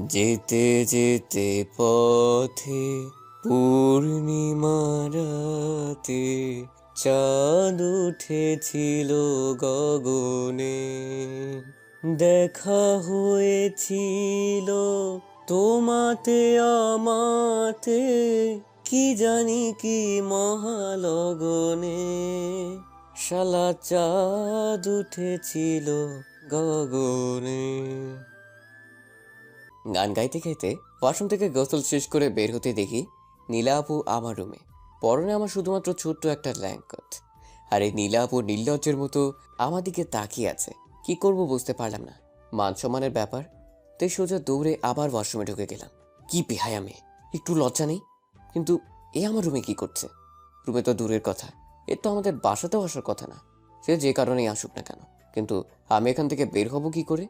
যেতে যেতে পথে পূর্ণিমা রাতে চাঁদ উঠেছিল গগনে। দেখা হয়েছিল তোমাতে আমাতে, কি জানি কি মহালগনে। শালা চাঁদ উঠেছিল গগনে। গান গাইতে গাইতে ওয়াশরুম থেকে গোসল শেষ করে বের হতে দেখি নীলা আপু আমার রুমে। পরনে আমার শুধুমাত্র ছোট্ট একটা ল্যাঙ্কট, আর এই নীলা আপু নির্লজ্জের মতো আমার দিকে তাকিয়ে আছে। কি করব বুঝতে পারলাম না। মান সম্মানের ব্যাপার, তাই সোজা দৌড়ে আবার ওয়াশরুমে ঢুকে গেলাম। কি বেহায়া মেয়ে, একটু লজ্জা নেই? কিন্তু এ আমার রুমে কি করছে? রুমে তো দূরের কথা, এর তো আমাদের বাসাতেও আসার কথা না। সে যে কারণেই আসুক না কেন, কিন্তু আমি এখান থেকে বের হব কি করে?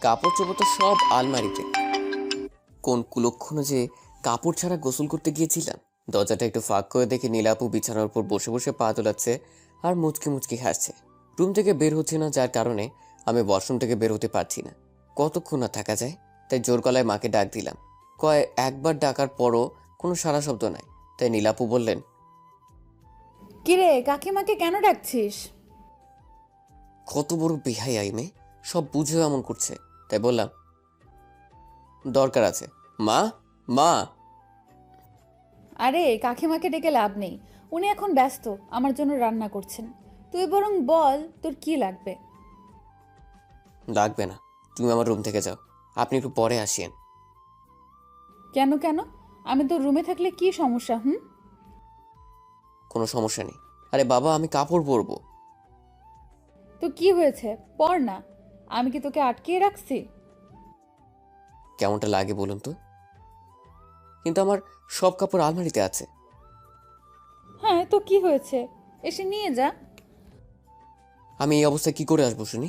কাপড় চোপড় তো সব আলমারিতে। কোন কুলক্ষণে যে কাপড় ছাড়া গোসল করতে গিয়েছিলাম। দরজাটা একটু ফাঁক করে দেখে নীলাপু বিছানার উপর বসে বসে পা তোলাচ্ছে আর মুচকি মুচকি হাসছে। রুম থেকে বের হচ্ছে না, যার কারণে আমি ওয়াশরুম থেকে বের হতে পারছি না। কতক্ষণ না থাকা যায়, তাই জোর গলায় মাকে ডাক দিলাম। একবার ডাকার পরও কোনো সাড়া শব্দ নাই, তাই নীলাপু বললেন, কিরে, কাকিমাকে কেন ডাকছিস? কত বড় বেহাই আইমে, সব বুঝেও এমন করছে। তাই বললাম, দরকার আছে মা, মা। আরে, কাকিমাকে ডেকে লাভ নেই। উনি এখন ব্যস্ত, আমার জন্য রান্না করছেন। তুই বরং বল তোর কি লাগবে। লাগবে না, তুমি আমার রুম থেকে যাও, আপনি একটু পরে আসিয়েন। কেন কেন? আমি তোর রুমে থাকলে কি সমস্যা? কোনো সমস্যা নেই। আরে বাবা, আমি কাপড় পরবো। তো কি হয়েছে? পড় না। আমি কি তোকে আটকিয়ে রাখছি? কেমনটা লাগে বলুন তো? কিন্তু আমার সব কাপড় আলমারিতে আছে। হ্যাঁ, তো কি হয়েছে? এসে নিয়ে যা। আমি এই অবস্থায় কি করে আসবো শুনি?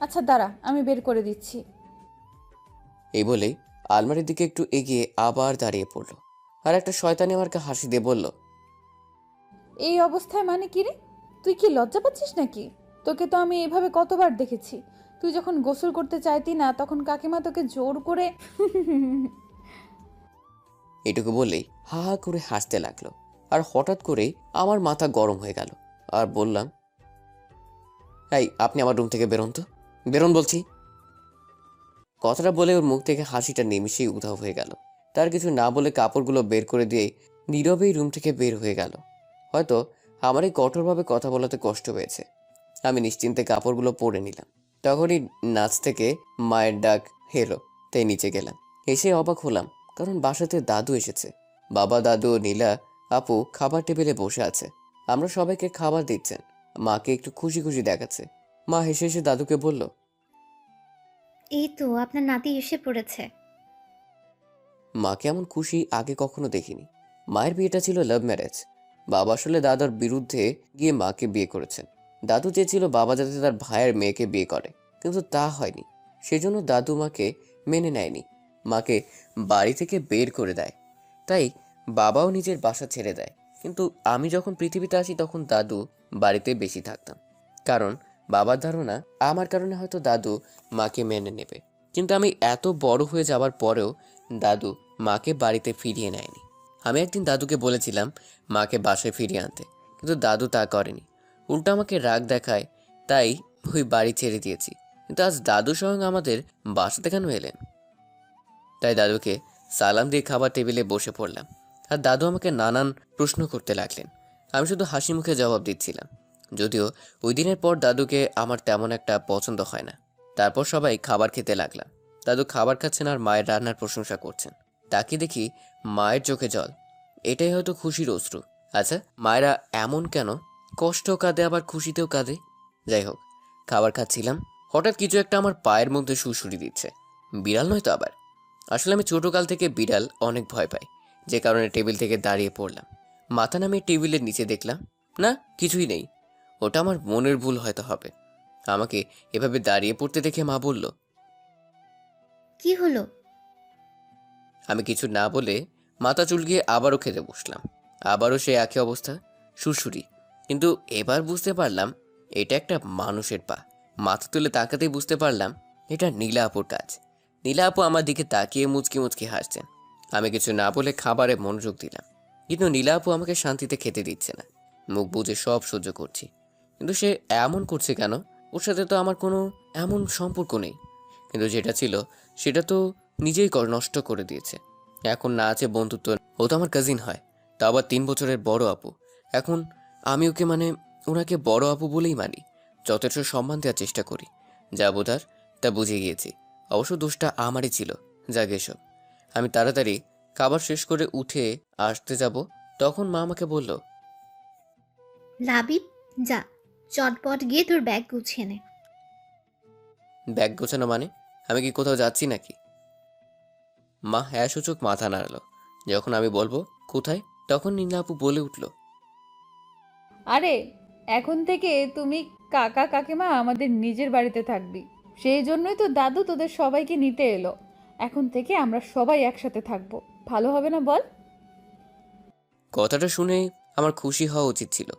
আচ্ছা দাঁড়া, আমি বের করে দিচ্ছি। এই বলেই আলমারির দিকে একটু এগিয়ে আবার দাঁড়িয়ে পড়লো, আর একটা শয়তানি আমাকে হাসি দিয়ে বলল, এই অবস্থায় মানে কি রে? তুই কি লজ্জা পাচ্ছিস নাকি? তোকে তো আমি এভাবে কতবার দেখেছি। তুই যখন গোসল করতে চাইতি না, তখন কাকিমা তোকে জোর করে এটুকু বললেই হা হা করে হাসতে লাগলো। আর হঠাৎ করেই আমার মাথা গরম হয়ে গেল, আর বললাম, এই আপনি আমার রুম থেকে বেরোন তো, বেরোন বলছি। কথাটা বলে ওর মুখ থেকে হাসিটা নিমিশেই উধাও হয়ে গেল। তার কিছু না বলে কাপড়গুলো বের করে দিয়ে নীরবেই রুম থেকে বের হয়ে গেল। হয়তো আমার এই কঠোরভাবে কথা বলাতে কষ্ট পেয়েছে। আমি নিশ্চিন্তে কাপড়গুলো পরে নিলাম। তখনই নাচ থেকে মায়ের ডাক এলো, তাই নিচে গেলাম। এসে অবাক হলাম, কারণ বাসাতে দাদু এসেছে। বাবা, দাদু ও নীলা আপু খাবার টেবিলে বসে আছে। আমরা সবাইকে খাবার দিচ্ছেন। মাকে একটু খুশি খুশি দেখাচ্ছে। মা হেসে হেসে দাদুকে বলল, এই তো আপনার নাতি এসে পড়েছে। মাকে এমন খুশি আগে কখনো দেখিনি। মায়ের বিয়েটা ছিল লাভ ম্যারেজ। বাবা আসলে দাদার বিরুদ্ধে গিয়ে মাকে বিয়ে করেছেন। দাদু চেয়েছিল বাবা যাতে তার ভাইয়ের মেয়েকে বিয়ে করে, কিন্তু তা হয়নি। সেজন্য দাদু মাকে মেনে নেয়নি, মাকে বাড়ি থেকে বের করে দেয়। তাই বাবাও নিজের বাসা ছেড়ে দেয়। কিন্তু আমি যখন পৃথিবীতে আসি তখন দাদু বাড়িতে বেশি থাকতাম, কারণ বাবার ধারণা আমার কারণে হয়তো দাদু মাকে মেনে নেবে। কিন্তু আমি এত বড় হয়ে যাওয়ার পরেও দাদু মাকে বাড়িতে ফিরিয়ে নেয়নি। আমি একদিন দাদুকে বলেছিলাম মাকে বাসায় ফিরিয়ে আনতে, কিন্তু দাদু তা করেনি, উল্টো আমাকে রাগ দেখায়। তাই ওই বাড়ি ছেড়ে দিয়েছি। কিন্তু আজ দাদু স্বয়ং আমাদের বাসাতে কেন এলেন? তাই দাদুকে সালাম দিয়ে খাবার টেবিলে বসে পড়লাম, আর দাদু আমাকে নানান প্রশ্ন করতে লাগলেন। আমি শুধু হাসি মুখে জবাব দিচ্ছিলাম, যদিও ওই দিনের পর দাদুকে আমার তেমন একটা পছন্দ হয় না। তারপর সবাই খাবার খেতে লাগলাম। দাদু খাবার খাচ্ছেন আর মায়ের রান্নার প্রশংসা করছেন। তাকে দেখি মায়ের চোখে জল। এটাই হয়তো খুশির অশ্রু। আচ্ছা, মায়েরা এমন কেন? কষ্টও কাঁদে আবার খুশিতেও কাঁদে। যাই হোক, খাবার খাচ্ছিলাম, হঠাৎ কিছু একটা আমার পায়ের মধ্যে সুড়সুড়ি দিচ্ছে। বিড়াল নয় তো আবার। আসলে আমি ছোটকাল থেকে বিড়াল অনেক ভয় পাই, যে কারণে টেবিল থেকে দাঁড়িয়ে পড়লাম। মাথা নামিয়ে টেবিলের নিচে দেখলাম, না, কিছুই নেই। ওটা আমার মনের ভুল হয়তো হবে। আমাকে এভাবে দাঁড়িয়ে পড়তে দেখে মা বলল, কি হলো? আমি কিছু না বলে মাথা চুলকিয়ে আবারও খেতে বসলাম। আবারও সে একই অবস্থা, সুরসুরি। কিন্তু এবার বুঝতে পারলাম এটা একটা মানুষের পা। মাথা তুলে তাকাতেই বুঝতে পারলাম এটা নীলা আপুর কাজ। নীলা আপু আমার দিকে তাকিয়ে মুচকি মুচকি হাসছেন। আমি কিছু না বলে খাবারে মনোযোগ দিলাম, কিন্তু নীলা আপু আমাকে শান্তিতে খেতে দিচ্ছে না। মুখ বুজে সব সহ্য করছি, কিন্তু সে এমন করছে কেন? ওর সাথে তো আমার কোনো এমন সম্পর্ক নেই, কিন্তু যেটা ছিল সেটা তো নিজেই নষ্ট করে দিয়েছে। এখন না আছে বন্ধুত্ব, ও তো আমার কাজিন হয়, তা আবার 3 বছরের বড় আপু। এখন আমি ওকে ওনাকে বড় আপু বলেই মানি, যথেষ্ট সম্মান দেওয়ার চেষ্টা করি। যা বোঝার তা বুঝে গিয়েছি। অবশ্য দোষটা আমারই ছিল। যাক এসব। আমি তাড়াতাড়ি খাবার শেষ করে উঠে আসতে যাব, তখন মা আমাকে বলল, লাবিব, যা, চটপট গিয়ে তোর ব্যাগ গুছিয়ে নে। ব্যাগ গোছানো মানে? আমি কি কোথাও যাচ্ছি নাকি? মা হ্যাঁ সূচক মাথা নাড়ালো। যখন আমি বলবো কোথায়, তখন নীলা আপু বলে উঠল, আরে, এখন থেকে তুমি কাকা কাকিমা আমাদের নিজের বাড়িতে থাকবি। সেই জন্যই তো দাদু তোদের সবাইকে নিতে এলো। এখন থেকে আমরা সবাই একসাথে থাকবো। ভালো হবে না বল? কথাটা শুনে আমার খুশি হওয়া উচিত ছিল।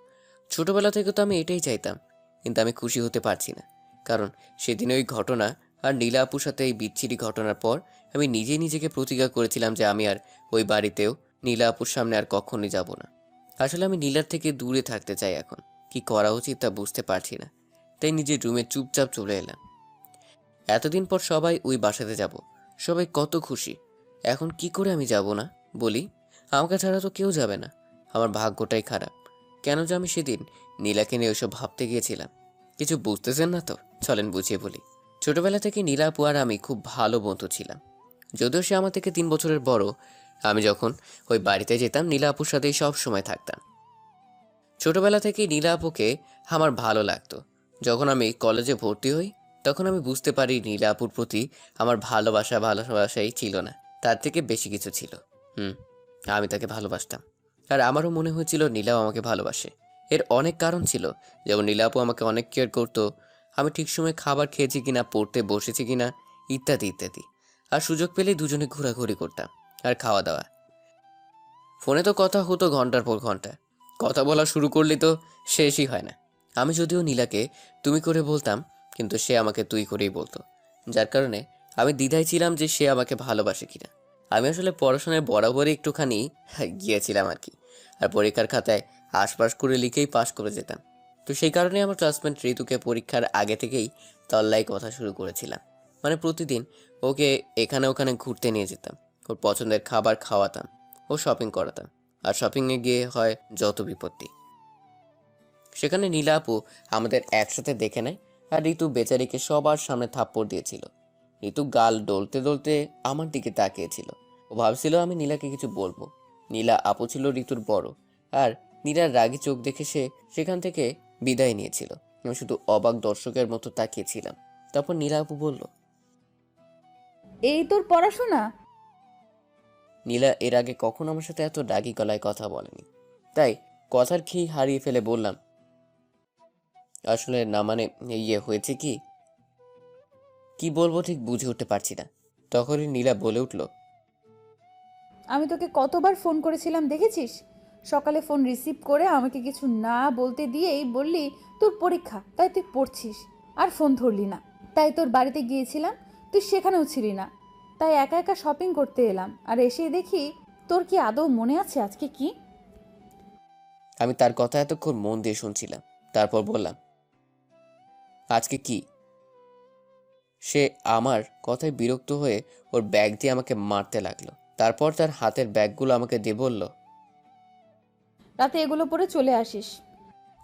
ছোটবেলা থেকে তো আমি এটাই চাইতাম, কিন্তু আমি খুশি হতে পারছি না। কারণ সেদিন ওই ঘটনা আর নীলা আপুর সাথে এই বিচ্ছিরি ঘটনার পর আমি নিজেই নিজেকে প্রতিজ্ঞা করেছিলাম যে আমি আর ওই বাড়িতেও নীলা আপুর সামনে আর কখনোই যাব না। আসলে আমি নীলার থেকে দূরে থাকতে চাই। এখন কি করা উচিত তা বুঝতে পারছি না, তাই নিজের রুমে চুপচাপ চলে এলাম। এতদিন পর সবাই ওই বাসাতে যাব, সবাই কত খুশি। এখন কি করে আমি যাব না বলি? আমাকে ছাড়া তো কেউ যাবে না। আমার ভাগ্যটাই খারাপ। কেন যে আমি সেদিন নীলাকে নিয়ে ওইসব ভাবতে গিয়েছিলাম। কিছু বুঝতেছেন না তো? চলেন বুঝিয়ে বলি। ছোটবেলা থেকে নীলা আপু আর আমি খুব ভালো বন্ধু ছিলাম। যদিও সে আমার থেকে 3 বছরের বড়। আমি যখন ওই বাড়িতে যেতাম নীলা আপুর সাথেই সব সময় থাকতাম। ছোটবেলা থেকেই নীলা আপুকে আমার ভালো লাগতো। যখন আমি কলেজে ভর্তি হই, তখন আমি বুঝতে পারি নীলা আপুর প্রতি আমার ভালোবাসাই ছিল না, তার থেকে বেশি কিছু ছিল। হুম, আমি তাকে ভালোবাসতাম, আর আমারও মনে হয়েছিল নীলাও আমাকে ভালোবাসে। এর অনেক কারণ ছিল, যেমন নীলা আপু আমাকে অনেক কেয়ার করতো, আমি ঠিক সময় খাবার খেয়েছি কিনা, পড়তে বসেছি কিনা, ইত্যাদি ইত্যাদি। আর সুযোগ পেলেই দুজনে ঘোরাঘুরি করতাম আর খাওয়া দাওয়া। ফোনে তো কথা হতো ঘন্টার পর ঘন্টা। কথা বলা শুরু করলে তো শেষই হয় না। আমি যদিও নীলাকে তুমি করে বলতাম, কিন্তু সে আমাকে তুই করেই বলতো, যার কারণে আমি দ্বিধায় ছিলাম যে সে আমাকে ভালোবাসে কিনা। আমি আসলে পড়াশোনায় বরাবরই একটুখানি গিয়েছিলাম আর কি, আর পরীক্ষার খাতায় আশপাশ করে লিখেই পাশ করে যেতাম। তো সেই কারণে আমার ক্লাসমেট ঋতুকে পরীক্ষার আগে থেকেই তল্লাই কথা শুরু করেছিলাম। প্রতিদিন ওকে এখানে ওখানে ঘুরতে নিয়ে যেতাম, ওর পছন্দের খাবার খাওয়াতাম, ও শপিং করাতাম। আর শপিংয়ে গিয়ে হয় যত বিপত্তি। সেখানে নীলা আপু আমাদের একসাথে দেখে নেয়, আর ঋতু বেচারিকে সবার সামনে থাপ্পড় দিয়েছিল। ঋতু গাল ডলতে ডলতে আমার দিকে তাকিয়েছিল। ও ভাবছিল আমি নীলাকে কিছু বলবো। নীলা আপু ছিল ঋতুর বড়, আর নীলার রাগী চোখ দেখে সে সেখান থেকে বিদায় নিয়েছিল। আমি শুধু অবাক দর্শকের মতো তাকিয়েছিলাম। তারপর নীলা আপু বলল, এই তোর পড়াশোনা? নীলা এর আগে কখনো আমার সাথে এত রাগী গলায় কথা বলেনি, তাই কথার খেই হারিয়ে ফেলে বললাম, আসলে না হয়েছে কি কি বলবো ঠিক বুঝে উঠতে পারছি না। তখনই নীলা বলে উঠল, আমি তোকে কতবার ফোন করেছিলাম দেখেছিস? সকালে ফোন রিসিভ করে আমাকে কিছু না বলতে দিয়েই বললি তোর পরীক্ষা, তাই তুই পড়ছিস, আর ফোন ধরলি না। তাই তোর বাড়িতে গিয়েছিলাম, তুই সেখানেও ছিলি না। তাই একা একা শপিং করতে এলাম, আর এসে দেখি তোর কি আদৌ মনে আছে আজকে কি? আমি তার কথা এতক্ষণ মন দিয়ে শুনছিলাম। তারপর বললাম, আজকে কি? সে আমার কথায় বিরক্ত হয়ে ওর ব্যাগ দিয়ে আমাকে মারতে লাগলো। তারপর তার হাতের ব্যাগগুলো আমাকে দিয়ে বলল, রাতে এগুলো পরে চলে আসিস।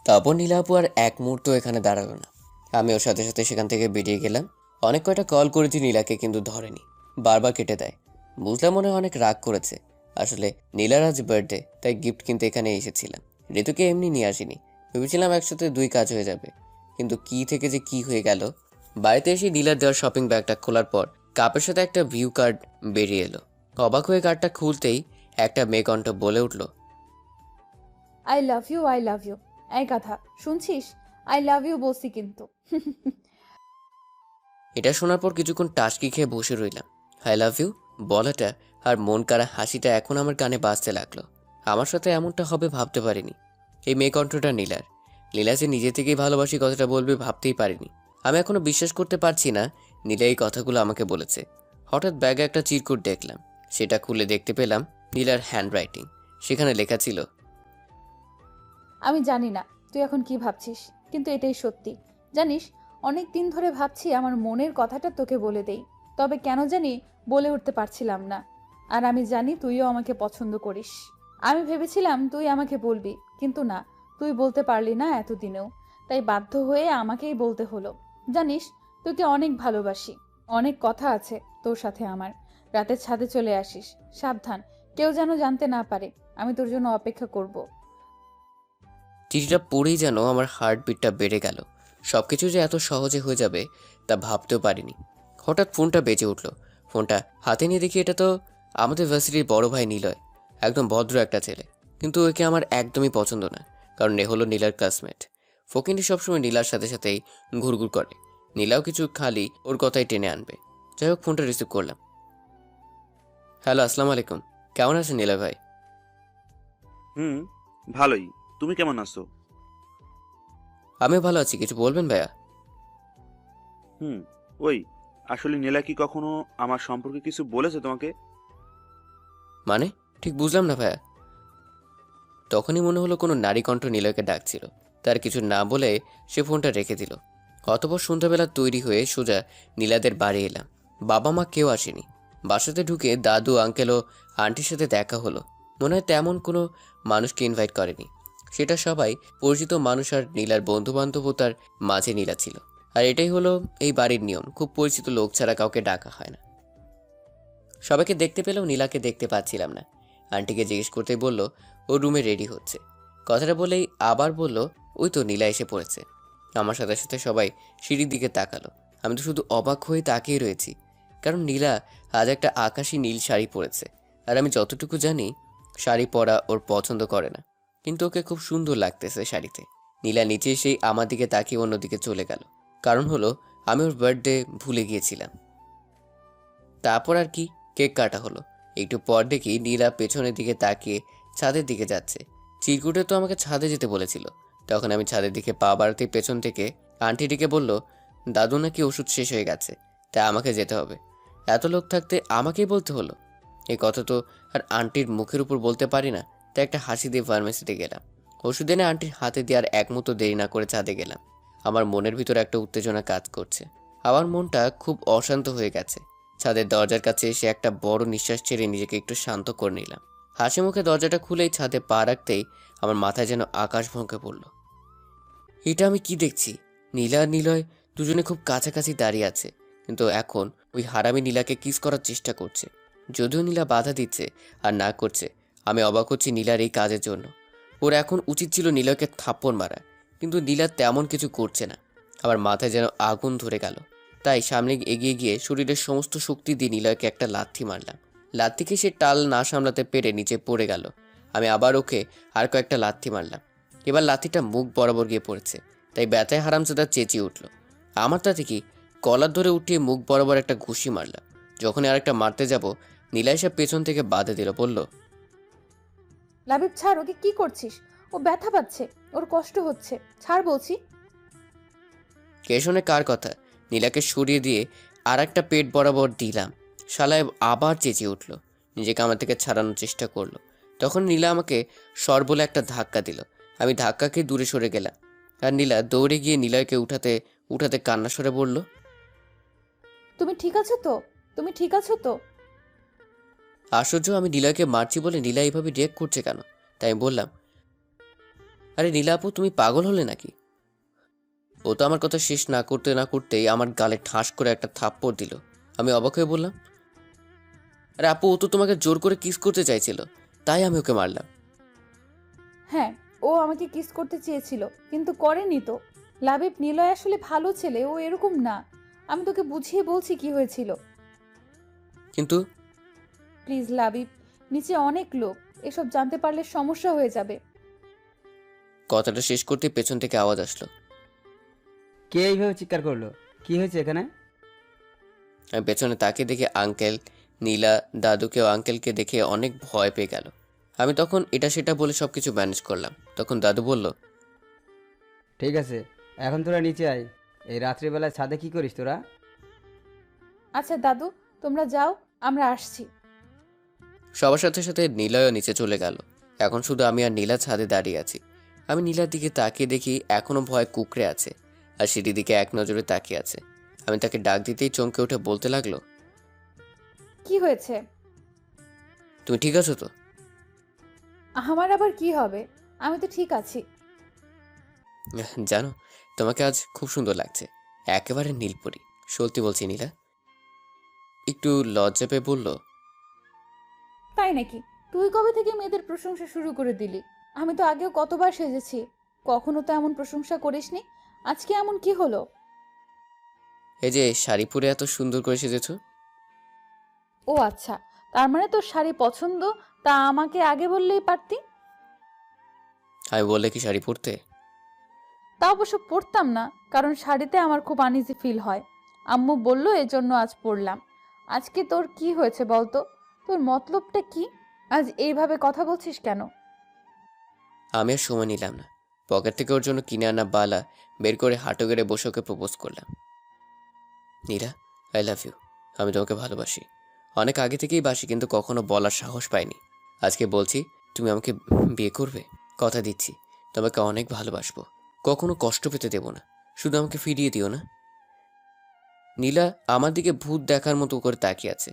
তারপর নীলা আপু আর এক মুহূর্ত এখানে দাঁড়ালো না। আমি ওর সাথে সাথে সেখান থেকে বেরিয়ে গেলাম। অনেক কয়টা কল করেছি নীলাকে, কিন্তু ধরেনি, বারবার কেটে দেয়। বুঝলাম মনে হয় অনেক রাগ করেছে। আসলে নীলার আজ বার্থডে, তাই গিফট কিনতে এখানে এসেছিলাম। ঋতুকে এমনি নিয়ে আসিনি, ভেবেছিলাম একসাথে 2 কাজ হয়ে যাবে, কিন্তু কি থেকে যে কি হয়ে গেল। বাড়িতে এসে নীলার দেওয়ার শপিং ব্যাগটা খোলার পর কাপের সাথে একটা ভিউ কার্ড বেরিয়ে এলো। অবাক হয়ে কার্ডটা খুলতেই একটা মেয়ে কণ্ঠ বলে উঠল, I love you, I love you. এই কথা শুনছিস? আই লাভ ইউ বলছি কিন্তু। এটা শোনার পর কিছুক্ষণ টাসকি খেয়ে বসে রইলাম। আই লাভ ইউ বলাটা আর মন কাড়া হাসিটা এখন আমার কানে বাজতে লাগলো। আমার সাথে এমনটা হবে ভাবতে পারিনি। এই মেয়ে কণ্ঠটা নীলার। নীলা যে নিজে থেকেই ভালোবাসি কথাটা বলবে ভাবতেই পারিনি। আমি এখনো বিশ্বাস করতে পারছি না নীলা এই কথাগুলো আমাকে বলেছে। হঠাৎ ব্যাগে একটা চিরকুট দেখলাম। সেটা খুলে দেখতে পেলাম নীলার হ্যান্ড রাইটিং। সেখানে লেখা ছিল, আমি জানি না তুই এখন কি ভাবছিস, কিন্তু এটাই সত্যি। জানিস, অনেক দিন ধরে ভাবছি আমার মনের কথাটা তোকে বলে দেই, তবে কেন জানি বলে উঠতে পারছিলাম না। আর আমি জানি তুইও আমাকে পছন্দ করিস। আমি ভেবেছিলাম তুই আমাকে বলবি, কিন্তু না, তুই বলতে পারলি না এতদিনেও। তাই বাধ্য হয়ে আমাকেই বলতে হলো। জানিস, তোকে অনেক ভালোবাসি। অনেক কথা আছে তোর সাথে আমার। রাতের ছাদে চলে আসিস, সাবধান, কেউ যেন জানতে না পারে। আমি তোর জন্য অপেক্ষা করব। চিঠিটা পড়েই যেন আমার হার্টবিটটা বেড়ে গেল। সবকিছু যে এত সহজে হয়ে যাবে তা ভাবতেও পারিনি। হঠাৎ ফোনটা বেজে উঠল। ফোনটা হাতে নিয়ে দেখি এটা তো আমাদের ভার্সিটির বড় ভাই নিলয়। একদম ভদ্র একটা ছেলে, কিন্তু ওকে আমার একদমই পছন্দ না, কারণ এ হলো নীলার ক্লাসমেট। ফকিনি সবসময় নীলার সাথে সাথেই ঘুরঘুর করে। নীলাও কিছু খালি ওর কথাই টেনে আনবে। যাই হোক, ফোনটা রিসিভ করলাম। হ্যালো, আসসালামু আলাইকুম। কেমন আছেন নীলয় ভাই? হুম, ভালোই। তুমি কেমন আছো? আমিও ভালো আছি। কিছু বলবেন ভাইয়া? হুম, ওই, আসলে নীলা কি কখনো আমার সম্পর্কে কিছু বলেছে তোমাকে? মানে, ঠিক বুঝলাম না ভাইয়া। তখনই মনে হলো কোনো নারী কণ্ঠ নিলয়কে ডাকছিল। তার কিছু না বলে সে ফোনটা রেখে দিল। অতঃপর সন্ধ্যাবেলা তৈরি হয়ে সোজা নীলাদের বাড়ি এলাম। বাবা মা কেউ আসেনি। বাসাতে ঢুকে দাদু, আঙ্কেল ও আন্টির সাথে দেখা হলো। মনে হয় তেমন কোনো মানুষকে ইনভাইট করেনি। সেটা সবাই পরিচিত মানুষ আর নীলার বন্ধু বান্ধবতার মাঝে নীলা ছিল। আর এটাই হলো এই বাড়ির নিয়ম, খুব পরিচিত লোক ছাড়া কাউকে ডাকা হয় না। সবাইকে দেখতে পেলেও নীলাকে দেখতে পাচ্ছিলাম না। আন্টিকে জিজ্ঞেস করতেই বলল ও রুমে রেডি হচ্ছে। কথাটা বলেই আবার বলল ওই তো নীলা এসে পড়েছে। আমার সাথে সাথে সবাই সিঁড়ির দিকে তাকালো। আমি তো শুধু অবাক হয়ে তাকিয়ে রয়েছি, কারণ নীলা আজ একটা আকাশি নীল শাড়ি পরেছে। আর আমি যতটুকু জানি, শাড়ি পরা ওর পছন্দ করে না, কিন্তু ওকে খুব সুন্দর লাগতেছে শাড়িতে। নীলা নিচে এসেই আমার দিকে তাকিয়ে অন্যদিকে চলে গেল। কারণ হলো আমি ওর বার্থডে ভুলে গিয়েছিলাম। তারপর আর কি, কেক কাটা হলো। একটু পর দেখি নীলা পেছনের দিকে তাকিয়ে ছাদের দিকে যাচ্ছে। চিরকুটে তো আমাকে ছাদে যেতে বলেছিল। তখন আমি ছাদের দিকে পা বাড়াতে পেছন থেকে আন্টিটিকে বলল দাদু নাকি ওষুধ শেষ হয়ে গেছে, তাই আমাকে যেতে হবে। এত লোক থাকতে আমাকেই বলতে হলো। এই কথা তো আর আন্টির মুখের উপর বলতে পারি না। তাই একটা হাসি দিয়ে ফার্মেসিতে গেলাম। ওষুধ এনে আন্টির হাতে দিয়ে আর এক মুহূর্ত দেরি না করে ছাদে গেলাম। আমার মনের ভিতরে একটা উত্তেজনা কাজ করছে। আমার মনটা খুব অশান্ত হয়ে গেছে। ছাদের দরজার কাছে এসে একটা বড় নিঃশ্বাস ছেড়ে নিজেকে একটু শান্ত করে নিলাম। হাসি মুখে দরজাটা খুলেই ছাদে পা রাখতেই আমার মাথায় যেন আকাশ ভেঙে পড়ল। এটা আমি কি দেখছি? নীলা আর নিলয় দুজনে খুব কাছাকাছি দাঁড়িয়ে আছে, কিন্তু এখন ওই হারামি নীলাকে কিস করার চেষ্টা করছে। যদিও নীলা বাধা দিচ্ছে আর না করছে, আমি অবাক হচ্ছি নীলার এই কাজের জন্য। ওর এখন উচিত ছিল নিলয়কে থাপ্পড় মারা, কিন্তু নীলা তেমন কিছু করছে না। আমার মাথায় যেন আগুন ধরে গেল। তাই সামনে এগিয়ে গিয়ে শরীরের সমস্ত শক্তি দিয়ে নিলয়কে একটা লাথি মারলাম। লাথিকে সে টাল না সামলাতে পেরে নিচে পড়ে গেল। আমি আবার ওকে আর কয়েকটা লাথি মারলাম। এবার লাথিটা মুখ বরাবর গিয়ে পড়েছে, তাই ব্যথায় হারামজাদা চেঁচিয়ে উঠল। আমার তাতে কি, কলার ধরে উঠিয়ে মুখ বরাবর একটা ঘুষি মারলাম। যখনই আরেকটা মারতে যাব, নীলাই সব পেছন থেকে বাধা দিল, বলল লাবিব, ছাড় ওকে। কি করছিস? ও ব্যথা পাচ্ছে, ওর কষ্ট হচ্ছে, ছাড় বলছি। কে শোনে কার কথা। নীলাকে সরিয়ে দিয়ে আর একটা পেট বরাবর দিলাম। শালায় আবার চেঁচিয়ে উঠল, নিজেকে আমার থেকে ছাড়ানোর চেষ্টা করলো। তখন নীলা আমাকে সর বলে একটা ধাক্কা দিল। আমি ধাক্কাকে দূরে সরে গেলাম। আর নীলা দৌড়ে গিয়ে নিলয়কে উঠাতে উঠাতে কান্না সরে বলল, তুমি ঠিক আছো তো? তুমি ঠিক আছো তো? আশ্চর্য, আমি নিলয়কে মারছি বলে নীলা এইভাবে রিয়েক্ট করছে কেন? তাই আমি বললাম, আরে নীলা আপু, তুমি পাগল হলে নাকি? ও তো আমার কথা শেষ না করতে না করতেই আমার গালে ঠাস করে একটা থাপ্পড় দিল। আমি অবাক হয়ে বললাম, আরে আপু, ও তো তোমাকে জোর করে কিস করতে চাইছিল, তাই আমি ওকে মারলাম। হ্যাঁ, ও আমাকে কিস করতে চেয়েছিল, কিন্তু করেনি তো। লাবিব, নিলয় আসলে ভালো ছেলে, ও এরকম না। আমি তোকে বুঝিয়ে বলছি কি হয়েছিল। কিন্তু প্লিজ লাবিব, নিচে অনেক লোক, এসব জানতে পারলে সমস্যা হয়ে যাবে। কথাটা শেষ করতে পেছন থেকে আওয়াজ আসলো। কে এইভাবে চিৎকার করলো? কি হয়েছে এখানে? আমি পেছনে তাকিয়ে দেখি আঙ্কেল, নীলা দাদুকে ও আঙ্কেলকে দেখে অনেক ভয় পেয়ে গেল। আমি তখন এটা সেটা বলে সব কিছু ম্যানেজ করলাম। তখন দাদু বলল, ঠিক আছে, এখন তোরা নিচে আয়। এই রাত্রিবেলায় ছাদে কি করিস তোরা? আচ্ছা দাদু, তোমরা যাও, আমরা আসছি। সবার সাথে সাথে নীলয়ও নিচে চলে গেল। এখন শুধু আমি আর নীলা ছাদে দাঁড়িয়ে আছি। আমি নীলার দিকে তাকিয়ে দেখি এখনো ভয় কুকড়ে আছে, আর সিঁড়ির দিকে এক নজরে তাকিয়ে আছে। আমি তাকে ডাক দিতেই চমকে উঠে বলতে লাগলো, কি হয়েছে? তুমি ঠিক আছো তো? আমার আবার কি হবে? আমি তো ঠিক আছি। জানো, তোমাকে আজ খুব সুন্দর লাগছে, একেবারে নীলপরি। সত্যি বলছি নীলা। একটু লজ্জা পেয়ে বলল, তাই নাকি? তুই কবে থেকে মেয়েদের প্রশংসা শুরু করে দিলি? আমি তো আগেও কতবার সেজেছি, কখনো তো এমন প্রশংসা করিসনি। আজকে এমন কি হলো? এই যে শাড়ি পরে এত সুন্দর করে সেজেছো। ও আচ্ছা, তার মানে তোর শাড়ি পছন্দ, তা আমাকে আগে বললেই পারতি। আমি বললে কি শাড়ি পরতে? তা অবশ্য পরতাম না, কারণ শাড়িতে আমার খুব আনইজি ফিল হয়। আম্মু বললো এজন্য আজ পরলাম। আজকে তোর কি হয়েছে বলতো? তোর মতলবটা কি? আজ এইভাবে কথা বলছিস কেন? আমি আর সময় নিলাম না, পকেট থেকে ওর জন্য কিনে আনা বালা বের করে হাঁটু গেড়ে বসে ওকে প্রপোজ করলাম। নীলা, আই লাভ ইউ। আমি তোমাকে ভালোবাসি, অনেক আগে থেকেই বাসি, কিন্তু কখনো বলার সাহস পাইনি। আজকে বলছি, তুমি আমাকে বিয়ে করবে? কথা দিচ্ছি, তোমাকে অনেক ভালোবাসবো, কখনো কষ্ট পেতে দেব না, শুধু আমাকে ফিরিয়ে দিও না। নীলা আমার দিকে ভূত দেখার মতো করে তাকিয়ে আছে।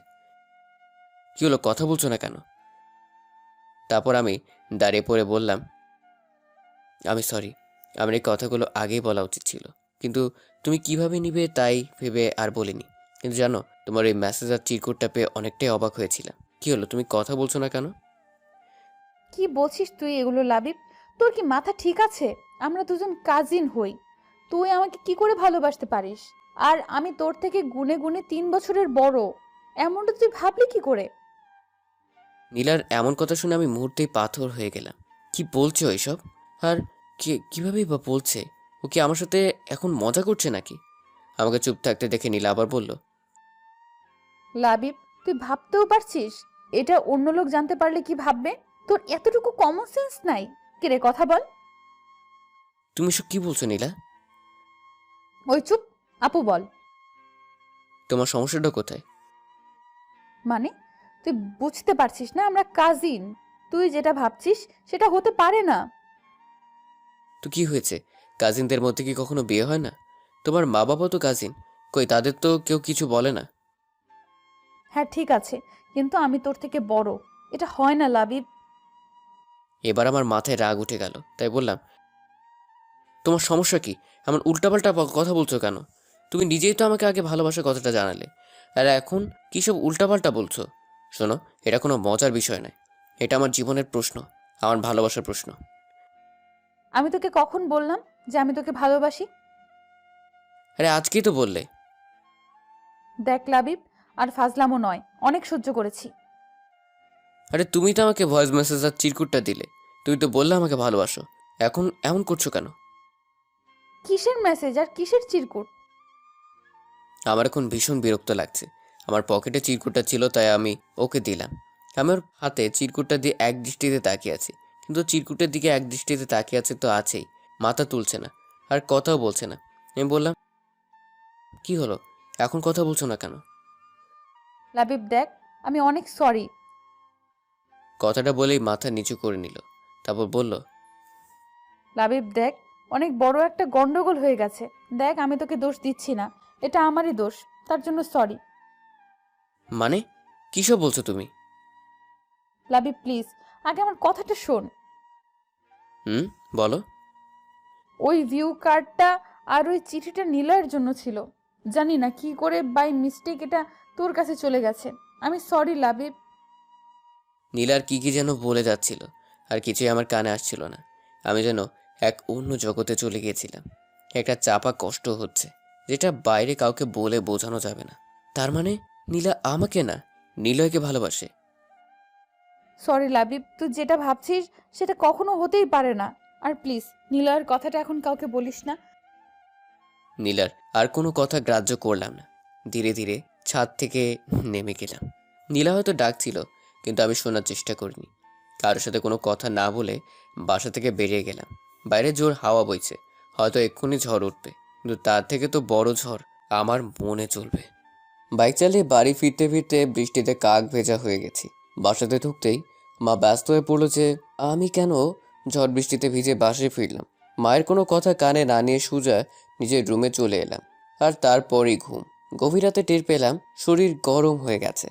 কি হলো, কথা বলছো না কেন? তারপর আমি দাঁড়িয়ে পড়ে বললাম, আমি সরি, আমার এই কথাগুলো আগেই বলা উচিত ছিল, কিন্তু তুমি কিভাবে নিবে তাই ভেবে আর বলিনি। কিন্তু জানো, তোমার এই মেসেজ আর চিরকুটটা পেয়ে অনেকটাই অবাক হয়েছিলাম। কি হলো, তুমি কথা বলছো না কেন? কি বলছিস তুই এগুলো লাবিব? তোর কি মাথা ঠিক আছে? আমরা দুজন কাজিন হই। তুই আমাকে কি করে ভালোবাসতে পারিস? আর আমি তোর থেকে গুনে গুনে 3 বছরের বড়। এমনটা তুই ভাবলি কি করে? নীলার এমন কথা শুনে আমি মুহূর্তেই পাথর হয়ে গেলাম। কি বলছো এসব? আর কিভাবেই বা বলছে? ও কি আমার সাথে এখন মজা করছে নাকি? আমাকে চুপ থাকতে দেখে নীলা আবার বলল, লাবিব, তুই ভাবতেও পারছিস এটা অন্য লোক জানতে পারলে কি ভাববে? তোর এতটুকু কমন সেন্স নাই? কিরে, কথা বল। তুমি এসব কি বলছো নীলা? ওই চুপ। আপু বল। তোমার সমস্যাটা কোথায়? মানে, তুই বুঝতে পারছিস না আমরা কাজিন? তুই যেটা ভাবছিস সেটা হতে পারে না। তো কি হয়েছে, কাজিনদের মধ্যে কি কখনো বিয়ে হয় না? তোমার মা বাবা তো কাজিন, কই তাদের তো কেউ কিছু বলে না। হ্যাঁ ঠিক আছে, কিন্তু আমি তোর থেকে বড়। এটা হয় না লাবিব। এবার আমার মাথায় রাগ উঠে গেল, তাই বললাম, তোমার সমস্যা কি? এমন উল্টাপাল্টা কথা বলছো কেন? তুমি নিজেই তো আমাকে আগে ভালোবাসার কথাটা জানালে, আর এখন কী সব উল্টাপাল্টা বলছো? শোনো, এটা কোনো মজার বিষয় নয়, এটা আমার জীবনের প্রশ্ন, আমার ভালোবাসার প্রশ্ন। আমি তোকে কখন বললাম যে আমি তোকে ভালোবাসি? আরে আজকেই তো বললে। দেখ লাবিব, আর ফাজলামো নয়, অনেক সহ্য করেছি। আরে তুমি তো আমাকে ভয়েস মেসেজ আর চিরকুটটা দিলে, তুমি তো বললে আমাকে ভালোবাসো, এখন এমন করছো কেন? কিসের মেসেজ আর কিসের চিরকুট? আমার এখন ভীষণ বিরক্ত লাগছে। আমার পকেটে চিরকুটটা ছিল তাই আমি ওকে দিলাম। আমি ওর হাতে চিরকুটটা দিয়ে এক দৃষ্টিতে তাকিয়ে আছি, কিন্তু চিরকুটের দিকে এক দৃষ্টিতে তাকিয়ে আছে তো আছেই, মাথা তুলছে না, আর কথাও বলছে না। আমি বললাম, কি হলো, এখন কথা বলছো না কেন? লাবিব দেখ, আমি অনেক সরি। কথাটা বলেই মাথা নিচু করে নিল, তারপর বলল, লাবিব দেখ, অনেক বড় একটা গন্ডগোল হয়ে গেছে। দেখ, আমি তোকে দোষ দিচ্ছি না, এটা আমারই দোষ, তার জন্য সরি। মানে কিসব বলছো তুমি? লাবিব প্লিজ, আগে আমার কথাটা শোন। হুম, বলো। ওই ভিউ কার্ডটা আর ওই চিঠিটা নিলয়ের জন্য ছিল। জানি না কি করে বাই মিস্টেক এটা তোর কাছে চলে গেছে। আমি সরি লাবিব। নীলার কি কি যেন বলে যাচ্ছিল, আর কিছুই আমার কানে আসছিল না। আমি যেন এক অন্য জগতে চলে গিয়েছিলাম। একটা চাপা কষ্ট হচ্ছে, যেটা বাইরে কাউকে বলে বোঝানো যাবে না। তার মানে নীলা আমাকে না, নিলয়কে ভালোবাসে। সরি লাবিব, তুই যেটা ভাবছিস সেটা কখনো হতেই পারে না। আর প্লিজ নিলয়ের কথাটা এখন কাউকে বলিস না। নীলার আর কোনো কথা গ্রাহ্য করলাম না, ধীরে ধীরে ছাদ থেকে নেমে গেলাম। নীলা হয়তো ডাকছিল, কিন্তু আমি শোনার চেষ্টা করিনি। কারোর সাথে কোনো কথা না বলে বাসা থেকে বেরিয়ে গেলাম। বাইরে জোর হাওয়া বইছে, হয়তো এক্ষুনি ঝড় উঠবে, কিন্তু তার থেকে তো বড় ঝড় আমার মনে চলবে। বাইক চালিয়ে বাড়ি ফিরতে ফিরতে বৃষ্টিতে কাক ভেজা হয়ে গেছি। বাসাতে ঢুকতেই মা ব্যস্ত হয়ে পড়লো যে আমি কেন ঝড় বৃষ্টিতে ভিজে বাসায় ফিরলাম। মায়ের কোনো কথা কানে না নিয়ে সোজা নিজের রুমে চলে এলাম। আর তারপরই ঘুম। গভীর রাতে টের পেলাম শরীর গরম হয়ে গেছে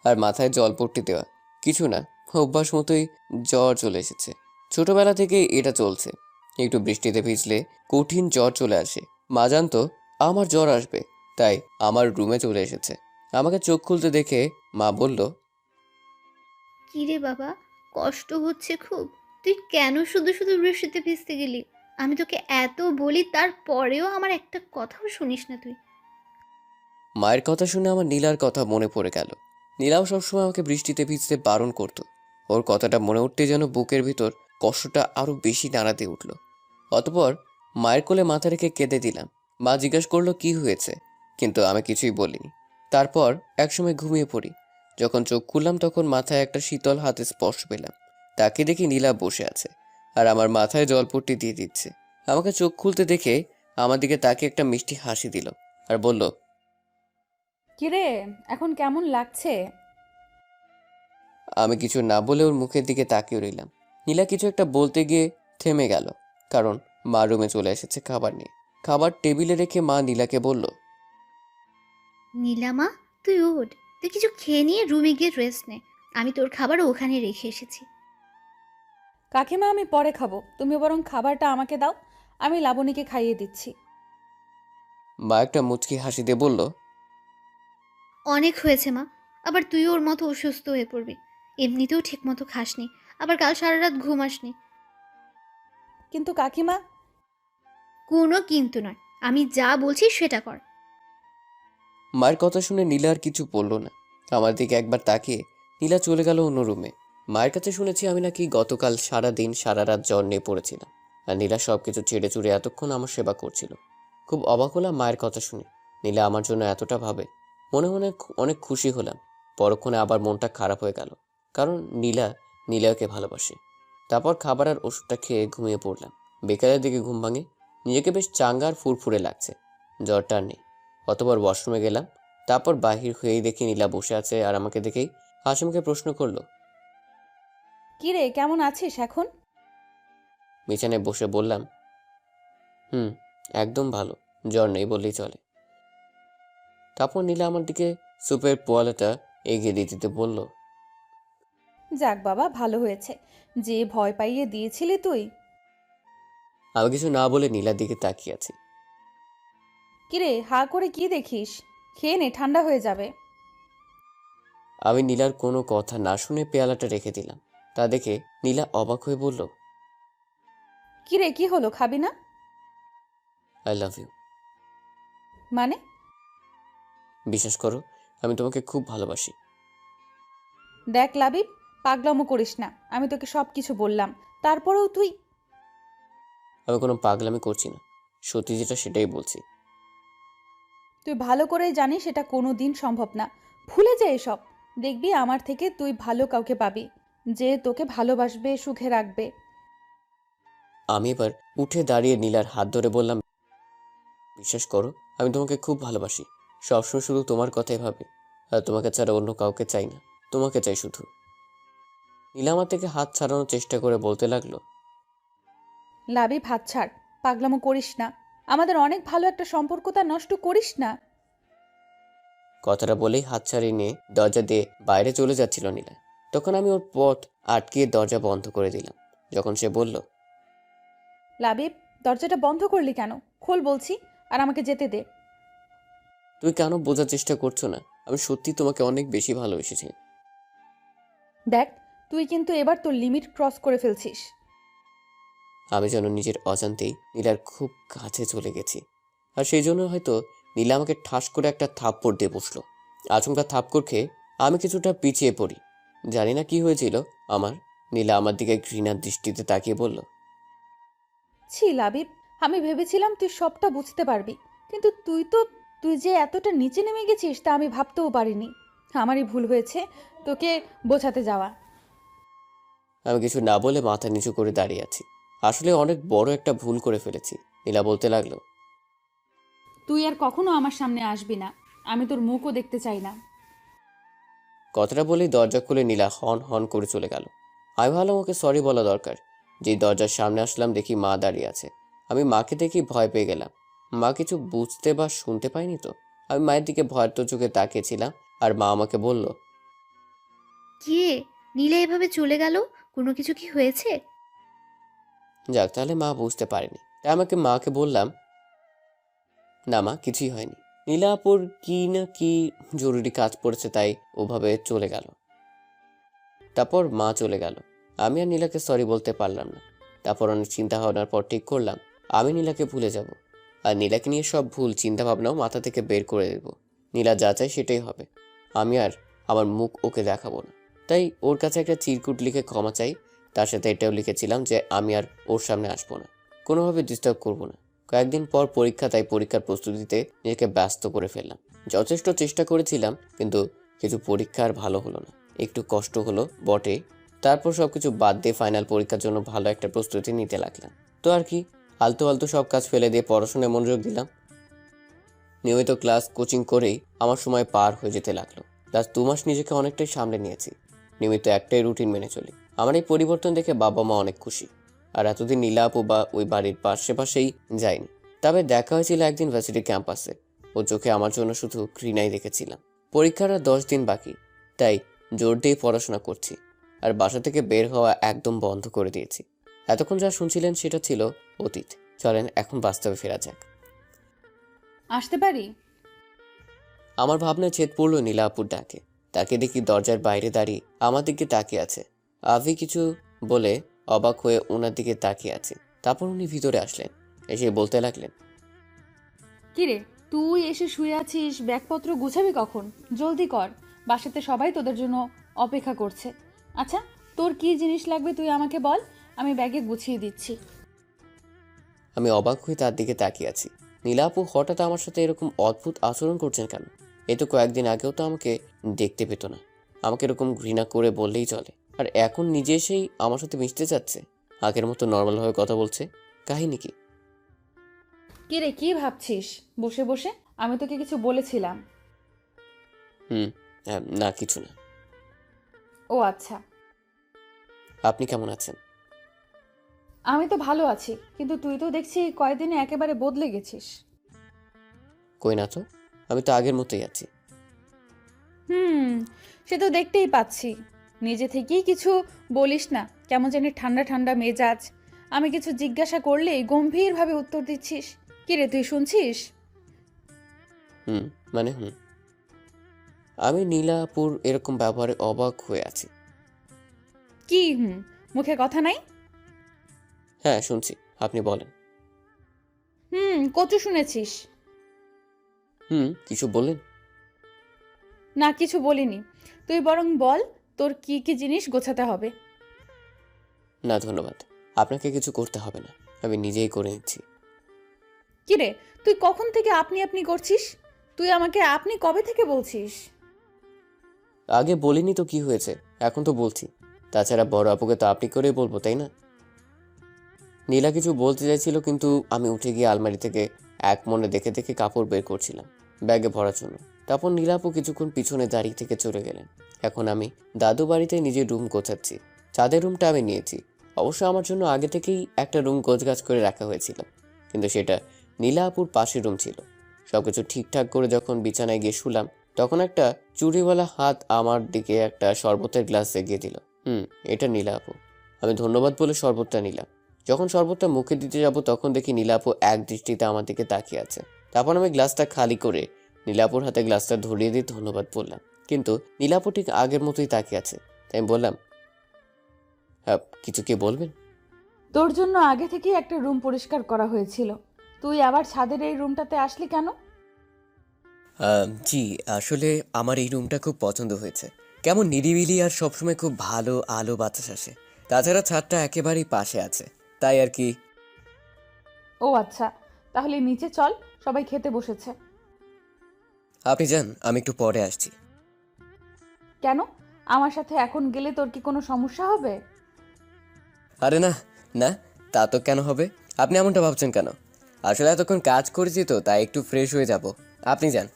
আর মাথায় জলপট্টি দেওয়া। কিছু না, অভ্যাস মতোই জ্বর চলে এসেছে। ছোটবেলা থেকেই এটা চলছে, একটু বৃষ্টিতে ভিজলে কঠিন জ্বর চলে আসে। মা জানতো আমার জ্বর আসবে, তাই আমার রুমে চলে এসেছে। আমাকে চোখ খুলতে দেখে মা বলল, কিরে বাবা, কষ্ট হচ্ছে খুব? তুই কেন শুধু শুধু বৃষ্টিতে ভিজতে গেলি? আমি তোকে এত বলি, তারপরেও আমার একটা কথাও শুনিস না তুই। মায়ের কথা শুনে আমার নীলার কথা মনে পড়ে গেল। নীলাও সবসময় আমাকে বৃষ্টিতে ভিজতে বারণ করত। ওর কথাটা মনে উঠতে যেন বুকের ভিতর কষ্টটা আরো বেশি নাড়াতে উঠল। অতপর মায়ের কোলে মাথা রেখে কেঁদে দিলাম। মা জিজ্ঞাসা করলো কি হয়েছে, কিন্তু আমি কিছুই বলিনি। তারপর একসময় ঘুমিয়ে পড়ি। যখন চোখ খুললাম তখন মাথায় একটা শীতল হাতে স্পর্শ পেলাম। তাকে দেখি নীলা বসে আছে আর আমার মাথায় জলপট্টি দিয়ে দিচ্ছে। আমাকে চোখ খুলতে দেখে আমার দিকে তাকে একটা মিষ্টি হাসি দিল আর বলল, কিরে, এখন কেমন লাগছে? আমি কিছু না বলে ওর মুখের দিকে তাকিয়ে রইলাম। নীলা কিছু একটা বলতে গিয়ে থেমে গেল, কারণ মা রুমে চলে এসেছে খাবার নিয়ে। খাবার টেবিলে রেখে মা নীলাকে বলল, নীলামা, তুই উঠ, তুই কিছু খেয়ে নিয়ে রুমে গিয়ে রেস্ট নে। আমি তোর খাবার ওখানে রেখে এসেছি। কাকিমা, আমি পরে খাবো, তুমি বরং খাবারটা আমাকে দাও, আমি লাবণীকে খাইয়ে দিচ্ছি। মা একটা মুচকি হাসি দিয়ে বলল, অনেক হয়েছে মা, আবার তুই ওর মতো অসুস্থ হয়ে পড়বি। এমনিতেও ঠিক মতো খাসনি, আবার কাল সারা রাত ঘুমাসনি। কিন্তু কাকিমা। কোনো কিন্তু নয়, আমি যা বলছি সেটা কর। মায়ের কথা শুনে নীলা আর কিছু বলল না। আমার দিকে একবার তাকিয়ে নীলা চলে গেল অন্য রুমে। মায়ের কাছে শুনেছি আমি নাকি গতকাল সারা দিন সারা রাত জ্বর নিয়ে পড়েছিলাম, আর নীলা সবকিছু ছেড়ে চুড়ে এতক্ষণ আমার সেবা করছিল। খুব অবাক হলাম মায়ের কথা শুনে। নীলা আমার জন্য এতটা ভাবে, মনে মনে অনেক খুশি হলাম। পরক্ষণে আবার মনটা খারাপ হয়ে গেল, কারণ নীলাকে ভালোবাসে। তারপর খাবার আর ওষুধটা খেয়ে ঘুমিয়ে পড়লাম। বিকালের দিকে ঘুম ভাঙে, নিজেকে বেশ চাঙ্গা আর ফুরফুরে লাগছে, জ্বরটা আর নেই। অতবার ওয়াশরুমে গেলাম। তারপর বাহির হয়েই দেখি নীলা বসে আছে আর আমাকে দেখেই হাসিমুখে প্রশ্ন করলো, কিরে, কেমন আছিস এখন? বিছানায় বসে বললাম, হুম, একদম ভালো, জ্বর নেই বললেই চলে। তারপর নীলা আমার দিকে সুপের পোয়ালাটা এগিয়ে দিতে দিতে বলল, যাক বাবা, ভালো হয়েছে। যে ভয় পাইয়ে দিয়েছিলি তুই। আমি কিছু না বলে নীলার দিকে তাকিয়ে আছি। কিরে, হা করে কি দেখিস? খেয়ে নে, ঠান্ডা হয়ে যাবে। আমি নীলার কোনো কথা না শুনে পেয়ালাটা রেখে দিলাম। তা দেখে নীলা অবাক হয়ে বলল, কিরে, কি হলো, খাবি না? I love you. মানে? বিশ্বাস করো, আমি তোমাকে খুব ভালোবাসি। দেখ লাবিব, পাগলামো করিস না। আমি তোকে সব কিছু বললাম, তারপরেও তুই। আমি কোনো পাগলামি করছি না, সত্যি যেটা সেটাই বলছি। তুই ভালো করেই জানিস এটা কোনো দিন সম্ভব না। ভুলে যা এসব। দেখবি আমার থেকে তুই ভালো কাউকে পাবি, যে তোকে ভালোবাসবে, সুখে রাখবে। আমি এবার উঠে দাঁড়িয়ে নীলার হাত ধরে বললাম, বিশ্বাস করো, আমি তোমাকে খুব ভালোবাসি। সবসময় শুধু তোমার কথাই ভাবি, আর তোমাকে ছাড়া অন্য কাউকে চাই না, তোমাকে চাই শুধু। নীলা আমার থেকে হাত ছাড়ানোর চেষ্টা করে বলতে লাগলো, লাবিব, হাত ছাড়, পাগলামো করিস না। আমাদের অনেক ভালো একটা সম্পর্ক, তা নষ্ট করিস না। কথাটা বলেই হাত ছাড়িয়ে নিয়ে দরজা দিয়ে বাইরে চলে যাচ্ছিল নীলা। তখন আমি ওর পথ আটকিয়ে দরজা বন্ধ করে দিলাম। যখন সে বলল, লাবিব, দরজাটা বন্ধ করলি কেন? খোল বলছি, আর আমাকে যেতে দে। তুমি কেন বোঝার চেষ্টা করছো না? আমি সত্যি তোমাকে অনেক বেশি ভালোবেসেছি। দেখ, তুই কিন্তু এবার তোর লিমিট ক্রস করে ফেলছিস। আমি যেন নিজের অজান্তেই নীলার খুব কাছে চলে গেছি, আর সেই জন্য হয়তো নীলা আমাকে ঠাস করে একটা থাপ্পড় দিয়ে বসলো। আচমকা থাপ্পড় খেয়ে আমি কিছুটা পিছিয়ে পড়ি। জানি না কি হয়েছিল আমার। নীলা আমার দিকে ঘৃণার দৃষ্টিতে তাকিয়ে বলল, ছি লাবিব, আমি ভেবেছিলাম তুই সবটা বুঝতে পারবি, কিন্তু তুই যে এতটা নিচে নেমে গেছিস তা আমি ভাবতেও পারিনি। আমারই ভুল হয়েছে তোকে বোঝাতে যাওয়া। আমি কিছু না বলে মাথা নিচু করে দাঁড়িয়ে আছি। আসলে অনেক বড় একটা ভুল করে ফেলেছি। নীলা বলতে লাগলো, তুই আর কখনো আমার সামনে আসবি না। আমি তোর মুখও দেখতে চাই না। কথাটা বলেই দরজা খুলে নীলা হন হন করে চলে গেল। আমি ভাবলাম ওকে সরি বলা দরকার। যেই দরজার সামনে আসলাম দেখি মা দাঁড়িয়ে আছে। আমি মাকে দেখি ভয় পেয়ে গেলাম। মা কিছু বুঝতে বা শুনতে পাইনি তো। আমি মায়ের দিকে ভয়ের তো চোখে তাকিয়েছিলাম, আর মা আমাকে বলল, কি রে, নীলা এভাবে চলে গেল? কোনো কিছু কি হয়েছে? যাক তাহলে মা বুঝতে পারেনি। তাই আমাকে মাকে বললাম, না মা কিছুই হয়নি। নীলাপুর কি না কি জরুরি কাজ পড়েছে তাই ওভাবে চলে গেল। তারপর মা চলে গেল। আমি আর নীলাকে সরি বলতে পারলাম না। তারপর অনেক চিন্তা ভাবনার পর ঠিক করলাম আমি নীলাকে ভুলে যাব, আর নীলাকে নিয়ে সব ভুল চিন্তা ভাবনাও মাথা থেকে বের করে দেব। নীলা যা চায় সেটাই হবে। আমি আর আমার মুখ ওকে দেখাবো না। তাই ওর কাছে একটা চিরকুট লিখে ক্ষমা চাই। তার সাথে এটাও লিখেছিলাম যে আমি আর ওর সামনে আসবো না, কোনোভাবে ডিস্টার্ব করবো না। কয়েকদিন পর পরীক্ষা, তাই পরীক্ষার প্রস্তুতিতে নিজেকে ব্যস্ত করে ফেললাম। যথেষ্ট চেষ্টা করেছিলাম, কিন্তু কিছু পরীক্ষা আর ভালো হলো না। একটু কষ্ট হলো বটে। তারপর সবকিছু বাদ দিয়ে ফাইনাল পরীক্ষার জন্য ভালো একটা প্রস্তুতি নিতে লাগলাম। তো আর কি, আলতু আলতু সব কাজ ফেলে দিয়ে পড়াশোনায় মনোযোগ দিলাম। নিয়মিত ক্লাস কোচিং করেই আমার সময় পার হয়ে যেতে লাগলো। লাস্ট 2 মাস নিজেকে অনেকটাই সামলে নিয়েছি। নিয়মিত একটাই রুটিন মেনে চলি। আমার এই পরিবর্তন দেখে বাবা মা অনেক খুশি। আর এতদিন নীলা আপু বা ওই বাড়ির পাশেই যায়নি। তবে দেখা হয়েছিল একদিন ভার্সিটি ক্যাম্পাসে। ও চোখে আমার জন্য শুধু ঘৃণাই দেখেছিলাম। পরীক্ষার আর 10 দিন বাকি, তাই জোর দিয়ে পড়াশোনা করছি। আর বাসা থেকে বের হওয়া একদম বন্ধ করে দিয়েছি। এতক্ষণ যা শুনছিলেন সেটা ছিল অতীত। চলেন এখন বাস্তবে ফেরা যাক। আসতে পারি? আমার ভাবনায় ছেদ পড়ল নীলা আপুর ডাকে। তাকে দেখি দরজার বাইরে দাঁড়িয়ে আমার দিকে তাকিয়ে আছে। আভি কিছু বলে অবাক হয়ে ওনার দিকে তাকিয়ে আছে। তারপর উনি ভিতরে আসলেন, এসে বলতে লাগলেন, কিরে, তুই এসে শুয়ে আছিস, ব্যাগপত্র গুছাবি কখন? জলদি কর, বাসাতে সবাই তোদের জন্য অপেক্ষা করছে। আচ্ছা, তোর কি জিনিস লাগবে তুই আমাকে বল, আমি ব্যাগে গুছিয়ে দিচ্ছি। আমি অবাক হয়ে তার দিকে তাকিয়ে আছি। নীলা আপু হঠাৎ আমার সাথে এরকম অদ্ভুত আচরণ করছেন কেন? এ তো কয়েকদিন আগেও তো আমাকে দেখতে পেত না। আমাকে এরকম ঘৃণা করে বললেই চলে, আর এখন নিজে এসেই আমার সাথে মিশতে চাচ্ছে। আগের মতো নর্মালভাবে কথা বলছে। কাহিনী কি? কিরে, কি ভাবছিস বসে বসে? আমি তোকে কিছু বলেছিলাম? না কিছু না। ও আচ্ছা। আপনি কেমন আছেন? আমি তো ভালো আছি, কিন্তু তুই তো দেখছি কয়েকদিনে একেবারে বদলে গেছিস। কই না তো, আমি তো আগের মতোই আছি। সে তো দেখতেই পাচ্ছি। নিজে থেকেই কিছু বলিস না, কেমন জানি ঠান্ডা ঠান্ডা মেজাজ। আমি কিছু জিজ্ঞাসা করলেই গম্ভীরভাবে উত্তর দিচ্ছিস। কিরে, তুই শুনছিস? হুম মানে হুম আমি নীলাপুর এরকম ব্যবহারে অবাক হয়ে আছি। কি মুখে কথা নাই? হ্যাঁ শুনছি, আপনি বলেন। কচু শুনেছিস? কিছু বললেন? না, কিছু বলিনি। তুই বরং বল, তোর কি কি জিনিস গোছাতে হবে। না ধন্যবাদ, আপনাকে কিছু করতে হবে না, আমি নিজেই করে নিচ্ছি। কিরে, তুই কখন থেকে আপনি আপনি করছিস? তুই আমাকে আপনি কবে থেকে বলছিস? আগে বলিনি তো কি হয়েছে, এখন তো বলছি। তাছাড়া বড় আপুকে তো আপনি করেই বলবো, তাই না? নীলা কিছু বলতে চাইছিল, কিন্তু আমি উঠে গিয়ে আলমারি থেকে এক মনে দেখে দেখে কাপড় বের করছিলাম ব্যাগে ভরার জন্য। তারপর নীলা আপু কিছুক্ষণ পিছনে দাঁড়িয়ে থেকে চলে গেলেন। এখন আমি দাদু বাড়িতে নিজের রুম গোছাচ্ছি। চাঁদের রুমটা আমি নিয়েছি। অবশ্য আমার জন্য আগে থেকেই একটা রুম গোছগাছ করে রাখা হয়েছিল, কিন্তু সেটা নীলা আপুর পাশের রুম ছিল। সবকিছু ঠিকঠাক করে যখন বিছানায় গিয়ে শুলাম, তখন একটা চুড়িওয়ালা হাত আমার দিকে একটা শরবতের গ্লাস এগিয়ে দিল। এটা নীলা আপু। আমি ধন্যবাদ বলে শরবতটা নিলাম। যখন শরবতটা মুখে দিতে যাব, তখন দেখি নীলাপু এক দৃষ্টিতে আমার দিকে তাকিয়ে আছে। তারপর আমি গ্লাসটা খালি করে নীলাপুর হাতে গ্লাসটা ধরিয়ে দিয়ে ধন্যবাদ বললাম, কিন্তু নীলাপু ঠিক আগের মতোই তাকিয়ে আছে। তাই আমি বললাম, হ্যাঁ কিছু কি বলবেন? তোর জন্য আগে থেকেই একটা রুম পরিষ্কার করা হয়েছিল, তুই আবার ছাদের এই রুমটাতে আসলি কেন? জি, আসলে আমার এই রুমটা খুব পছন্দ হয়েছে। কেমন নিরিবিলি, আর সবসময় খুব ভালো আলো বাতাস আসে। তাছাড়া ছাদটা একেবারেই পাশে আছে, তাই আর কি। ও আচ্ছা, তাহলে নিচে চল, সবাই খেতে বসেছে। আপনি যান, আমি একটু পরে আসছি। কেন? আমার সাথে এখন গেলে তোর কি কোনো সমস্যা হবে? আরে না না, তা তো কেন হবে? আপনি এমনটা ভাবছেন কেন? আসলে এতক্ষণ কাজ করেছি তো, তাই একটু ফ্রেশ হয়ে যাব। আপনি যান।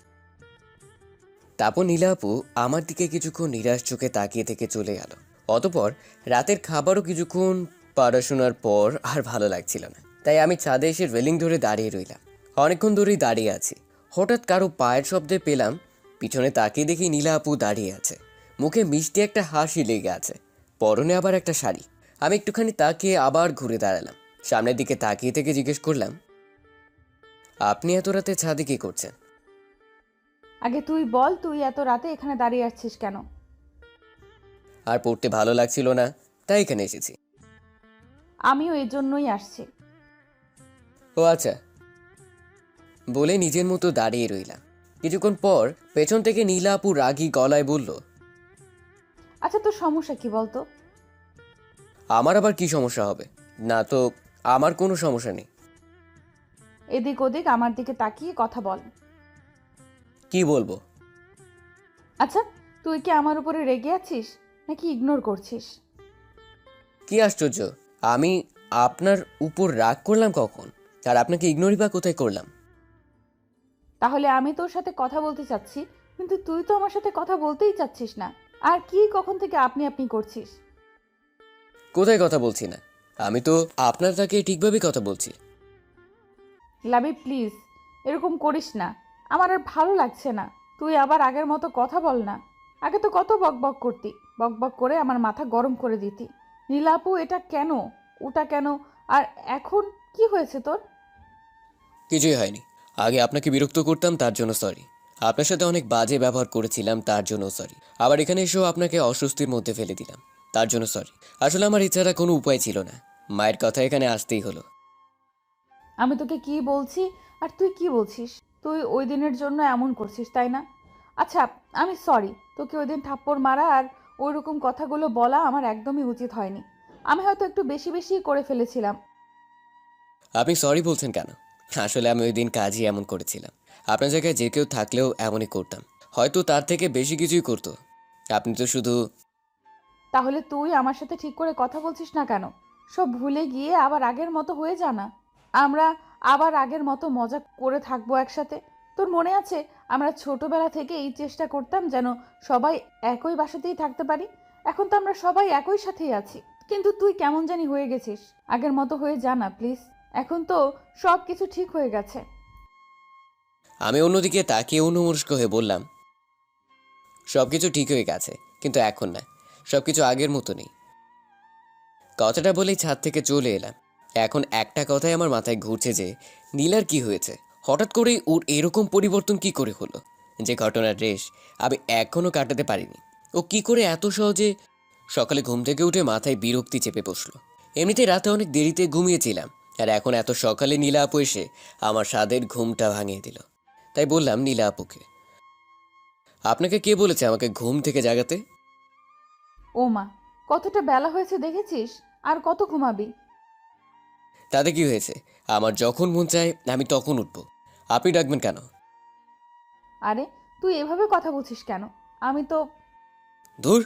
তারপর নীলা আপু আমার দিকে কিছুক্ষণ নিরাশ চোখে তাকিয়ে থেকে চলে গেল। অতপর রাতের খাবারও কিছুক্ষণ পড়াশোনার পর আর ভালো লাগছিল না, তাই আমি ছাদে এসে রেলিং ধরে দাঁড়িয়ে রইলাম। অনেকক্ষণ ধরেই দাঁড়িয়ে আছি। হঠাৎ কারো পায়ের শব্দে পেলাম, পিছনে তাকিয়ে দেখি নীলা আপু দাঁড়িয়ে আছে। মুখে মিষ্টি একটা হাসি লেগে আছে, পরনে আবার একটা শাড়ি। আমি একটুখানি তাকিয়ে আবার ঘুরে দাঁড়ালাম। সামনের দিকে তাকিয়ে থেকে জিজ্ঞেস করলাম, আপনি এত রাতে ছাদে কি করছেন? আগে তুই বল, তুই এত রাতে এখানে দাঁড়িয়ে আছিস কেন? আর পড়তে ভালো লাগছিল না, তাই এখানে এসেছি। আমিও এর জন্যই আসছি। ও আচ্ছা, বলে নিজের মতো দাঁড়িয়ে রইলাম। কিছুক্ষণ পর পেছন থেকে নীলা আপু রাগী গলায় বলল, আচ্ছা, তোর সমস্যা কি বলতো? আমার আবার কি সমস্যা হবে? না তো, আমার কোনো সমস্যা নেই। এদিক ওদিক আমার দিকে তাকিয়ে কথা বল। কি বলবো? আচ্ছা, তুই কি আমার উপরে রেগে আছিস নাকি ইগনোর করছিস? কি আশ্চর্য, আমি আপনার উপর রাগ করলাম কখন? আর আপনাকে ইগনোরই বা কোথায় করলাম? তাহলে আমি তোর সাথে কথা বলতে চাচ্ছি, কিন্তু তুই তো আমার সাথে কথা বলতেই চাচ্ছিস না। আর কি কখন থেকে আপনি আপনি করছিস? কোথায় কথা বলছি না? আমি তো আপনার তাকে ঠিকভাবেই কথা বলছি। লাবি প্লিজ, এরকম করিস না। আমার আর ভালো লাগছে না। তুই আবার আগের মতো কথা বল না। আগে তো কত বকবক করতি, বকবক করে আমার মাথা গরম করে দিতি। নীলাপু এটা কেন, ওটা কেন, আর এখন কি হয়েছে তোর? কিছুই হয়নি। আগে আপনাকে বিরক্ত করতাম, তার জন্য সরি। আপনার সাথে অনেক বাজে ব্যবহার করেছিলাম, তার জন্য সরি। আবার এখানে এসেও আপনাকে অস্বস্তির মধ্যে ফেলে দিলাম, তার জন্য সরি। আসলে আমার এছাড়া কোনো উপায় ছিল না, মায়ের কথা এখানে আসতেই হলো। আমি তোকে কি বলছি আর তুই কি বলছিস? তুই ওই দিনের জন্য এমন করছিস, তাই না? আচ্ছা, আমি সরি। তোকে ওই দিন থাপ্পড় মারা আর ওই রকম কথাগুলো বলা আমার একদমই উচিত হয়নি। আমি হয়তো একটু বেশি বেশি করে ফেলেছিলাম। আপনি সরি বলছেন কেন? আসলে আমি ওই দিন কাজই এমন করেছিলাম। আপনার জায়গায় যে কেউ থাকলেও এমনই করতাম, হয়তো তার থেকে বেশি কিছুই করতো। আপনি তো শুধু... তাহলে তুই আমার সাথে ঠিক করে কথা বলছিস না কেন? সব ভুলে গিয়ে আবার আগের মতো হয়ে যা না। আমরা আবার আগের মতো মজা করে থাকবো একসাথে। তোর মনে আছে আমরা ছোটবেলা থেকে এই চেষ্টা করতাম যেন সবাই একই বাসাতেই থাকতে পারি? এখন তো আমরা সবাই একই সাথেই আছি, কিন্তু তুই কেমন জানি হয়ে গেছিস। আগের মতো হয়ে যা না প্লিজ। এখন তো সব কিছু ঠিক হয়ে গেছে। আমি অন্যদিকে তাকিয়ে অন্যমনস্ক হয়ে বললাম, সব কিছু ঠিক হয়ে গেছে, কিন্তু এখন না। সব কিছু আগের মতো নেই। কথাটা বলেই ছাদ থেকে চলে এলাম। এখন একটা কথাই আমার মাথায় ঘুরছে যে নীলার কি হয়েছে? হঠাৎ করেই ওর এরকম পরিবর্তন কি করে হলো? যে ঘটনার রেশ আমি এখনও কাটাতে পারিনি। ও কি করে এত সহজে... সকালে ঘুম থেকে উঠে মাথায় বিরক্তি চেপে বসলো। এমনিতে রাতে অনেক দেরিতে ঘুমিয়েছিলাম, আর এখন এত সকালে নীলা আপু এসে আমার স্বাদের ঘুমটা ভাঙিয়ে দিল। তাই বললাম নীলা আপুকে, আপনাকে কে বলেছে আমাকে ঘুম থেকে জাগাতে? ও মা, কতটা বেলা হয়েছে দেখেছিস? আর কত ঘুমাবি? তাতে কি হয়েছে? আমার যখন মন চায় আমি তখন উঠবো। আপনি ডাকবেন কেন? আরে, তুই এভাবে কথা বলছিস কেন? আমি তো... ধুর!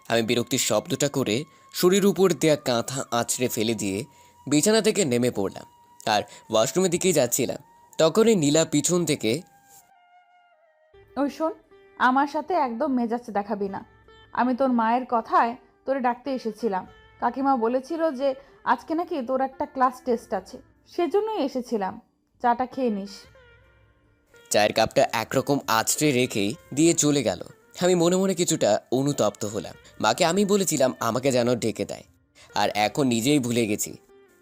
আমি বিরক্তির শব্দটা করে শরীর উপর দেয়া কাঁথা আঁচড়ে ফেলে দিয়ে বিছানা থেকে নেমে পড়লাম। আর ওয়াশরুমের দিকেই যাচ্ছিলাম, তখনই নীলা পিছন থেকে... ওই শোন, আমার সাথে একদম মেজাজ দেখাবি না। আমি তোর মায়ের কথায় তোরে ডাকতে এসেছিলাম। কাকিমা বলেছিল যে আজকে নাকি তোর একটা ক্লাস টেস্ট আছে, সেজন্যই এসেছিলাম। চাটা খেয়ে নিস। চায়ের কাপটা একরকম আঁচড়ে রেখেই দিয়ে চলে গেল। আমি মনে মনে কিছুটা অনুতপ্ত হলাম। মাকে আমি বলেছিলাম আমাকে যেন ডেকে দেয়, আর এখন নিজেই ভুলে গেছি।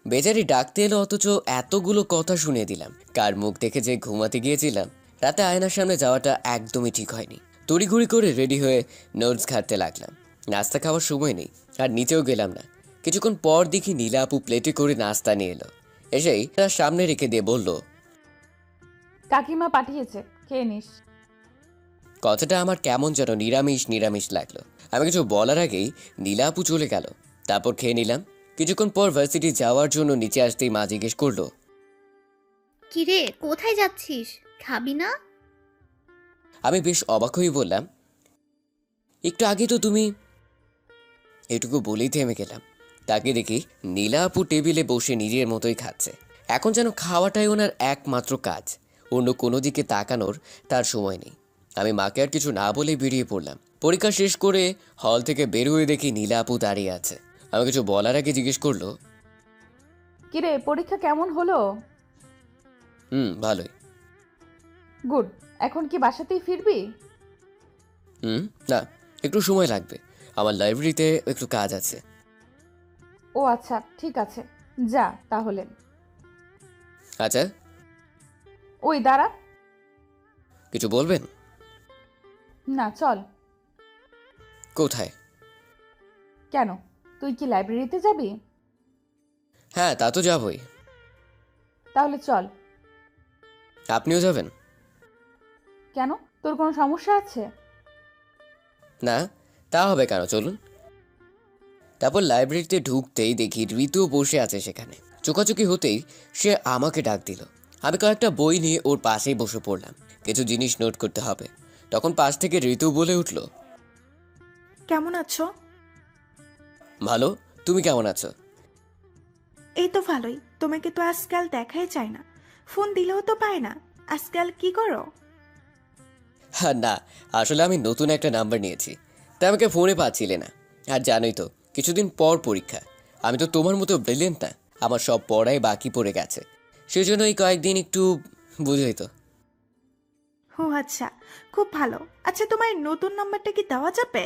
বেচারি ডাকতে এলো, অথচ এতগুলো কথা শুনিয়ে দিলাম। কার মুখ দেখে যে ঘুমাতে গিয়েছিলাম। রাতে আয়নার সামনে যাওয়াটা একদমই ঠিক হয়নি। তড়িঘড়ি করে রেডি হয়ে নোটস ঘাঁটতে লাগলাম। নাস্তা খাওয়ার সময় নেই, আর নিচেও গেলাম না। কিছুক্ষণ পর দেখি নীলা আপু প্লেটে করে নাস্তা নিয়ে এলো। এসেই তার সামনে রেখে দিয়ে বলল, কাকিমা পাঠিয়েছে, খেয়ে নিস। কথাটা আমার কেমন যেন নিরামিষ নিরামিষ লাগলো। আমি কিছু বলার আগেই নীলা আপু চলে গেল। তারপর খেয়ে নিলাম। কিছুক্ষণ পর ভার্সিটি যাওয়ার জন্য নিচে আসতেই মা জিজ্ঞেস করলো, কিরে, কোথায় যাচ্ছিস? খাবি না? আমি বেশ অবাক হয়ে বললাম, একটু আগে তো তুমি... এটুকু বলেই থেমে গেলাম। তাকে দেখি নীলা আপু টেবিলে বসে নিজের মতোই খাচ্ছে। এখন যেন খাওয়াটাই ওনার একমাত্র কাজ, অন্য কোনো দিকে তাকানোর তার সময় নেই। আমি মাকে আর কিছু না বলেই বেরিয়ে পড়লাম। পরীক্ষা শেষ করে হল থেকে বের হয়ে দেখি নীলা আপু দাঁড়িয়ে আছে। আমি কিছু বলার আগে জিজ্ঞেস করলো, কিরে পরীক্ষা কেমন হলো? ভালোই। গুড। এখন কি বাসাতেই ফিরবি? না, একটু সময় লাগবে, আমার লাইব্রেরিতে একটু কাজ আছে। ও আচ্ছা, ঠিক আছে, যা তাহলে। আচ্ছা, ওই দাঁড়া। কিছু বলবেন? না, চল। কোথায়? কেন, তুই কি লাইব্রেরিতে যাবি? হ্যাঁ, তা তো যাবই। তাহলে চল। আপনিও যাবেন? কেন, তোর কোনো সমস্যা আছে? না, তা হবে কেন, চলুন। তারপর লাইব্রেরিতে ঢুকতেই দেখি ঋতু বসে আছে সেখানে। চোখাচোখি হতেই সে আমাকে ডাক দিল। আমি কয়েকটা বই নিয়ে ওর পাশেই বসে পড়লাম। কিছু জিনিস নোট করতে হবে। তখন পাশ থেকে ঋতু বলে উঠল, কেমন আছো? ভালো, তুমি কেমন আছো? এই তো ভালোই। তোমাকে তো আজকাল দেখাই যায় না, ফোন দিলেও তো পায় না। আজকাল কি করো? হ্যাঁ না, আসলে আমি নতুন একটা নাম্বার নিয়েছি, তাই আমাকে ফোনে পাচ্ছিলে না। আর জানোই তো, কিছুদিন পর পরীক্ষা। আমি তো তোমার মতো ব্রিলিয়েন্ট না, আমার সব পড়াই বাকি পড়ে গেছে। সেজন্য এই কয়েকদিন একটু, বুঝোই তো। ও আচ্ছা, খুব ভালো। আচ্ছা, তোমার নতুন নাম্বারটা কি দেওয়া যাবে?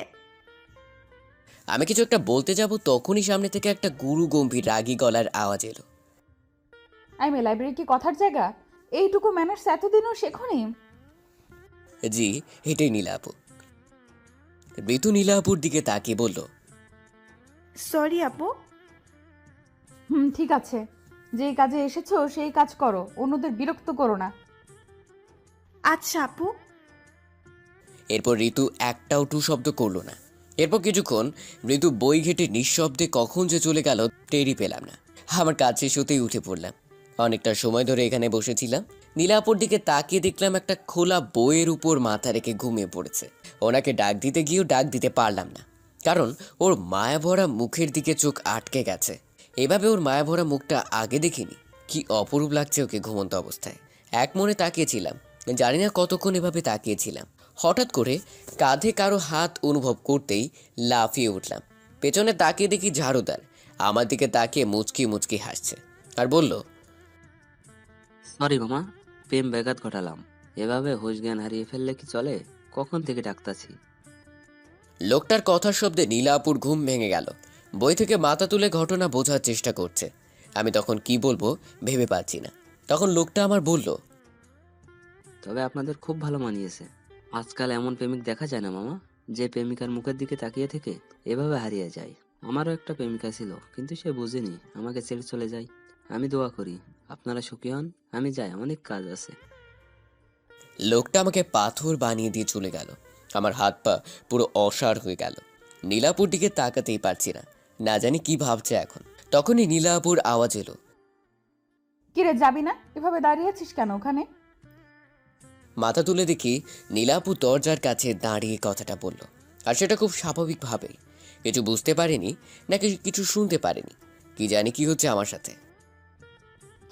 আমি কিছু একটা বলতে যাব, তখনই সামনে থেকে একটা গুরু গম্ভীর রাগী গলার আওয়াজ এলো। আই মে, লাইব্রেরি কি কথার জায়গা? এইটুকু ম্যানার্স এতদিনও শেখনি? জি, এটাই নীলা আপু। ঋতু নীলা আপুর দিকে তাকিয়ে বলল, সরি আপু। ঠিক আছে, যেই কাজে এসেছো সেই কাজ করো, অন্যদের বিরক্ত করো না। আচ্ছা আপু। এরপর ঋতু একটাও টু শব্দ করলো না। এরপর কিছুক্ষণ ঋতু বই ঘেটে নিঃশব্দে কখন যে চলে গেল টেরই পেলাম না। আমার কাজ শেষ হতেই উঠে পড়লাম। অনেকটা সময় ধরে এখানে বসেছিলাম। নীলাপুর দিকে তাকিয়ে দেখলাম একটা খোলা বইয়ের উপর মাথা রেখে ঘুমিয়ে পড়েছে। ওনাকে ডাক দিতে গিয়েও ডাক দিতে পারলাম না, কারণ ওর মায়াভরা মুখের দিকে চোখ আটকে গেছে। এভাবে ওর মায়াভরা মুখটা আগে দেখিনি। কি অপরূপ লাগছে ওকে ঘুমন্ত অবস্থায়। এক মনে তাকিয়েছিলাম, জানি না কতক্ষণ এভাবে তাকিয়েছিলাম। হঠাৎ করে কাঁধে কারো হাত অনুভব করতেই লাফিয়ে উঠলাম। পেছনে তাকিয়ে দেখি ঝাড়ুদার আমার দিকে তাকিয়ে মুচকি মুচকি হাসছে আর বলল, সরি মামা, প্রেম ব্যাঘাত ঘটালাম। এভাবে হুঁশ জ্ঞান হারিয়ে ফেললে কি চলে? কখন থেকে ডাকতাছি। লোকটার কথার শব্দে নীলাপুর ঘুম ভেঙে গেল। বই থেকে মাথা তুলে ঘটনা বোঝার চেষ্টা করছে। আমি তখন কি বলবো ভেবে পাচ্ছি না। তখন লোকটা আমার বলল, তবে আপনাদের খুব ভালো মানিয়েছে। আজকাল এমন প্রেমিক দেখা যায় না মামা, যে প্রেমিকার মুখের দিকে তাকিয়ে থেকে এভাবে হারিয়ে যায়। আমারও একটা প্রেমিকা ছিল, কিন্তু সে বুঝেনি, আমাকে ছেড়ে চলে যায়। আমি দোয়া করি আপনারা সুখী হন। আমি যাই, অনেক কাজ আছে। লোকটা আমাকে পাথর বানিয়ে দিয়ে চলে গেল। আমার হাত পা পুরো অসাড় হয়ে গেল। নীলাপুর দিকে তাকাতেই পারছি না, না জানি কি ভাবছে এখন। তখনই নীলাপুর আওয়াজ এলো। কিরে, যাবি না? এভাবে দাঁড়িয়ে আছিস কেন ওখানে? মাথা তুলে দেখি নীলাপু দরজার কাছে দাঁড়িয়ে কথাটা বলল, আর সেটা খুব স্বাভাবিকভাবেই। কিছু বুঝতে পারিনি, নাকি কিছু শুনতে পারিনি, কি জানি কি হচ্ছে আমার সাথে।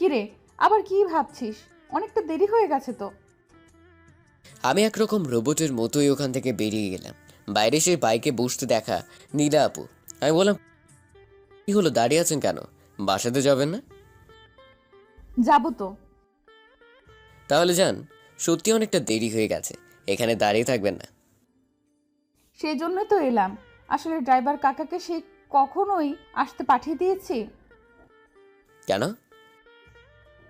কিরে, আবার কি ভাবছিস? অনেকটা দেরি হয়ে গেছে তো। আমি একরকম রোবটের মতোই ওখান থেকে বেরিয়ে গেলাম। বাইরে সে বাইকে বসতে দেখা নীলা আপু। আমি বললাম, কি হলো, দাঁড়িয়ে আছেন কেন? বাসাতে যাবেন না? যাবো তো। তাহলে যান, সত্যি অনেকটা দেরি হয়ে গেছে, এখানে দাঁড়িয়ে থাকবেন না। সেই জন্যই তো এলাম। আসলে ড্রাইভার কাকাকে সেই কখনোই আসতে পাঠিয়ে দিয়েছি। কেন?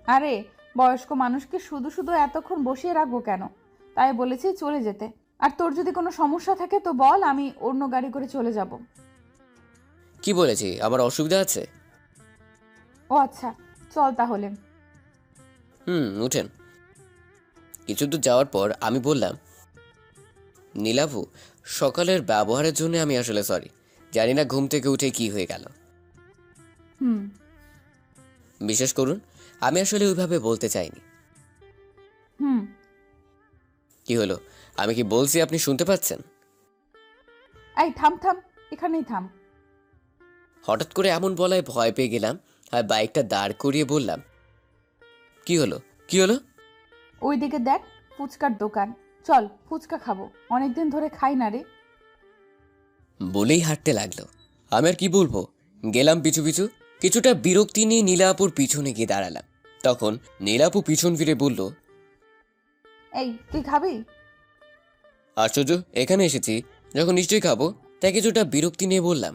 আরে, বয়স্ক মানুষকে শুধু শুধু এতক্ষণ বসিয়ে রাখবো কেন, তাই বলেছি চলে যেতে। আর তোর যদি কোনো সমস্যা থাকে তো বল, আমি অন্য গাড়ি করে চলে যাব। কি বলেছি, আমার অসুবিধা আছে? ও আচ্ছা, চল তাহলে। উঠেন। কিছু দূর যাওয়ার পর আমি বললাম, নীলাভু, সকালের ব্যবহারের জন্য আমি আসলে সরি। জানি না ঘুম থেকে উঠে কি হয়ে গেল। হুম। বিশ্বাস করুন, আমি আসলে ওইভাবে বলতে চাইনি। হুম। কি হলো, আমি কি বলছি আপনি শুনতে পাচ্ছেন? এই থাম থাম, এখানেই থাম। হঠাৎ করে এমন বলায় ভয় পেয়ে গেলাম আর বাইকটা দাঁড় করিয়ে বললাম, কি হলো, কি হলো? ওইদিকে দেখ, ফুচকার দোকান। চল ফুচকা খাবো, অনেকদিন ধরে খাই না রে। বলেই হাঁটতে লাগলো। আমি আর কি বলবো, গেলাম পিছু পিছু। কিছুটা বিরক্তি নিয়ে নীলাপুর পিছনে গিয়ে দাঁড়ালাম। তখন নীলাপু পিছন ফিরে বলল, এই তুই খাবি? আশ্চর্য, এখানে এসেছি যখন নিশ্চয়ই খাবো। তাই কিছুটা বিরক্তি নিয়ে বললাম,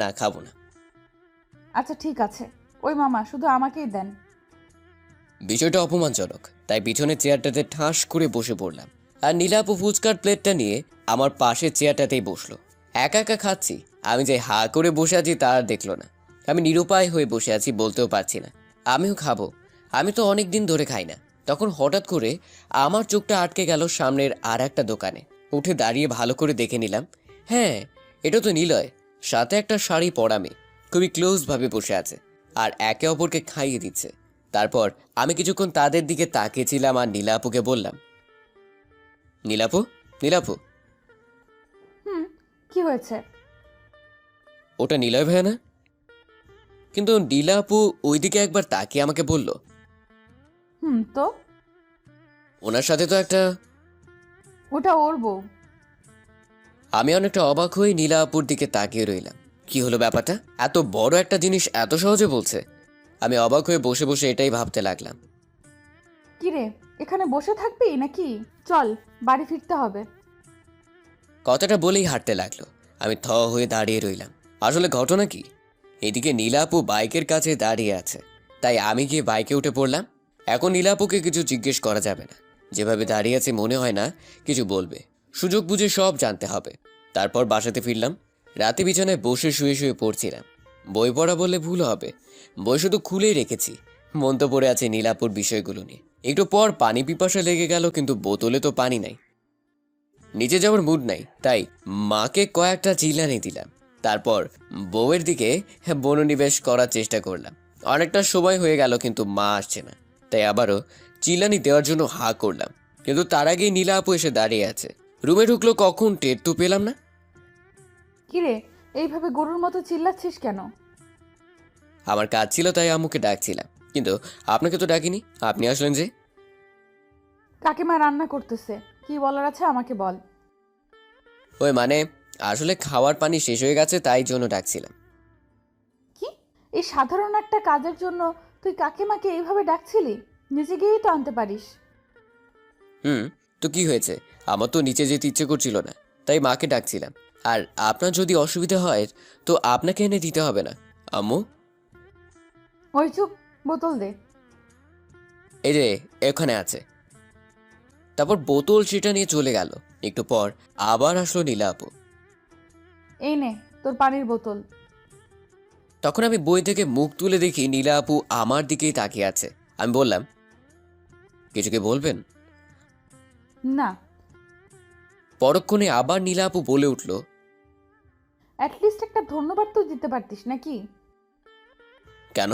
না খাবো না। আচ্ছা ঠিক আছে, ওই মামা শুধু আমাকেই দেন। বিষয়টা অপমানজনক, তাই পিছনের চেয়ারটাতে ঠাস করে বসে পড়লাম। আর নীলাপু ফুচকার প্লেটটা নিয়ে আমার পাশের চেয়ারটাতেই বসলো। একা একা খাচ্ছি, আমি যে হা করে বসে আছি তা আর দেখলো না। আমি নিরুপায় হয়ে বসে আছি, বলতেও পারছি না আমিও খাবো। আমি তো অনেক দিন ধরে খাই না। তখন হঠাৎ করে আমার চোখটা আটকে গেল সামনের আর একটা দোকানে। উঠে দাঁড়িয়ে ভালো করে দেখে নিলাম, হ্যাঁ এটা তো নিলয়। সাথে একটা শাড়ি পরা মেয়ে খুবই ক্লোজভাবে বসে আছে আর একে অপরকে খাইয়ে দিচ্ছে। তারপর আমি কিছুক্ষণ তাদের দিকে তাকিয়েছিলাম আর নীলাপুকে বললাম, নীলাপু, নীলাপু। হুম, কি হয়েছে? ওটা নিলয় ভাইয়া না? কিন্তু নীলাপু ওইদিকে একবার তাকিয়ে আমাকে বলল, হুম, তো ওনার সাথে তো একটা। ওটা ওর বউ। আমি অনেকটা অবাক হয়ে নীলাপুর দিকে তাকিয়ে রইলাম। কি হলো ব্যাপারটা? এত বড় একটা জিনিস এত সহজে বলছে। আমি অবাক হয়ে বসে বসে এটাই ভাবতে লাগলাম। কিরে, এখানে বসে থাকবি নাকি? চল বাড়ি ফিরতে হবে। কথাটা বলেই হাঁটতে লাগলো। আমি থ হয়ে দাঁড়িয়ে রইলাম। আসলে ঘটনা কি, এদিকে নীলাপু বাইকের কাছে দাঁড়িয়ে আছে, তাই আমি গিয়ে বাইকে উঠে পড়লাম। এখন নীলাপুকে কিছু জিজ্ঞেস করা যাবে না, যেভাবে দাঁড়িয়ে আছে মনে হয় না কিছু বলবে। সুযোগ বুঝে সব জানতে হবে। তারপর বাসাতে ফিরলাম। রাতে বিছানায় বসে শুয়ে শুয়ে পড়ছিলাম। বই পড়া বললে ভুল হবে, বই শুধু খুলেই রেখেছি। মন তো পড়ে আছে নীলাপুর বিষয়গুলো নিয়ে। একটু পর পানি পিপাসা লেগে গেল, কিন্তু বোতলে তো পানি নাই। নিচে যাওয়ার মুড নাই, তাই মাকে কয়েকটা চিল্লানি দিলাম। তারপর বউয়ের দিকে মনোনিবেশ করার চেষ্টা করলাম। অনেকটা সময় হয়ে গেল কিন্তু মা আসছে না, তাই আবারও চিল্লানি দেওয়ার জন্য হা করলাম। কিন্তু তার আগেই নীলা আপু এসে দাঁড়িয়ে আছে। রুমে ঢুকলো কখন টের তো পেলাম না। কিরে, এইভাবে গরুর মতো চিল্লাচ্ছিস কেন? আমার কাজ ছিল তাই আম্মুকে ডাকছিলাম, কিন্তু আপনাকে তো ডাকিনি। আপনি আসলেন যে? কাকিমা রান্না করতেছে, কি বলার আছে আমাকে বল। ওই মানে, আসলে খাওয়ার পানি শেষ হয়ে গেছে তাই জন্য ডাকছিলাম। কি, এই সাধারণ একটা কাজের জন্য তুই কাকিমাকে এইভাবে ডাকছিলি? নিজে গিয়েই তো আনতে পারিস। তো কি হয়েছে, আমার তো নিচে যেতে ইচ্ছে করছিল না, তাই মাকে ডাকছিলাম। আর আপনার যদি অসুবিধা হয় তো আপনাকে এনে দিতে হবে না আম্মু। ওই চুপ, বোতল দে। এই যে এখানে আছে। তারপর বোতল সেটা নিয়ে চলে গেল। একটু পর আবার আসলো নীলা আপু। এই নে তোর পানির বোতল। তখন আমি বই থেকে মুখ তুলে দেখি নীলা আপু আমার দিকেই তাকিয়ে আছে। আমি বললাম, কিছু কি বলবেন? না। পরক্ষণে আবার নীলা আপু বলে উঠল, অ্যাটলিস্ট একটা ধন্যবাদ তো দিতে পারতিস নাকি? কেন?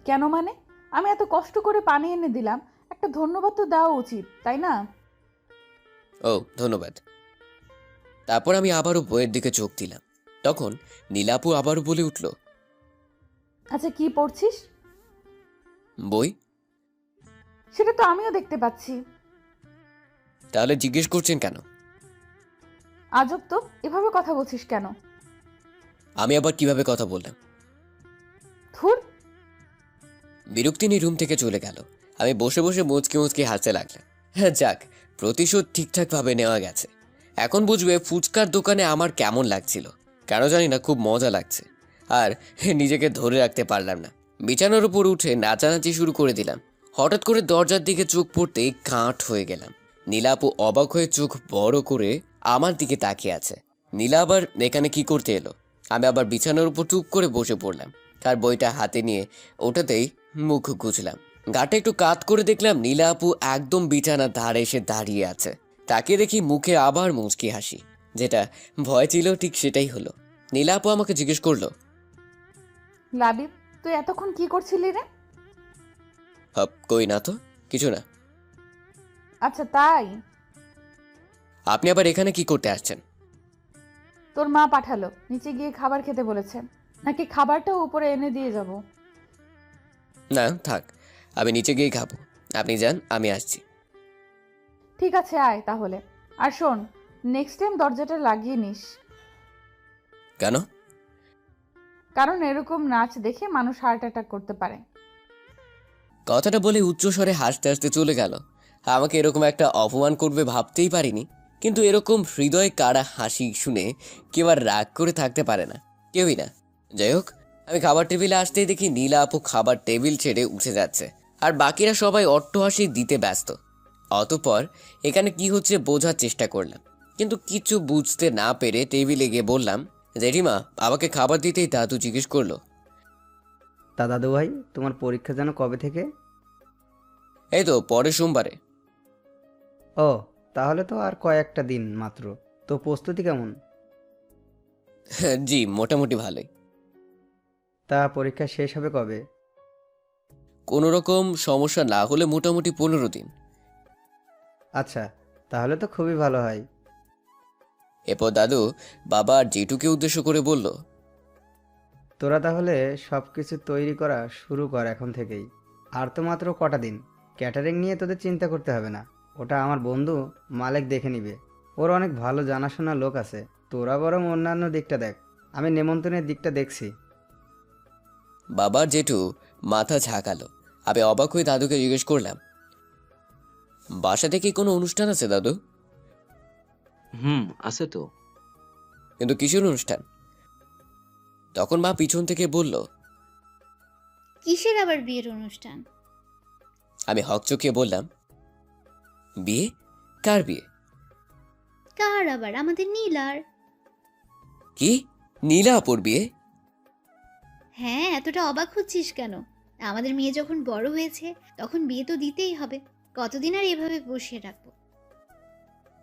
কেন মানে, আমি এত কষ্ট করে পানি এনে দিলাম, একটা ধন্যবাদ তো দেওয়া উচিত, তাই না? ও ধন্যবাদ। তারপর আমি আবারও বইয়ের দিকে চোখ দিলাম। তখন নীলা আপু আবারও বলে উঠল, আচ্ছা কি পড়ছিস? বই। সেটা তো আমিও দেখতে পাচ্ছি। তাহলে জিজ্ঞেস করছেন কেন? আজব তো, এভাবে কথা বলছিস কেন? আমি আবার কিভাবে কথা বললাম? ধুর। বিরক্তি নিয়ে রুম থেকে চলে গেল। আমি বসে বসে মুচকি মুচকি হাসতে লাগলাম। হ্যাঁ যাক, প্রতিশোধ ঠিকঠাকভাবে নেওয়া গেছে। এখন বুঝবে ফুচকার দোকানে আমার কেমন লাগছিল। কেন জানি না, খুব মজা লাগছে। আর নিজেকে ধরে রাখতে পারলাম না। বিছানার উপর উঠে নাচানাচি শুরু করে দিলাম। হঠাৎ করে দরজার দিকে চোখ পড়তেই কাঠ হয়ে গেলাম। নীলা আপু অবাক হয়ে চোখ বড় করে আমার দিকে তাকিয়ে আছে। নীলা আবার এখানে কি করতে এলো? আমি আবার বিছানার উপর চুপ করে বসে পড়লাম। তার বইটা হাতে নিয়ে ওটাতেই মুখ গুজলাম। গাটা একটু কাত করে দেখলাম নীলা আপু একদম বিছানার ধারে এসে দাঁড়িয়ে আছে। তাকে দেখি মুখে আবার মুচকি হাসি। যেটা ভয় ছিল ঠিক সেটাই হলো। নীলা আপু আমাকে জিজ্ঞেস করলো, লাবিব, তুই এতক্ষণ কি করছিলি রে? কই না তো, কিছু না। আচ্ছা তাই? আপনি আবার এখানে কি করতে আসছেন? তোর মা পাঠালো, নিচে গিয়ে খাবার খেতে বলেছে। নাকি খাবারটাও উপরে এনে দিয়ে যাব? না থাক, আমি নিচে গিয়েই খাবো। আপনি যান, আমি আসছি। ঠিক আছে, আয় তাহলে। আর শোন, নেক্সট টাইম দরজাটা লাগিয়ে নিস, কেন? কারণ এরকম নাচ দেখে মানুষ হার্ট অ্যাটাক করতে পারে। কথাটা বলে উচ্চস্বরে হাসতে হাসতে চলে গেল। আমাকে এরকম একটা অপমান করবে ভাবতেই পারিনি, কিন্তু এরকম হৃদয় কাড়া হাসি শুনে কেউ আর রাগ করে থাকতে পারে না, কেউই না। যাই হোক, আমি খাবার টেবিলে আসতেই দেখি নীলা আপু খাবার টেবিল ছেড়ে উঠে যাচ্ছে, আর বাকিরা সবাই অট্টহাসি দিতে ব্যস্ত। অতঃপর এখানে কি হচ্ছে বোঝার চেষ্টা করলাম, কিন্তু কিছু বুঝতে না পেরে টেবিলে গিয়ে বললাম, জেঠিমা, আমাকে খাবার দিতেই দাদু জিজ্ঞেস করলো, তা দাদু ভাই, তোমার পরীক্ষা যেন কবে থেকে? এই তো পরের সোমবারে। ও, তাহলে তো আর কয়েকটা দিন মাত্র। তো প্রস্তুতি কেমন? জি, মোটামুটি ভালোই। তা পরীক্ষা শেষ হবে কবে? কোনো রকম সমস্যা না হলে মোটামুটি 15 দিন। আচ্ছা, তাহলে তো খুবই ভালো হয়। এরপর দাদু বাবা আর জেঠুকে উদ্দেশ্য করে বলল, তোরা তাহলে সব কিছু তৈরি করা শুরু কর এখন থেকেই। আর তো মাত্র কটা দিন। ক্যাটারিং নিয়ে তোদের চিন্তা করতে হবে না, ওটা আমার বন্ধু মালেক দেখে নিবে। ওর অনেক ভালো জানাশোনা লোক আছে। তোরা বরং অন্যান্য দিকটা দেখ, আমি নেমন্তন্নের দিকটা দেখছি। বাবা আর জেঠু মাথা ঝাঁকালো। আমি অবাক হয়ে দাদুকে জিজ্ঞেস করলাম, বাসাতে কি কোনো অনুষ্ঠান আছে দাদু? আছে তো। কিন্তু কিসের অনুষ্ঠান? তখন মা পিছন থেকে বলল। কিসের আবার বিয়ের অনুষ্ঠান? আমি হকচকিয়ে বললাম, বিয়ে? কার বিয়ে? কার আবার? আমাদের নীলার। কি, নীলা আপুর বিয়ে? হ্যাঁ, এতটা অবাক হচ্ছিস কেন? আমাদের মেয়ে যখন বড় হয়েছে তখন বিয়ে তো দিতেই হবে। কতদিন আর এভাবে বসিয়ে রাখবো?